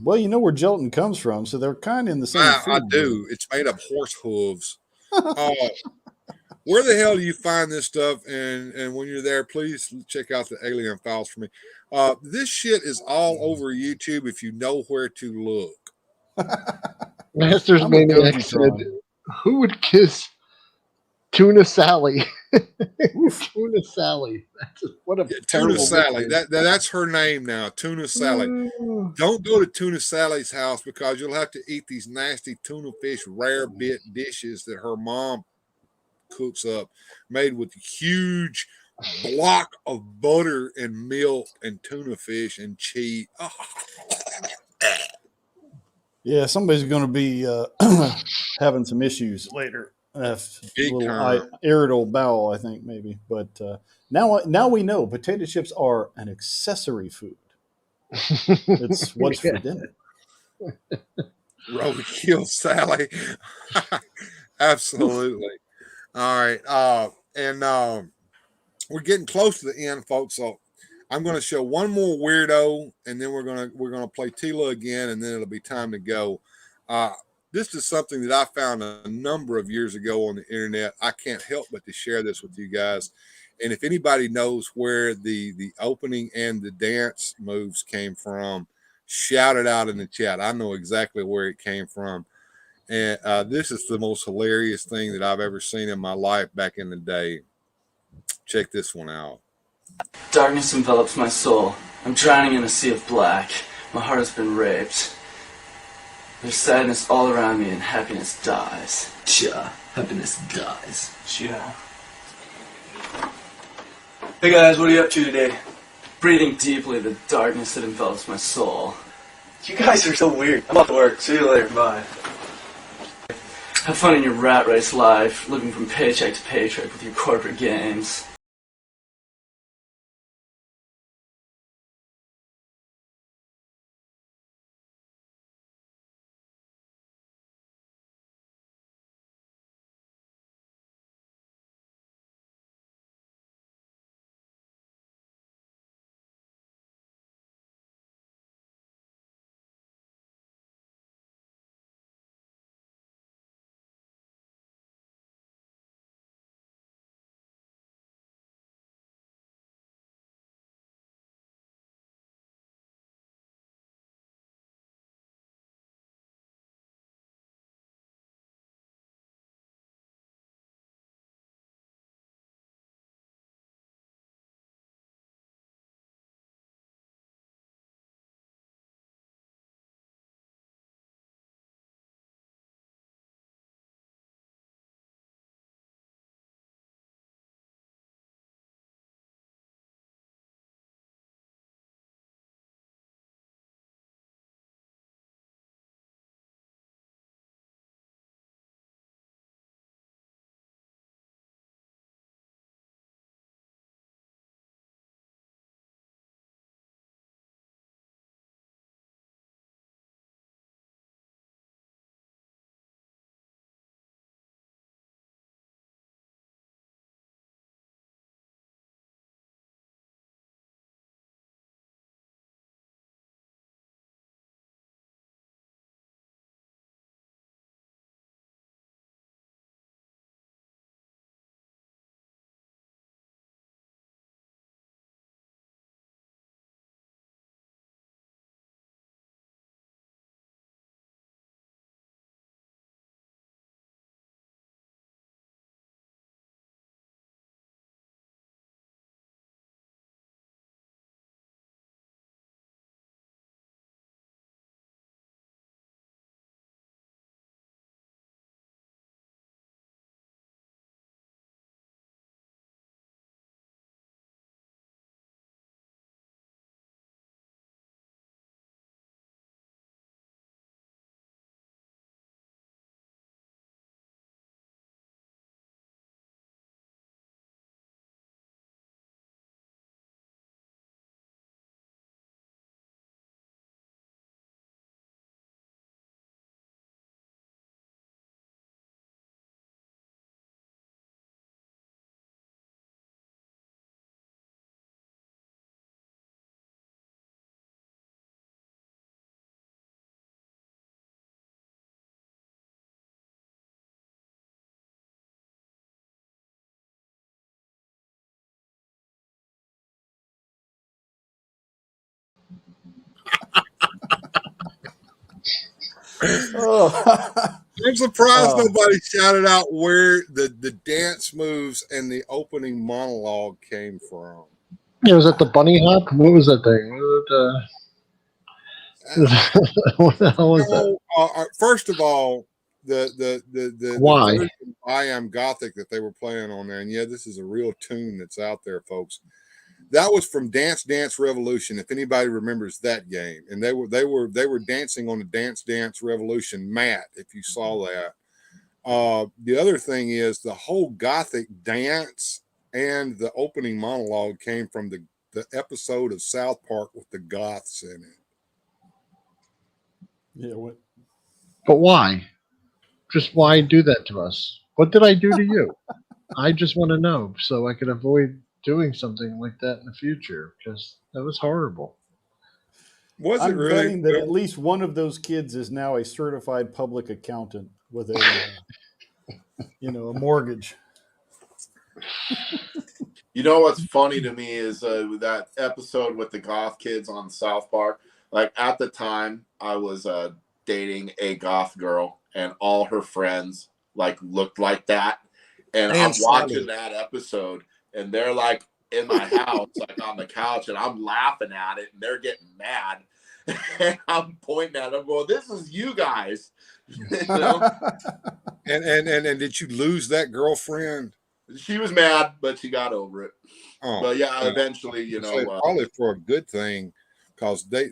Speaker 4: Well, you know where gelatin comes from, so they're kind of in the same
Speaker 3: I
Speaker 4: food group.
Speaker 3: do. It's made of horse hooves. Uh, where the hell do you find this stuff? And when you're there, please check out the alien files for me. This shit is all over YouTube if you know where to look.
Speaker 9: Masters
Speaker 4: I'm a
Speaker 9: Maniac said,
Speaker 4: Gojitron.
Speaker 9: "Who would kiss Tuna Sally?"
Speaker 4: Oof.
Speaker 9: Tuna Sally. What a
Speaker 3: Yeah, Tuna
Speaker 9: terrible
Speaker 3: Sally.
Speaker 9: nickname.
Speaker 3: That's her name now. Tuna Sally. Don't go to Tuna Sally's house because you'll have to eat these nasty tuna fish rare bit dishes that her mom cooks up, made with huge block of butter and milk and tuna fish and cheese. Oh.
Speaker 4: Yeah, somebody's going to be having some issues later. A
Speaker 3: Big
Speaker 4: little
Speaker 3: time.
Speaker 4: irritable bowel, I think, maybe. But now we know potato chips are an accessory food. It's what's for dinner.
Speaker 3: Roadkill Sally. Absolutely. All right. And we're getting close to the end, folks. So I'm going to show one more weirdo, and then we're gonna play Teela again, and then it'll be time to go. This is something that I found a number of years ago on the internet. I can't help but to share this with you guys. And if anybody knows where the opening and the dance moves came from, shout it out in the chat. I know exactly where it came from. And this is the most hilarious thing that I've ever seen in my life back in the day. Check this one out.
Speaker 11: Darkness envelops my soul. I'm drowning in a sea of black. My heart has been raped. There's sadness all around me and happiness dies.
Speaker 12: Yeah, happiness dies.
Speaker 11: Yeah. Hey guys, what are you up to today? Breathing deeply the darkness that envelops my soul.
Speaker 12: You guys are so weird. I'm off to work. See you later. Bye.
Speaker 11: Have fun in your rat race life, living from paycheck to paycheck with your corporate games.
Speaker 4: Oh.
Speaker 3: I'm surprised nobody shouted out where the dance moves and the opening monologue came from.
Speaker 9: Yeah, was that the bunny hop? What was that thing? What the hell was that?
Speaker 3: First of all, the
Speaker 9: Why?
Speaker 3: version of I Am Gothic that they were playing on there, and yeah, this is a real tune that's out there, folks. That was from Dance Dance Revolution. If anybody remembers that game, and they were dancing on the Dance Dance Revolution mat. If you saw that, the other thing is the whole Gothic dance and the opening monologue came from the episode of South Park with the Goths in it.
Speaker 4: Yeah. What?
Speaker 9: But why? Just why do that to us? What did I do to you? I just want to know so I could avoid doing something like that in the future, because that was horrible.
Speaker 3: Was
Speaker 4: I'm
Speaker 3: it really?
Speaker 4: betting that at least one of those kids is now a certified public accountant with a, a mortgage.
Speaker 5: You know what's funny to me is that episode with the goth kids on South Park. Like at the time, I was dating a goth girl, and all her friends like looked like that. And I'm watching that episode, and they're like in my house, like on the couch, and I'm laughing at it, and they're getting mad. And I'm pointing at them, going, "This is you guys."
Speaker 3: And did you lose that girlfriend?
Speaker 5: She was mad, but she got over it.
Speaker 3: Oh,
Speaker 5: but yeah, eventually,
Speaker 3: probably for a good thing, because they,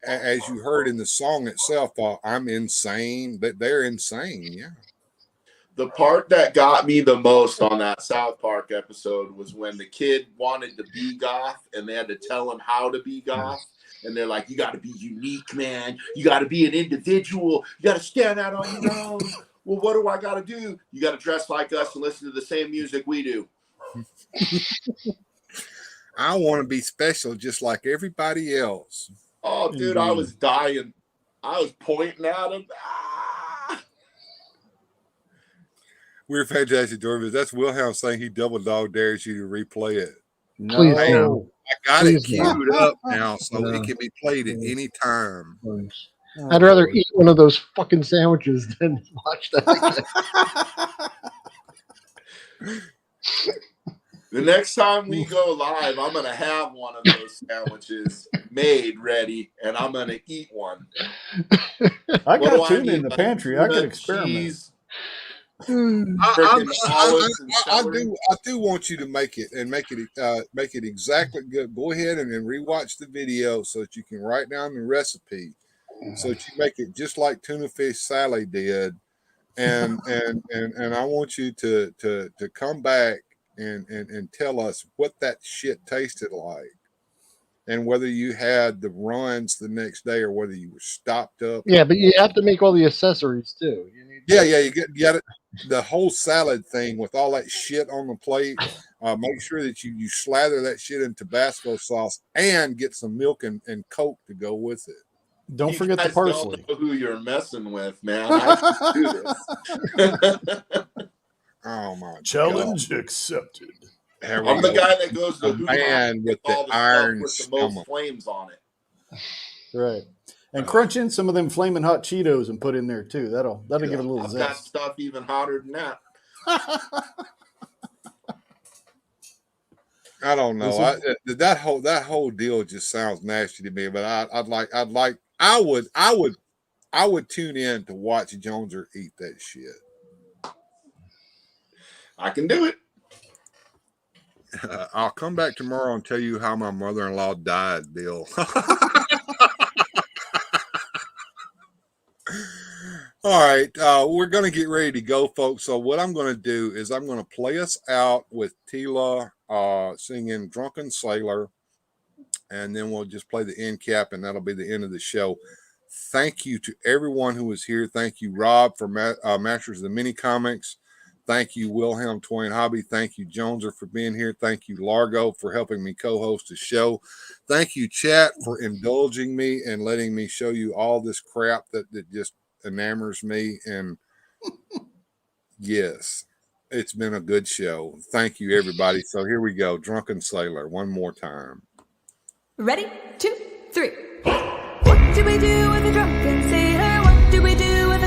Speaker 3: as you heard in the song itself, I'm insane, but they're insane. Yeah.
Speaker 5: The part that got me the most on that South Park episode was when the kid wanted to be goth, and they had to tell him how to be goth. And they're like, "You got to be unique, man. You got to be an individual. You got to stand out on your own." Well, what do I got to do? You got to dress like us and listen to the same music we do.
Speaker 3: I want to be special just like everybody else.
Speaker 5: Oh, dude, I was dying. I was pointing at him.
Speaker 3: We're fantastic, Dorvis. That's Wilhelm saying he double dog dares you to replay it.
Speaker 9: Please no.
Speaker 3: I got it queued up now, so it can be played at any time.
Speaker 9: I'd rather eat one of those fucking sandwiches than watch that again.
Speaker 5: The next time we go live, I'm going to have one of those sandwiches made ready, and I'm going to eat one.
Speaker 4: I got tuna in the pantry. I could experiment.
Speaker 3: I do want you to make it and make it exactly good. Go ahead and then rewatch the video so that you can write down the recipe, so that you make it just like tuna fish Sally did, and I want you to come back and tell us what that shit tasted like, and whether you had the runs the next day or whether you were stopped up.
Speaker 9: Yeah, but you have to make all the accessories too.
Speaker 3: You get it. The whole salad thing with all that shit on the plate. Make sure that you slather that shit in Tabasco sauce and get some milk and Coke to go with it.
Speaker 4: Don't forget the parsley.
Speaker 5: Don't know who you're messing with, man. I can do this.
Speaker 3: Oh my
Speaker 4: challenge
Speaker 3: God.
Speaker 4: Accepted.
Speaker 5: I'm the guy that goes to the
Speaker 3: man with the iron
Speaker 5: with the most flames on it.
Speaker 4: Right. And crunch in some of them flaming hot Cheetos and put in there too. That'll give it a little zest.
Speaker 5: Got stuff even hotter than that.
Speaker 3: I don't know. That whole deal just sounds nasty to me. But I would tune in to watch Joneser eat that shit.
Speaker 5: I can do it.
Speaker 3: I'll come back tomorrow and tell you how my mother-in-law died, Bill. All right, we're going to get ready to go, folks. So what I'm going to do is I'm going to play us out with Teela singing Drunken Sailor, and then we'll just play the end cap, and that'll be the end of the show. Thank you to everyone who was here. Thank you, Rob, for Masters of the Mini Comics. Thank you, Wilhelm Toy and Hobby. Thank you, Joneser, for being here. Thank you, Largo, for helping me co-host the show. Thank you, chat, for indulging me and letting me show you all this crap that just enamors me. And yes, it's been a good show. Thank you, everybody. So here we go. Drunken Sailor, one more time.
Speaker 7: Ready? 2, 3. What do we do with a drunken sailor? What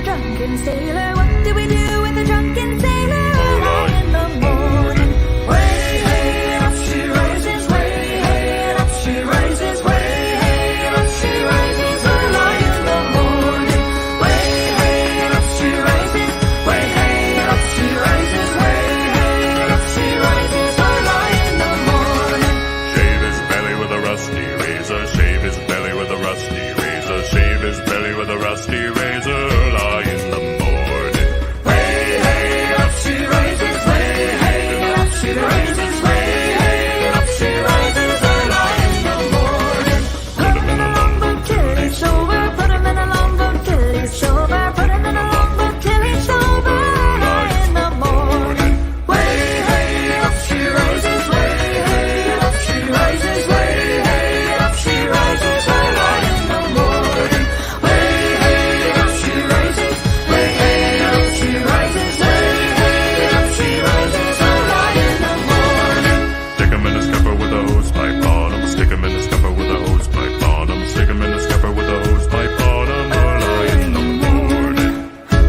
Speaker 7: drunken sailor? What do we do with a drunken sailor early in the morning? Way, hey, and up she rises. Way, hey, and up she rises. Way, hey, and up she rises early in the morning. Way, hey, and up she rises. Way, hey, and up she rises. Way, hey, and up she rises early in the morning.
Speaker 8: Shave his belly with a rusty razor. Shave his belly with a rusty razor. Shave his belly with a rusty razor. Lie in the morning.
Speaker 7: Way, hey, up she rises. Way, hey, up she rises. Way, hey, up she rises early in the morning. Put him in a longboat till he's sober. Put him in a longboat till he's sober. Put him in a longboat till he's sober early in the morning. Way, hey, up she rises. Way, hey, up she rises. Way, hey, up she rises early in the morning. Way, hey, up she rises. Way, hey, up she rises. Way, hey, up she rises early in the morning.
Speaker 8: Stick him in a scupper with a hose pipe on him. Stick him in a scupper with a hose pipe on him. Stick him in a scupper with a hose pipe on him. Early in the morning.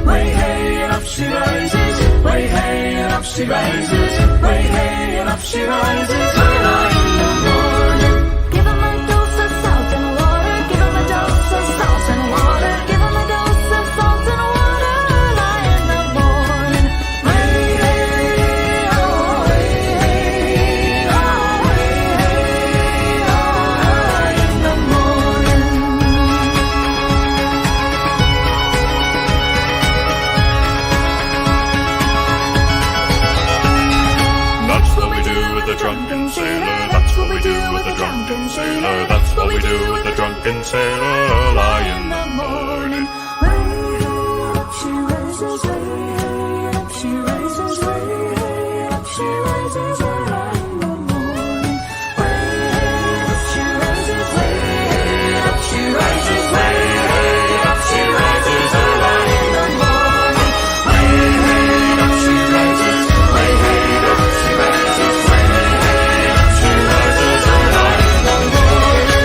Speaker 7: Way, hey, and up she rises. Way, hey, and up she rises. Way, hey, and up she rises early in the morning. Give him a dose of salt and water. Give him a dose of salt and water. Give him a dose of salt and water early in the morning. Way, hey, oh, way, hey, oh, way, hey, oh, early in the morning.
Speaker 8: That's what we do with the drunken sailor. That's what we do with the drunken sailor. That's what we do with the drunken sailor. Lie in the morning.
Speaker 7: Way up she rises, way up she rises, way up she rises early in the morning. Way up she rises, way up she rises, way up she rises early in the morning. Way up she rises, way up she rises, way up she rises early in the morning.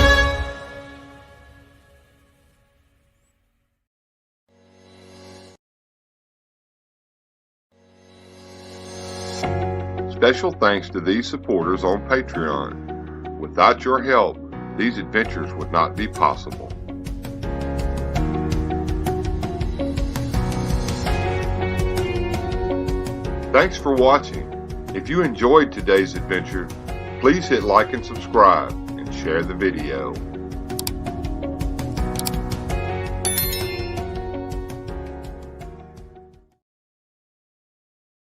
Speaker 13: Special thanks to these supporters on Patreon. Without your help, these adventures would not be possible. Thanks for watching. If you enjoyed today's adventure, please hit like and subscribe and share the video.